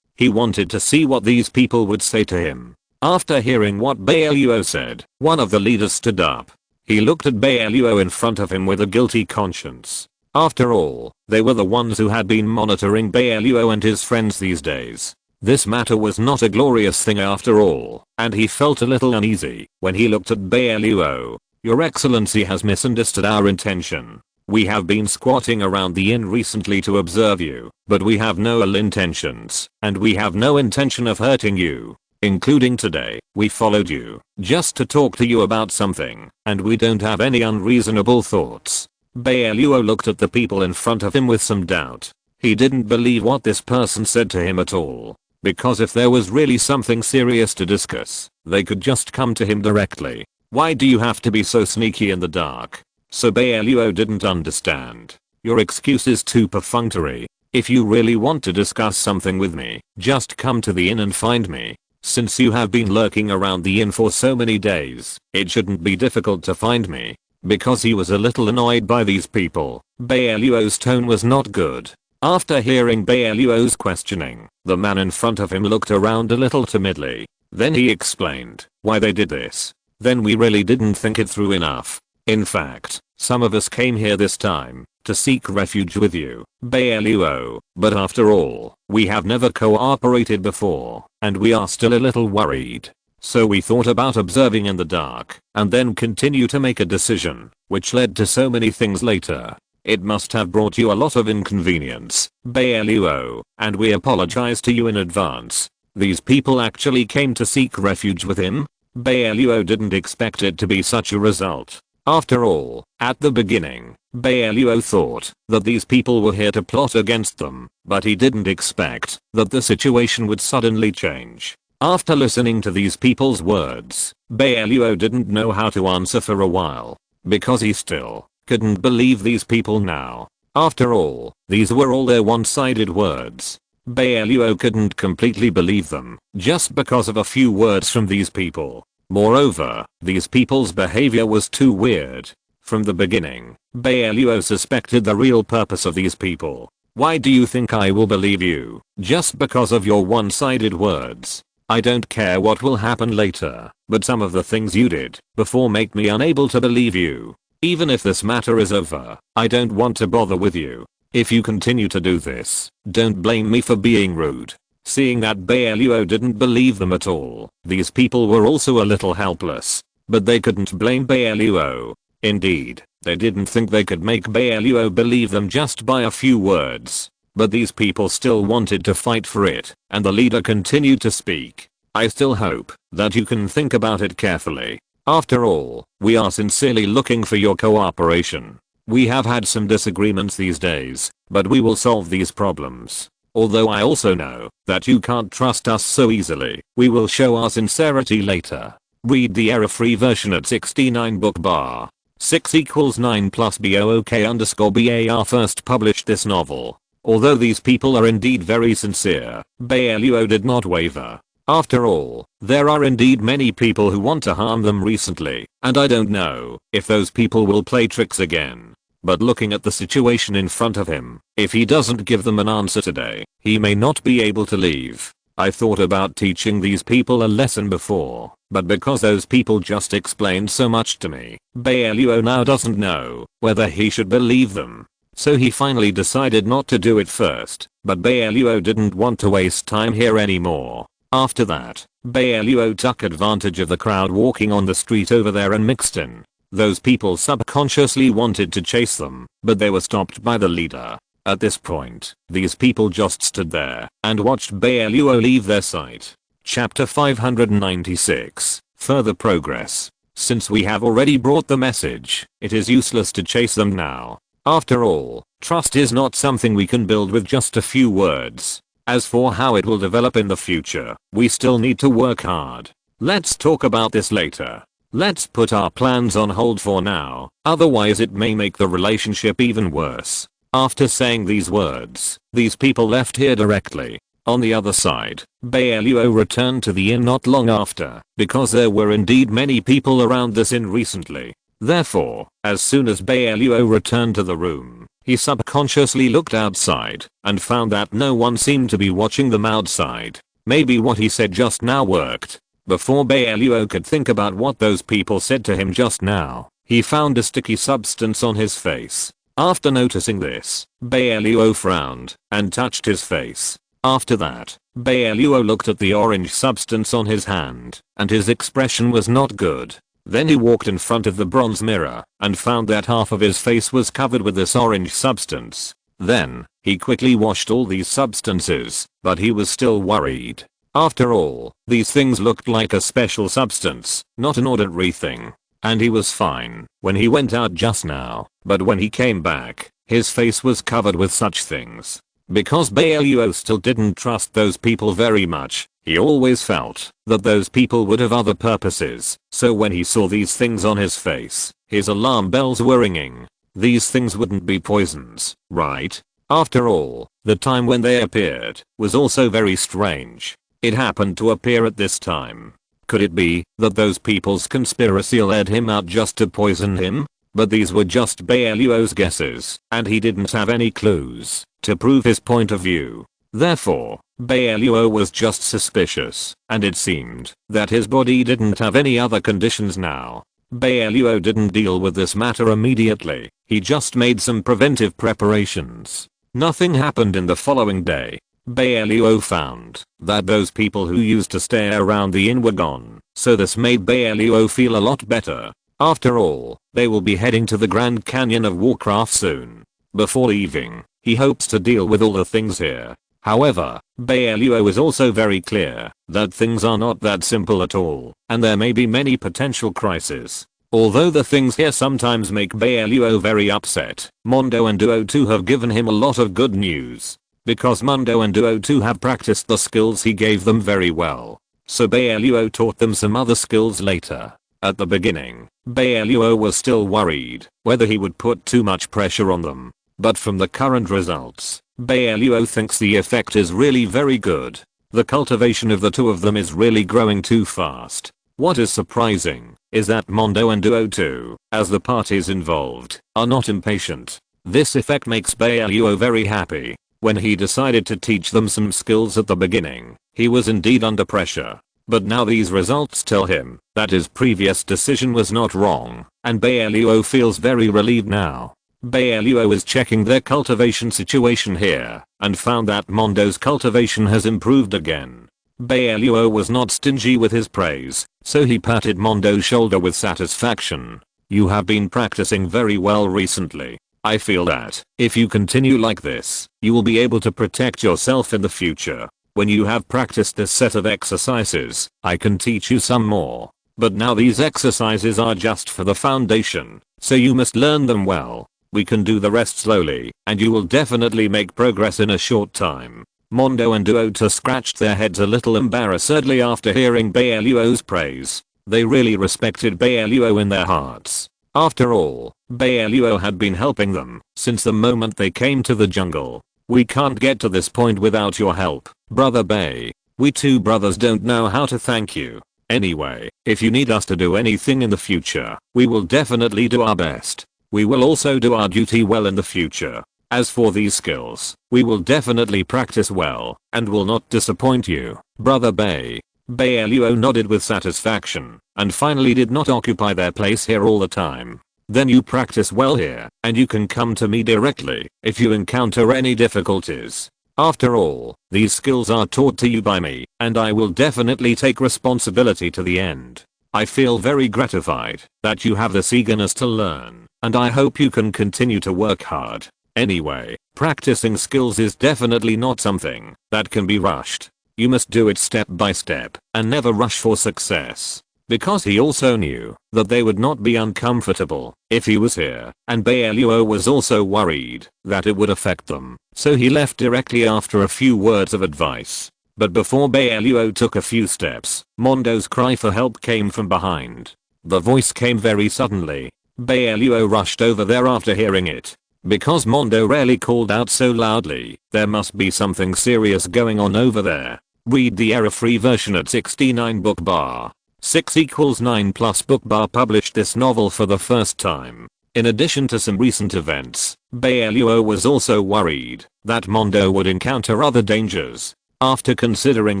He wanted to see what these people would say to him. After hearing what Bai Luo said, one of the leaders stood up. He looked at Bai Luo in front of him with a guilty conscience. After all, they were the ones who had been monitoring Bai Luo and his friends these days. This matter was not a glorious thing after all, and he felt a little uneasy when he looked at Bai Luo. Your Excellency has misunderstood our intention. We have been squatting around the inn recently to observe you, but we have no ill intentions, and we have no intention of hurting you. Including today, we followed you just to talk to you about something, and we don't have any unreasonable thoughts. Bai Luo looked at the people in front of him with some doubt. He didn't believe what this person said to him at all, because if there was really something serious to discuss, they could just come to him directly. Why do you have to be so sneaky in the dark? So Bai Luo didn't understand. Your excuse is too perfunctory. If you really want to discuss something with me, just come to the inn and find me. Since you have been lurking around the inn for so many days, it shouldn't be difficult to find me. Because he was a little annoyed by these people, Bai Luo's tone was not good. After hearing Bai Luo's questioning, the man in front of him looked around a little timidly. Then he explained why they did this. Then we really didn't think it through enough. In fact, some of us came here this time to seek refuge with you, Bai Luo, but after all, we have never cooperated before, and we are still a little worried. So we thought about observing in the dark, and then continue to make a decision, which led to so many things later. It must have brought you a lot of inconvenience, Bai Luo, and we apologize to you in advance. These people actually came to seek refuge with him? Bai Luo didn't expect it to be such a result. After all, at the beginning, Bai Luo thought that these people were here to plot against them, but he didn't expect that the situation would suddenly change. After listening to these people's words, Bai Luo didn't know how to answer for a while, because he still couldn't believe these people now. After all, these were all their one-sided words. Bai Luo couldn't completely believe them, just because of a few words from these people. Moreover, these people's behavior was too weird. From the beginning, Bai Luo suspected the real purpose of these people. Why do you think I will believe you? Just because of your one-sided words? I don't care what will happen later, but some of the things you did before make me unable to believe you. Even if this matter is over, I don't want to bother with you. If you continue to do this, don't blame me for being rude. Seeing that Bai Luo didn't believe them at all, these people were also a little helpless. But they couldn't blame Bai Luo. Indeed, they didn't think they could make Bai Luo believe them just by a few words. But these people still wanted to fight for it, and the leader continued to speak. I still hope that you can think about it carefully. After all, we are sincerely looking for your cooperation. We have had some disagreements these days, but we will solve these problems. Although I also know that you can't trust us so easily, we will show our sincerity later. Read the error-free version at 69 book bar. 6 equals 9 plus BOOK_BAR first published this novel. Although these people are indeed very sincere, Bai Luo did not waver. After all, there are indeed many people who want to harm them recently, and I don't know if those people will play tricks again. But looking at the situation in front of him, if he doesn't give them an answer today, he may not be able to leave. I thought about teaching these people a lesson before, but because those people just explained so much to me, Bai Luo now doesn't know whether he should believe them. So he finally decided not to do it first, but Bai Luo didn't want to waste time here anymore. After that, Bai Luo took advantage of the crowd walking on the street over there and mixed in. Those people subconsciously wanted to chase them, but they were stopped by the leader. At this point, these people just stood there and watched Bai Luo leave their sight. Chapter 596. Further progress. Since we have already brought the message, it is useless to chase them now. After all, trust is not something we can build with just a few words. As for how it will develop in the future, we still need to work hard. Let's talk about this later. Let's put our plans on hold for now, otherwise it may make the relationship even worse. After saying these words, these people left here directly. On the other side, Bai Luo returned to the inn not long after, because there were indeed many people around this inn recently. Therefore, as soon as Bai Luo returned to the room, he subconsciously looked outside and found that no one seemed to be watching them outside. Maybe what he said just now worked. Before Bai Luo could think about what those people said to him just now, he found a sticky substance on his face. After noticing this, Bai Luo frowned and touched his face. After that, Bai Luo looked at the orange substance on his hand, and his expression was not good. Then he walked in front of the bronze mirror and found that half of his face was covered with this orange substance. Then, he quickly washed all these substances, but he was still worried. After all, these things looked like a special substance, not an ordinary thing. And he was fine when he went out just now, but when he came back, his face was covered with such things. Because Bai Luo still didn't trust those people very much, he always felt that those people would have other purposes, so when he saw these things on his face, his alarm bells were ringing. These things wouldn't be poisons, right? After all, the time when they appeared was also very strange. It happened to appear at this time. Could it be that those people's conspiracy led him out just to poison him? But these were just Bai Luo's guesses, and he didn't have any clues to prove his point of view. Therefore, Bai Luo was just suspicious, and it seemed that his body didn't have any other conditions now. Bai Luo didn't deal with this matter immediately, he just made some preventive preparations. Nothing happened in the following day. Bai Luo found that those people who used to stay around the inn were gone, so this made Bai Luo feel a lot better. After all, they will be heading to the Grand Canyon of Warcraft soon. Before leaving, he hopes to deal with all the things here. However, Bai Luo is also very clear that things are not that simple at all, and there may be many potential crises. Although the things here sometimes make Bai Luo very upset, Mondo and Duo 2 have given him a lot of good news. Because Mondo and Duo 2 have practiced the skills he gave them very well. So Bai Luo taught them some other skills later. At the beginning, Bai Luo was still worried whether he would put too much pressure on them. But from the current results, Bai Luo thinks the effect is really very good. The cultivation of the two of them is really growing too fast. What is surprising is that Mondo and Duo 2, as the parties involved, are not impatient. This effect makes Bai Luo very happy. When he decided to teach them some skills at the beginning, he was indeed under pressure. But now these results tell him that his previous decision was not wrong, and Bai Luo feels very relieved now. Bai Luo is checking their cultivation situation here, and found that Mondo's cultivation has improved again. Bai Luo was not stingy with his praise, so he patted Mondo's shoulder with satisfaction. You have been practicing very well recently. I feel that, if you continue like this, you will be able to protect yourself in the future. When you have practiced this set of exercises, I can teach you some more. But now these exercises are just for the foundation, so you must learn them well. We can do the rest slowly, and you will definitely make progress in a short time. Mondo and Duo 2 scratched their heads a little embarrassedly after hearing Bai Luo's praise. They really respected Bai Luo in their hearts. After all, Bai Luo had been helping them since the moment they came to the jungle. We can't get to this point without your help, Brother Bai. We two brothers don't know how to thank you. Anyway, if you need us to do anything in the future, we will definitely do our best. We will also do our duty well in the future. As for these skills, we will definitely practice well, and will not disappoint you, Brother Bai. Bai Luo nodded with satisfaction, and finally did not occupy their place here all the time. Then you practice well here, and you can come to me directly if you encounter any difficulties. After all, these skills are taught to you by me, and I will definitely take responsibility to the end. I feel very gratified that you have this eagerness to learn, and I hope you can continue to work hard. Anyway, practicing skills is definitely not something that can be rushed. You must do it step by step, and never rush for success. Because he also knew that they would not be uncomfortable if he was here, and Bai Luo was also worried that it would affect them, so he left directly after a few words of advice. But before Bai Luo took a few steps, Mondo's cry for help came from behind. The voice came very suddenly. Bai Luo rushed over there after hearing it. Because Mondo rarely called out so loudly, there must be something serious going on over there. Read the error-free version at 69 bookbar. 6 = 9 plus bookbar published this novel for the first time. In addition to some recent events, Bai Luo was also worried that Mondo would encounter other dangers. After considering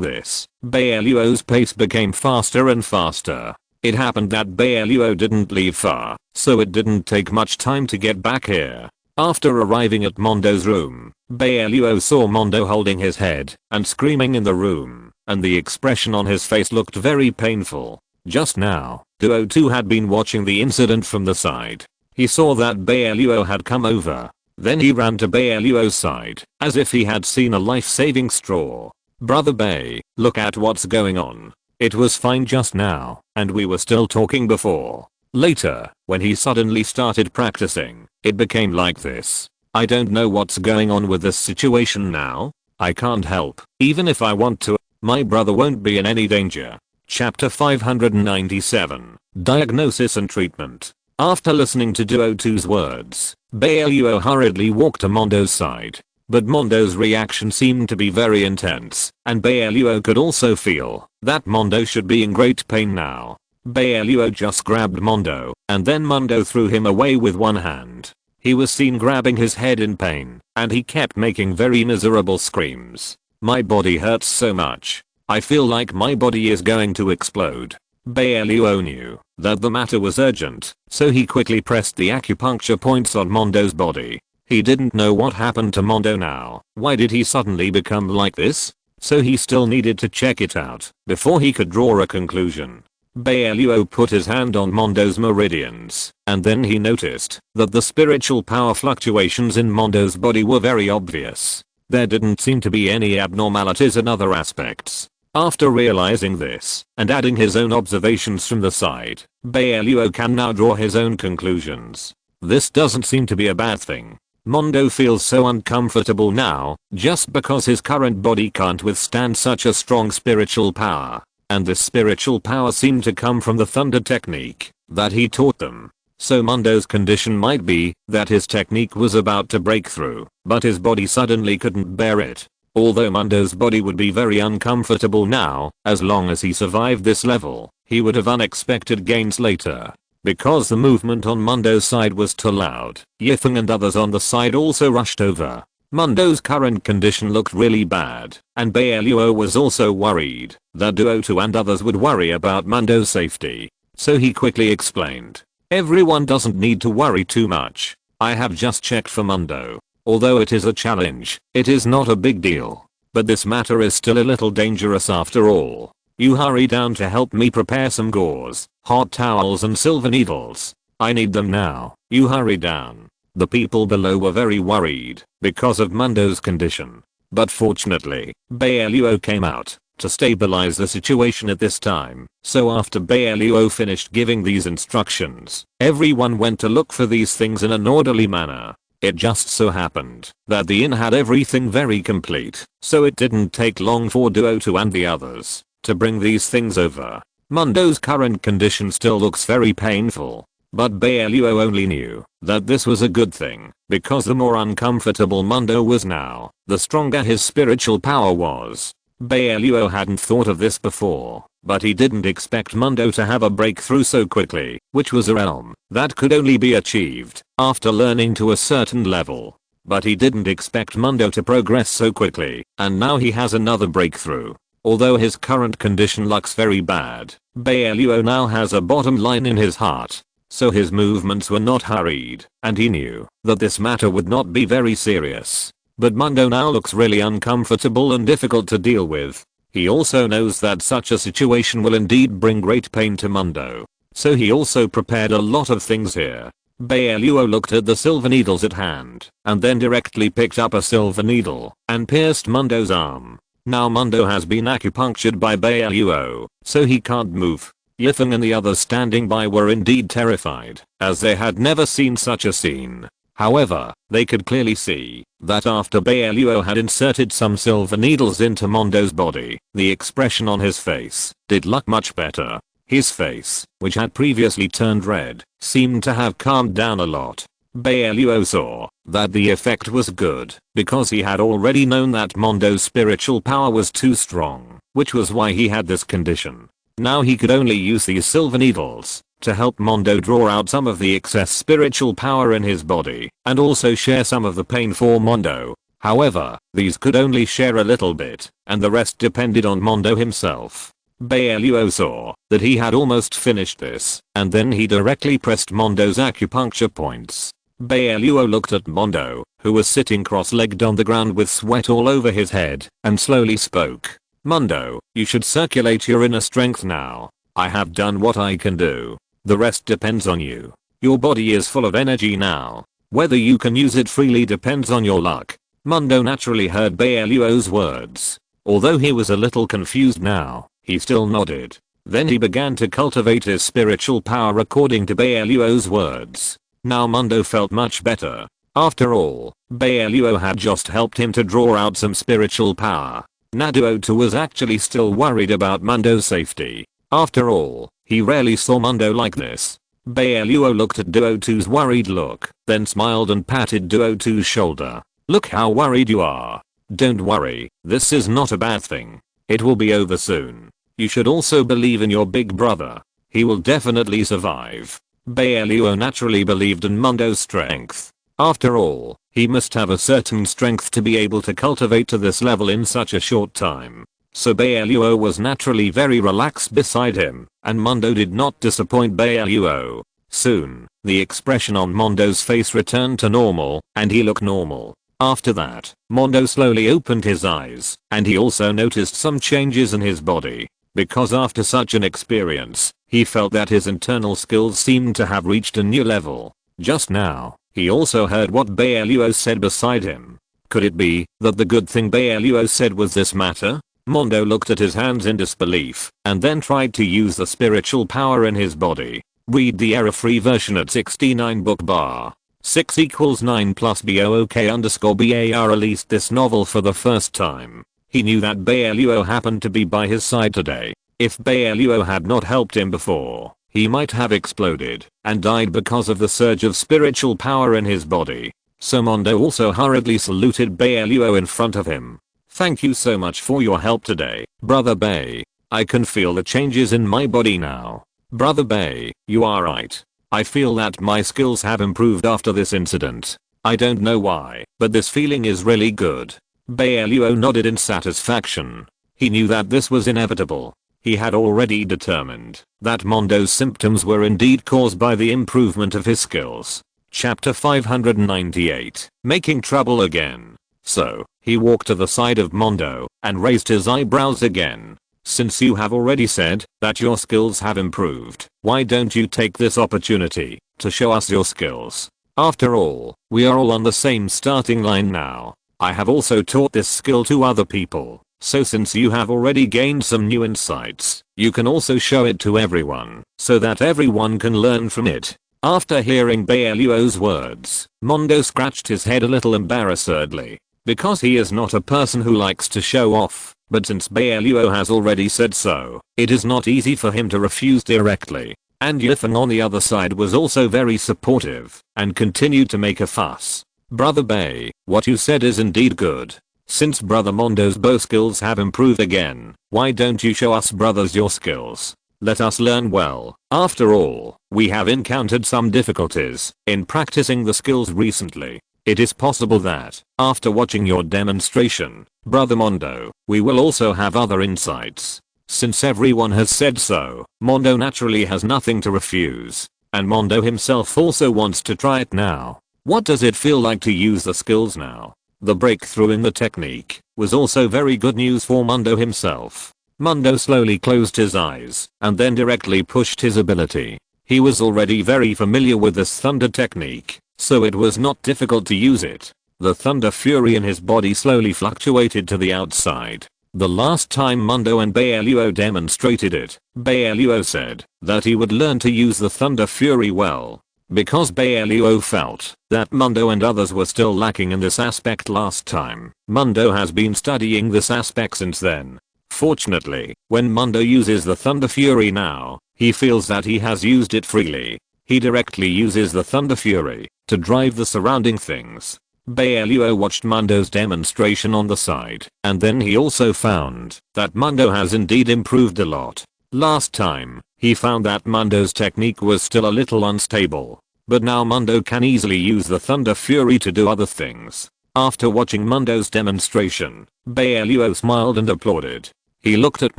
this, Bai Luo's pace became faster and faster. It happened that Bai Luo didn't leave far, so it didn't take much time to get back here. After arriving at Mondo's room, Bai Luo saw Mondo holding his head and screaming in the room, and the expression on his face looked very painful. Just now, Duo 2 had been watching the incident from the side. He saw that Bai Luo had come over. Then he ran to Bai Luo's side, as if he had seen a life-saving straw. Brother Bai, look at what's going on. It was fine just now, and we were still talking before. Later, when he suddenly started practicing, it became like this. I don't know what's going on with this situation now. I can't help, even if I want to. My brother won't be in any danger. Chapter 597. Diagnosis and Treatment. After listening to Duo 2's words, Bai Luo hurriedly walked to Mondo's side. But Mondo's reaction seemed to be very intense, and Bai Luo could also feel that Mondo should be in great pain now. Bai Luo just grabbed Mondo, and then Mondo threw him away with one hand. He was seen grabbing his head in pain, and he kept making very miserable screams. My body hurts so much. I feel like my body is going to explode. Bai Luo knew that the matter was urgent, so he quickly pressed the acupuncture points on Mondo's body. He didn't know what happened to Mondo now. Why did he suddenly become like this? So he still needed to check it out before he could draw a conclusion. Bai Luo put his hand on Mondo's meridians, and then he noticed that the spiritual power fluctuations in Mondo's body were very obvious. There didn't seem to be any abnormalities in other aspects. After realizing this, and adding his own observations from the side, Bai Luo can now draw his own conclusions. This doesn't seem to be a bad thing. Mondo feels so uncomfortable now, just because his current body can't withstand such a strong spiritual power. and this spiritual power seemed to come from the thunder technique that he taught them. So Mundo's condition might be that his technique was about to break through, but his body suddenly couldn't bear it. Although Mundo's body would be very uncomfortable now, as long as he survived this level, he would have unexpected gains later. Because the movement on Mundo's side was too loud, Yifeng and others on the side also rushed over. Mundo's current condition looked really bad, and Bai Luo was also worried that Duo2 and others would worry about Mundo's safety. So he quickly explained, "Everyone doesn't need to worry too much. I have just checked for Mundo. Although it is a challenge, it is not a big deal. But this matter is still a little dangerous after all. You hurry down to help me prepare some gauze, hot towels and silver needles. I need them now. You hurry down." The people below were very worried because of Mundo's condition. But fortunately, Bai Luo came out to stabilize the situation at this time. So after Bai Luo finished giving these instructions, everyone went to look for these things in an orderly manner. It just so happened that the inn had everything very complete, so it didn't take long for Duo2 and the others to bring these things over. Mundo's current condition still looks very painful, but Bai Luo only knew that this was a good thing, because the more uncomfortable Mundo was now, the stronger his spiritual power was. Bai Luo hadn't thought of this before, but he didn't expect Mundo to have a breakthrough so quickly, which was a realm that could only be achieved after learning to a certain level. But he didn't expect Mundo to progress so quickly, and now he has another breakthrough. Although his current condition looks very bad, Bai Luo now has a bottom line in his heart. So his movements were not hurried, and he knew that this matter would not be very serious. But Mundo now looks really uncomfortable and difficult to deal with. He also knows that such a situation will indeed bring great pain to Mundo. So he also prepared a lot of things here. Bai Luo looked at the silver needles at hand, and then directly picked up a silver needle and pierced Mundo's arm. Now Mundo has been acupunctured by Bai Luo, so he can't move. Yifeng and the others standing by were indeed terrified, as they had never seen such a scene. However, they could clearly see that after Bai Luo had inserted some silver needles into Mundo's body, the expression on his face did look much better. His face, which had previously turned red, seemed to have calmed down a lot. Bai Luo saw that the effect was good, because he had already known that Mundo's spiritual power was too strong, which was why he had this condition. Now he could only use these silver needles to help Mundo draw out some of the excess spiritual power in his body, and also share some of the pain for Mundo. However, these could only share a little bit, and the rest depended on Mundo himself. Bai Luo saw that he had almost finished this, and then he directly pressed Mundo's acupuncture points. Bai Luo looked at Mundo, who was sitting cross-legged on the ground with sweat all over his head, and slowly spoke. "Mundo, you should circulate your inner strength now. I have done what I can do. The rest depends on you. Your body is full of energy now. Whether you can use it freely depends on your luck." Mundo naturally heard Bai Luo's words. Although he was a little confused now, he still nodded. Then he began to cultivate his spiritual power according to Bai Luo's words. Now Mundo felt much better. After all, Bai Luo had just helped him to draw out some spiritual power. Duo2 was actually still worried about Mundo's safety. After all, he rarely saw Mundo like this. Bai Luo looked at Duo2's worried look, then smiled and patted Duo2's shoulder. "Look how worried you are. Don't worry, this is not a bad thing. It will be over soon. You should also believe in your big brother. He will definitely survive." Bai Luo naturally believed in Mundo's strength. After all, he must have a certain strength to be able to cultivate to this level in such a short time. So Bai Luo was naturally very relaxed beside him, and Mundo did not disappoint Bai Luo. Soon, the expression on Mundo's face returned to normal, and he looked normal. After that, Mundo slowly opened his eyes, and he also noticed some changes in his body. Because after such an experience, he felt that his internal skills seemed to have reached a new level. Just now, he also heard what Bai Luo said beside him. Could it be that the good thing Bai Luo said was this matter? Mundo looked at his hands in disbelief, and then tried to use the spiritual power in his body. Read the error-free version at 69 book bar. 6 equals 9 plus BOOK_BAR released this novel for the first time. He knew that Bai Luo happened to be by his side today. If Bai Luo had not helped him before, he might have exploded and died because of the surge of spiritual power in his body. So Mondo also hurriedly saluted Bai Luo in front of him. Thank you so much for your help today, Brother Bai. I can feel the changes in my body now. Brother Bai, you are right. I feel that my skills have improved after this incident. I don't know why, but this feeling is really good. Bai Luo nodded in satisfaction. He knew that this was inevitable. He had already determined that Mondo's symptoms were indeed caused by the improvement of his skills. Chapter 598, Making Trouble Again. So, he walked to the side of Mondo and raised his eyebrows again. Since you have already said that your skills have improved, why don't you take this opportunity to show us your skills? After all, we are all on the same starting line now. I have also taught this skill to other people, so since you have already gained some new insights, you can also show it to everyone, so that everyone can learn from it. After hearing Bai Luo's words, Mondo scratched his head a little embarrassedly, because he is not a person who likes to show off. But since Bai Luo has already said so, it is not easy for him to refuse directly. And Yifeng on the other side was also very supportive and continued to make a fuss. Brother Bai, what you said is indeed good. Since Brother Mondo's bow skills have improved again, why don't you show us brothers your skills? Let us learn well. After all, we have encountered some difficulties in practicing the skills recently. It is possible that, after watching your demonstration, Brother Mondo, we will also have other insights. Since everyone has said so, Mondo naturally has nothing to refuse. And Mondo himself also wants to try it now. What does it feel like to use the skills now? The breakthrough in the technique was also very good news for Mondo himself. Mondo slowly closed his eyes and then directly pushed his ability. He was already very familiar with this thunder technique, so it was not difficult to use it. The thunder fury in his body slowly fluctuated to the outside. The last time Mondo and Bai Luo demonstrated it, Bai Luo said that he would learn to use the thunder fury well. Because Bai Luo felt that Mondo and others were still lacking in this aspect last time, Mondo has been studying this aspect since then. Fortunately, when Mondo uses the thunder fury now, he feels that he has used it freely. He directly uses the thunder fury to drive the surrounding things. Bai Luo watched Mondo's demonstration on the side, and then he also found that Mondo has indeed improved a lot. Last time, he found that Mondo's technique was still a little unstable, but now Mondo can easily use the thunder fury to do other things. After watching Mondo's demonstration, Bai Luo smiled and applauded. He looked at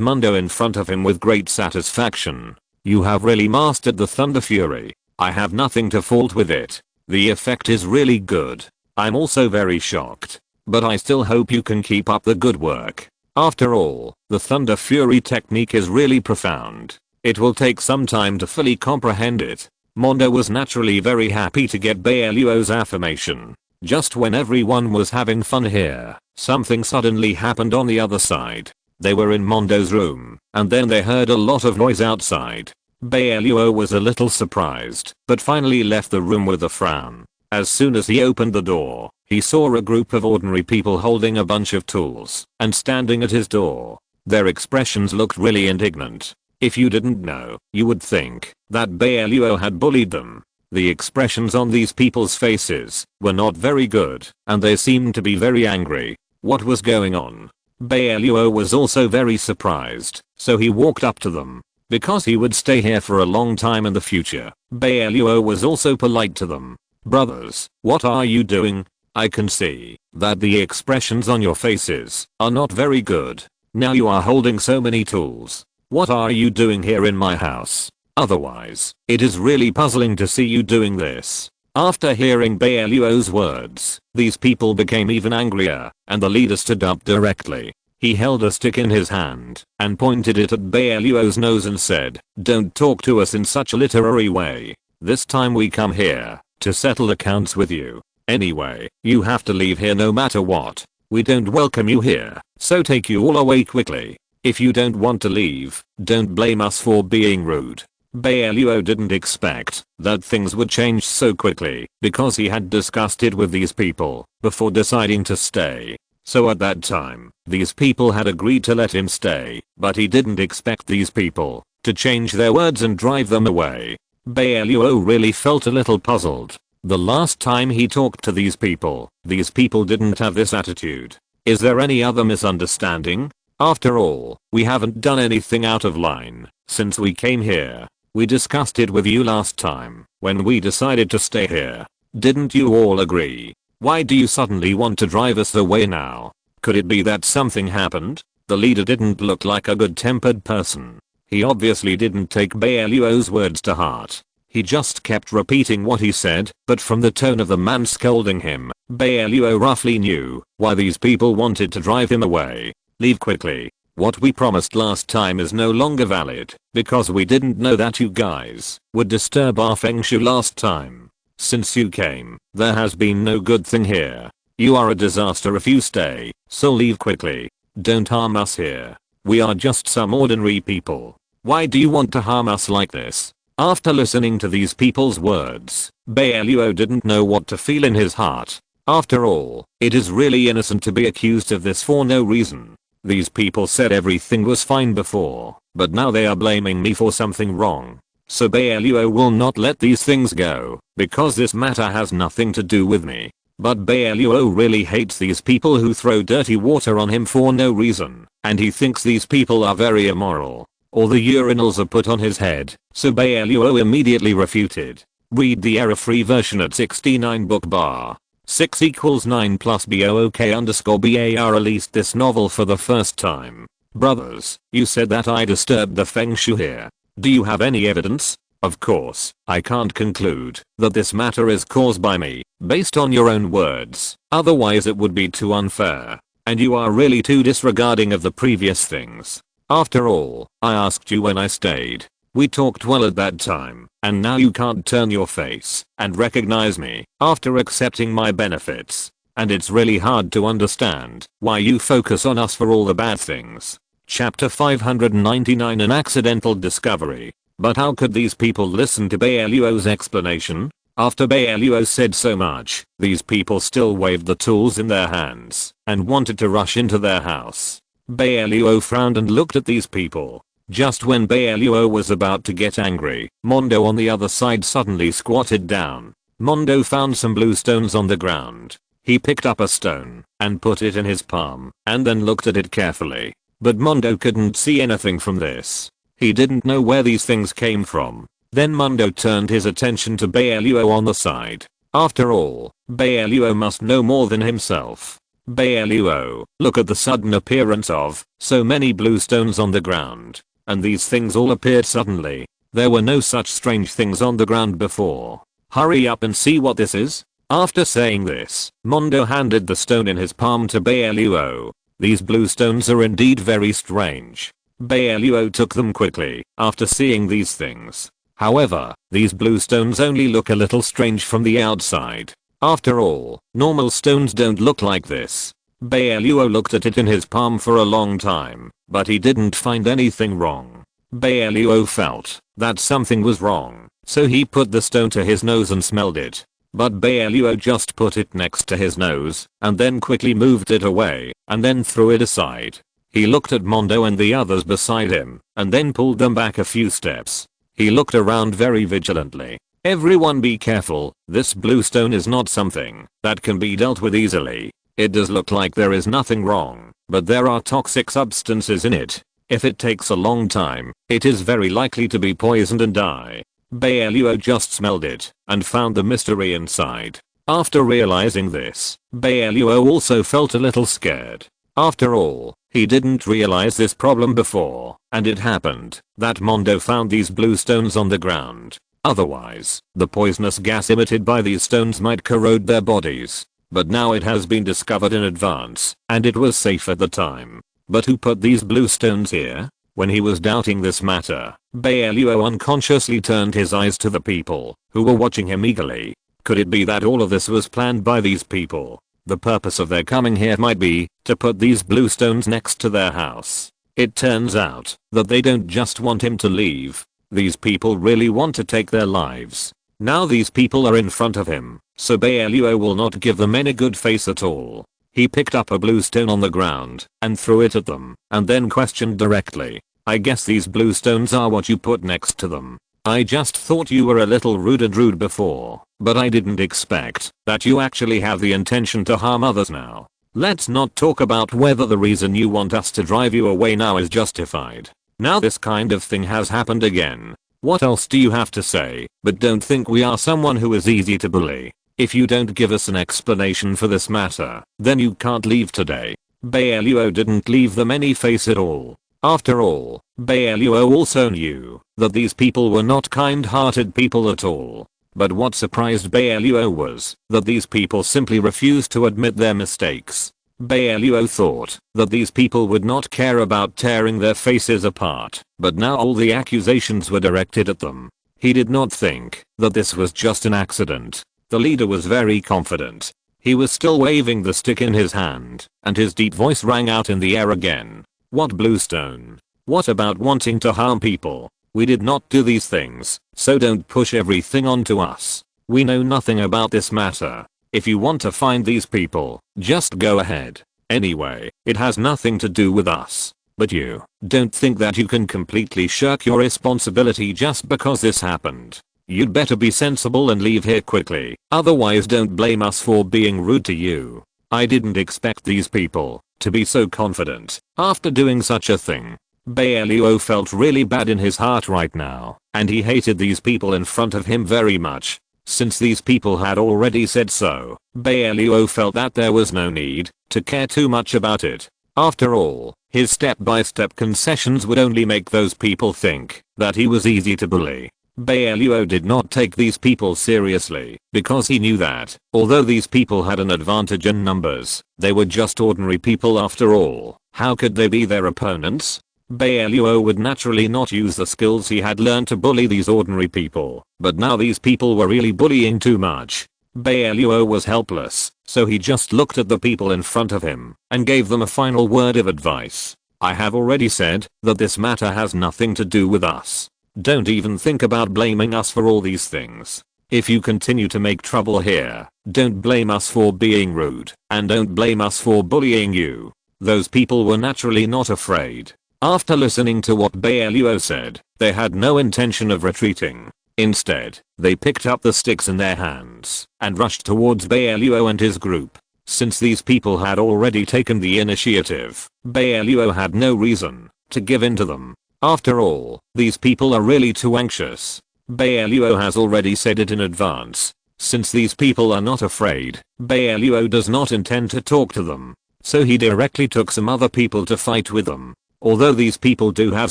Mondo in front of him with great satisfaction. You have really mastered the thunder fury. I have nothing to fault with it. The effect is really good. I'm also very shocked, but I still hope you can keep up the good work. After all, the thunder fury technique is really profound. It will take some time to fully comprehend it. Mondo was naturally very happy to get Bai Luo's affirmation. Just when everyone was having fun here, something suddenly happened on the other side. They were in Mondo's room, and then they heard a lot of noise outside. Bai Luo was a little surprised, but finally left the room with a frown. As soon as he opened the door, he saw a group of ordinary people holding a bunch of tools and standing at his door. Their expressions looked really indignant. If you didn't know, you would think that Bai Luo had bullied them. The expressions on these people's faces were not very good, and they seemed to be very angry. What was going on? Bai Luo was also very surprised, so he walked up to them. Because he would stay here for a long time in the future, Bai Luo was also polite to them. Brothers, what are you doing? I can see that the expressions on your faces are not very good. Now you are holding so many tools. What are you doing here in my house? Otherwise, it is really puzzling to see you doing this. After hearing Bai Luo's words, these people became even angrier, and the leader stood up directly. He held a stick in his hand and pointed it at Bai Luo's nose and said, "Don't talk to us in such a literary way. This time we come here to settle accounts with you. Anyway, you have to leave here no matter what. We don't welcome you here, so take you all away quickly. If you don't want to leave, don't blame us for being rude." Bai Luo didn't expect that things would change so quickly because he had discussed it with these people before deciding to stay. So at that time, these people had agreed to let him stay, but he didn't expect these people to change their words and drive them away. Bai Luo really felt a little puzzled. The last time he talked to these people didn't have this attitude. Is there any other misunderstanding? After all, we haven't done anything out of line since we came here. We discussed it with you last time when we decided to stay here. Didn't you all agree? Why do you suddenly want to drive us away now? Could it be that something happened? The leader didn't look like a good-tempered person. He obviously didn't take Bai Luo's words to heart. He just kept repeating what he said, but from the tone of the man scolding him, Bai Luo roughly knew why these people wanted to drive him away. Leave quickly. What we promised last time is no longer valid, because we didn't know that you guys would disturb our feng shui last time. Since you came, there has been no good thing here. You are a disaster if you stay, so leave quickly. Don't harm us here. We are just some ordinary people. Why do you want to harm us like this? After listening to these people's words, Bai Luo didn't know what to feel in his heart. After all, it is really innocent to be accused of this for no reason. These people said everything was fine before, but now they are blaming me for something wrong. So Bai Luo will not let these things go, because this matter has nothing to do with me. But Bai Luo really hates these people who throw dirty water on him for no reason, and he thinks these people are very immoral. All the urinals are put on his head, so Bai Luo immediately refuted. Read the error-free version at 69 book bar. 6 equals 9 plus BOOK_BAR released this novel for the first time. Brothers, you said that I disturbed the feng shui here. Do you have any evidence? Of course, I can't conclude that this matter is caused by me, based on your own words, otherwise it would be too unfair. And you are really too disregarding of the previous things. After all, I asked you when I stayed. We talked well at that time, and now you can't turn your face and recognize me after accepting my benefits. And it's really hard to understand why you focus on us for all the bad things. Chapter 599 An Accidental Discovery. But how could these people listen to Bai Luo's explanation? After Bai Luo said so much, these people still waved the tools in their hands and wanted to rush into their house. Bai Luo frowned and looked at these people. Just when Bai Luo was about to get angry, Mondo on the other side suddenly squatted down. Mondo found some blue stones on the ground. He picked up a stone and put it in his palm and then looked at it carefully. But Mondo couldn't see anything from this. He didn't know where these things came from. Then Mondo turned his attention to Bai Luo on the side. After all, Bai Luo must know more than himself. Bai Luo, look at the sudden appearance of so many blue stones on the ground. And these things all appeared suddenly. There were no such strange things on the ground before. Hurry up and see what this is. After saying this, Mondo handed the stone in his palm to Bai Luo. These blue stones are indeed very strange. Bai Luo took them quickly after seeing these things. However, these blue stones only look a little strange from the outside. After all, normal stones don't look like this. Bai Luo looked at it in his palm for a long time, but he didn't find anything wrong. Bai Luo felt that something was wrong, so he put the stone to his nose and smelled it. But Bai Luo just put it next to his nose and then quickly moved it away and then threw it aside. He looked at Mondo and the others beside him and then pulled them back a few steps. He looked around very vigilantly. Everyone be careful, this blue stone is not something that can be dealt with easily. It does look like there is nothing wrong, but there are toxic substances in it. If it takes a long time, it is very likely to be poisoned and die. Bai Luo just smelled it and found the mystery inside. After realizing this, Bai Luo also felt a little scared. After all, he didn't realize this problem before, and it happened that Mondo found these blue stones on the ground. Otherwise, the poisonous gas emitted by these stones might corrode their bodies. But now it has been discovered in advance, and it was safe at the time. But who put these blue stones here? When he was doubting this matter, Bai Luo unconsciously turned his eyes to the people who were watching him eagerly. Could it be that all of this was planned by these people? The purpose of their coming here might be to put these blue stones next to their house. It turns out that they don't just want him to leave. These people really want to take their lives. Now these people are in front of him, so Bai Luo will not give them any good face at all. He picked up a blue stone on the ground and threw it at them and then questioned directly. I guess these blue stones are what you put next to them. I just thought you were a little rude before, but I didn't expect that you actually have the intention to harm others now. Let's not talk about whether the reason you want us to drive you away now is justified. Now this kind of thing has happened again. What else do you have to say? But don't think we are someone who is easy to bully. If you don't give us an explanation for this matter, then you can't leave today. Bai Luo didn't leave them any face at all. After all, Bai Luo also knew that these people were not kind-hearted people at all. But what surprised Bai Luo was that these people simply refused to admit their mistakes. Bai Luo thought that these people would not care about tearing their faces apart, but now all the accusations were directed at them. He did not think that this was just an accident. The leader was very confident. He was still waving the stick in his hand, and his deep voice rang out in the air again. What blue stone? What about wanting to harm people? We did not do these things, so don't push everything onto us. We know nothing about this matter. If you want to find these people, just go ahead. Anyway, it has nothing to do with us. But you don't think that you can completely shirk your responsibility just because this happened. You'd better be sensible and leave here quickly, otherwise don't blame us for being rude to you. I didn't expect these people to be so confident after doing such a thing. Bai Luo felt really bad in his heart right now, and he hated these people in front of him very much. Since these people had already said so, Bai Luo felt that there was no need to care too much about it. After all, his step-by-step concessions would only make those people think that he was easy to bully. Bai Luo did not take these people seriously because he knew that, although these people had an advantage in numbers, they were just ordinary people after all. How could they be their opponents? Bai Luo would naturally not use the skills he had learned to bully these ordinary people, but now these people were really bullying too much. Bai Luo was helpless, so he just looked at the people in front of him and gave them a final word of advice. I have already said that this matter has nothing to do with us. Don't even think about blaming us for all these things. If you continue to make trouble here, don't blame us for being rude, and don't blame us for bullying you. Those people were naturally not afraid. After listening to what Bai Luo said, they had no intention of retreating. Instead, they picked up the sticks in their hands and rushed towards Bai Luo and his group. Since these people had already taken the initiative, Bai Luo had no reason to give in to them. After all, these people are really too anxious. Bai Luo has already said it in advance. Since these people are not afraid, Bai Luo does not intend to talk to them. So he directly took some other people to fight with them. Although these people do have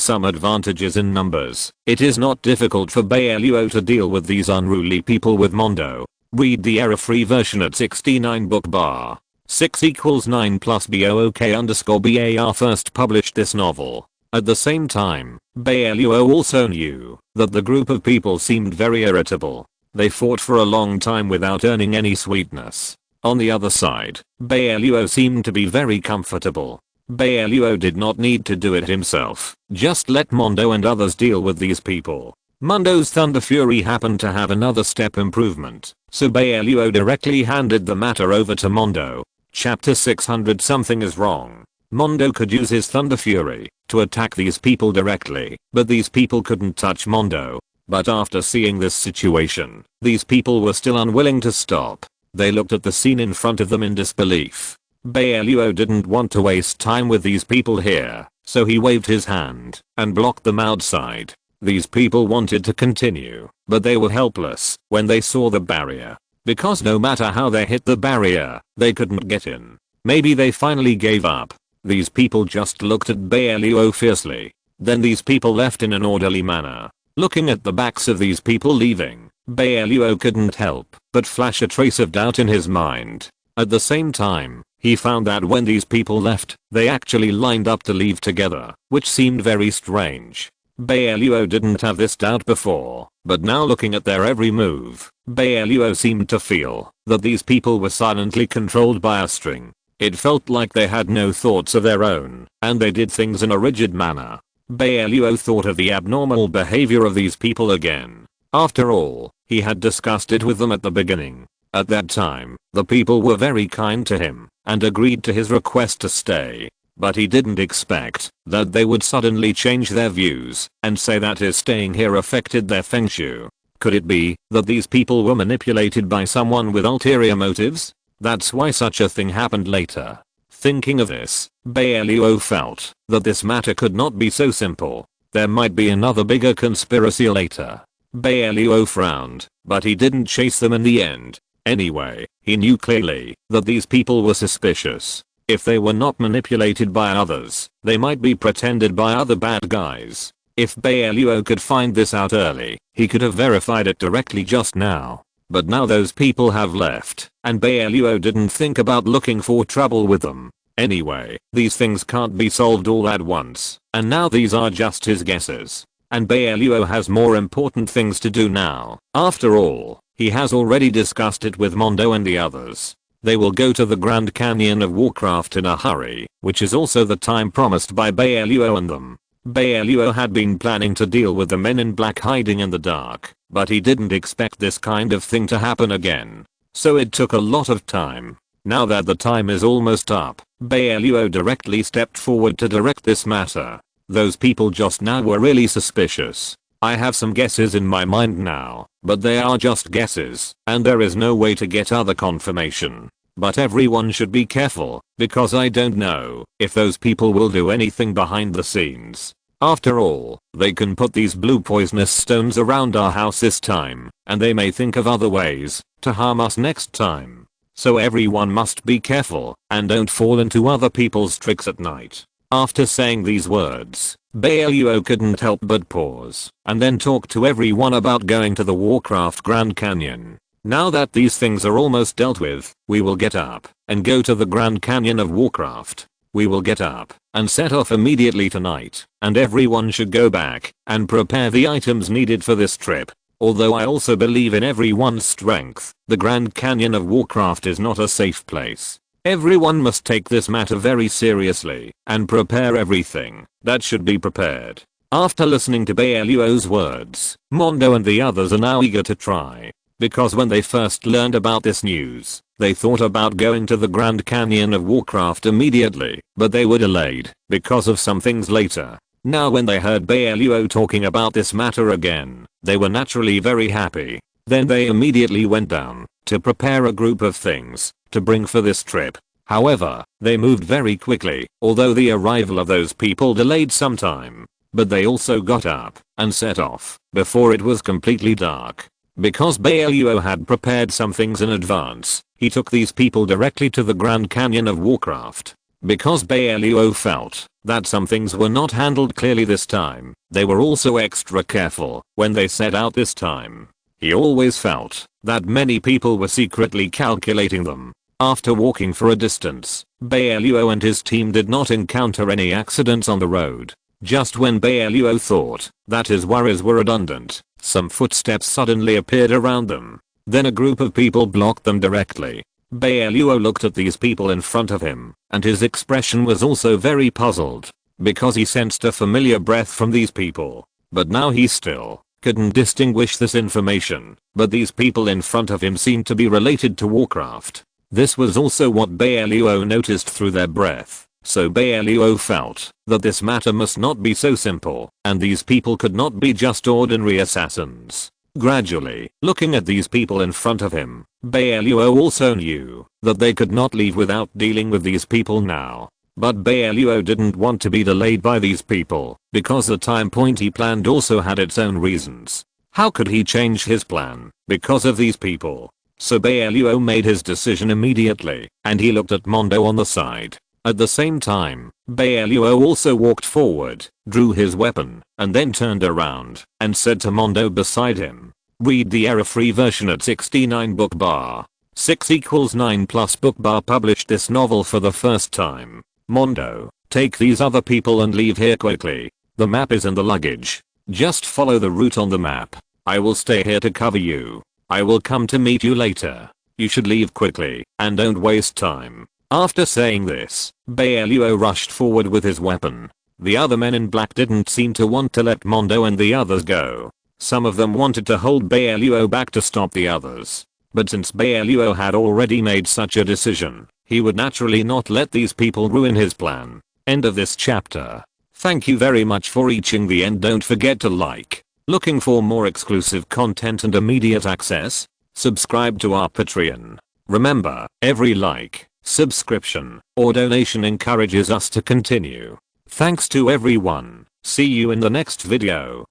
some advantages in numbers, it is not difficult for Bai Luo to deal with these unruly people with Mondo. Read the error-free version at 69 book bar. 6 equals 9 plus BOOK_BAR first published this novel. At the same time, Bai Luo also knew that the group of people seemed very irritable. They fought for a long time without earning any sweetness. On the other side, Bai Luo seemed to be very comfortable. Bai Luo did not need to do it himself. Just let Mondo and others deal with these people. Mondo's Thunder Fury happened to have another step improvement, so Bai Luo directly handed the matter over to Mondo. Chapter 600 Something is wrong. Mondo could use his Thunder Fury to attack these people directly, but these people couldn't touch Mondo. But after seeing this situation, these people were still unwilling to stop. They looked at the scene in front of them in disbelief. Bai Luo didn't want to waste time with these people here, so he waved his hand and blocked them outside. These people wanted to continue, but they were helpless when they saw the barrier. Because no matter how they hit the barrier, they couldn't get in. Maybe they finally gave up. These people just looked at Bai Luo fiercely. Then these people left in an orderly manner. Looking at the backs of these people leaving, Bai Luo couldn't help but flash a trace of doubt in his mind. At the same time, he found that when these people left, they actually lined up to leave together, which seemed very strange. Bai Luo didn't have this doubt before, but now looking at their every move, Bai Luo seemed to feel that these people were silently controlled by a string. It felt like they had no thoughts of their own, and they did things in a rigid manner. Bai Luo thought of the abnormal behavior of these people again. After all, he had discussed it with them at the beginning. At that time, the people were very kind to him, and agreed to his request to stay. But he didn't expect that they would suddenly change their views and say that his staying here affected their feng shui. Could it be that these people were manipulated by someone with ulterior motives? That's why such a thing happened later. Thinking of this, Bai Luo felt that this matter could not be so simple. There might be another bigger conspiracy later. Bai Luo frowned, but he didn't chase them in the end. Anyway, he knew clearly that these people were suspicious. If they were not manipulated by others, they might be pretended by other bad guys. If Bai Luo could find this out early, he could have verified it directly just now. But now those people have left, and Bai Luo didn't think about looking for trouble with them. Anyway, these things can't be solved all at once, and now these are just his guesses. And Bai Luo has more important things to do now. After all, he has already discussed it with Mondo and the others. They will go to the Grand Canyon of Warcraft in a hurry, which is also the time promised by Bai Luo and them. Bai Luo had been planning to deal with the men in black hiding in the dark, but he didn't expect this kind of thing to happen again. So it took a lot of time. Now that the time is almost up, Bai Luo directly stepped forward to direct this matter. Those people just now were really suspicious. I have some guesses in my mind now, but they are just guesses, and there is no way to get other confirmation. But everyone should be careful, because I don't know if those people will do anything behind the scenes. After all, they can put these blue poisonous stones around our house this time, and they may think of other ways to harm us next time. So everyone must be careful and don't fall into other people's tricks at night. After saying these words, Bai Luo couldn't help but pause and then talk to everyone about going to the Warcraft Grand Canyon. Now that these things are almost dealt with, we will get up and go to the Grand Canyon of Warcraft. We will get up and set off immediately tonight, and everyone should go back and prepare the items needed for this trip. Although I also believe in everyone's strength, the Grand Canyon of Warcraft is not a safe place. Everyone must take this matter very seriously and prepare everything that should be prepared. After listening to Bai Luo's words, Mondo and the others are now eager to try. Because when they first learned about this news, they thought about going to the Grand Canyon of Warcraft immediately, but they were delayed because of some things later. Now when they heard Bai Luo talking about this matter again, they were naturally very happy. Then they immediately went down to prepare a group of things to bring for this trip. However, they moved very quickly, although the arrival of those people delayed some time. But they also got up and set off before it was completely dark. Because Bai Luo had prepared some things in advance, he took these people directly to the Grand Canyon of Warcraft. Because Bai Luo felt that some things were not handled clearly this time, they were also extra careful when they set out this time. He always felt that many people were secretly calculating them. After walking for a distance, Bai Luo and his team did not encounter any accidents on the road. Just when Bai Luo thought that his worries were redundant, some footsteps suddenly appeared around them. Then a group of people blocked them directly. Bai Luo looked at these people in front of him, and his expression was also very puzzled, because he sensed a familiar breath from these people. But now he still couldn't distinguish this information, but these people in front of him seemed to be related to Warcraft. This was also what Bai Luo noticed through their breath. So Bai Luo felt that this matter must not be so simple, and these people could not be just ordinary assassins. Gradually, looking at these people in front of him, Bai Luo also knew that they could not leave without dealing with these people now. But Bai Luo didn't want to be delayed by these people, because the time point he planned also had its own reasons. How could he change his plan because of these people? So Bai Luo made his decision immediately, and he looked at Mondo on the side. At the same time, Bai Luo also walked forward, drew his weapon, and then turned around and said to Mondo beside him, "Read the error-free version at 69 book bar. 6 equals 9 plus book bar published this novel for the first time. Mondo, take these other people and leave here quickly. The map is in the luggage. Just follow the route on the map. I will stay here to cover you. I will come to meet you later. You should leave quickly and don't waste time." After saying this, Bai Luo rushed forward with his weapon. The other men in black didn't seem to want to let Mondo and the others go. Some of them wanted to hold Bai Luo back to stop the others. But since Bai Luo had already made such a decision, He would naturally not let these people ruin his plan. End of this chapter. Thank you very much for reaching the end. Don't forget to like. Looking for more exclusive content and immediate access? Subscribe to our Patreon. Remember, every like, subscription, or donation encourages us to continue. Thanks to everyone. See you in the next video.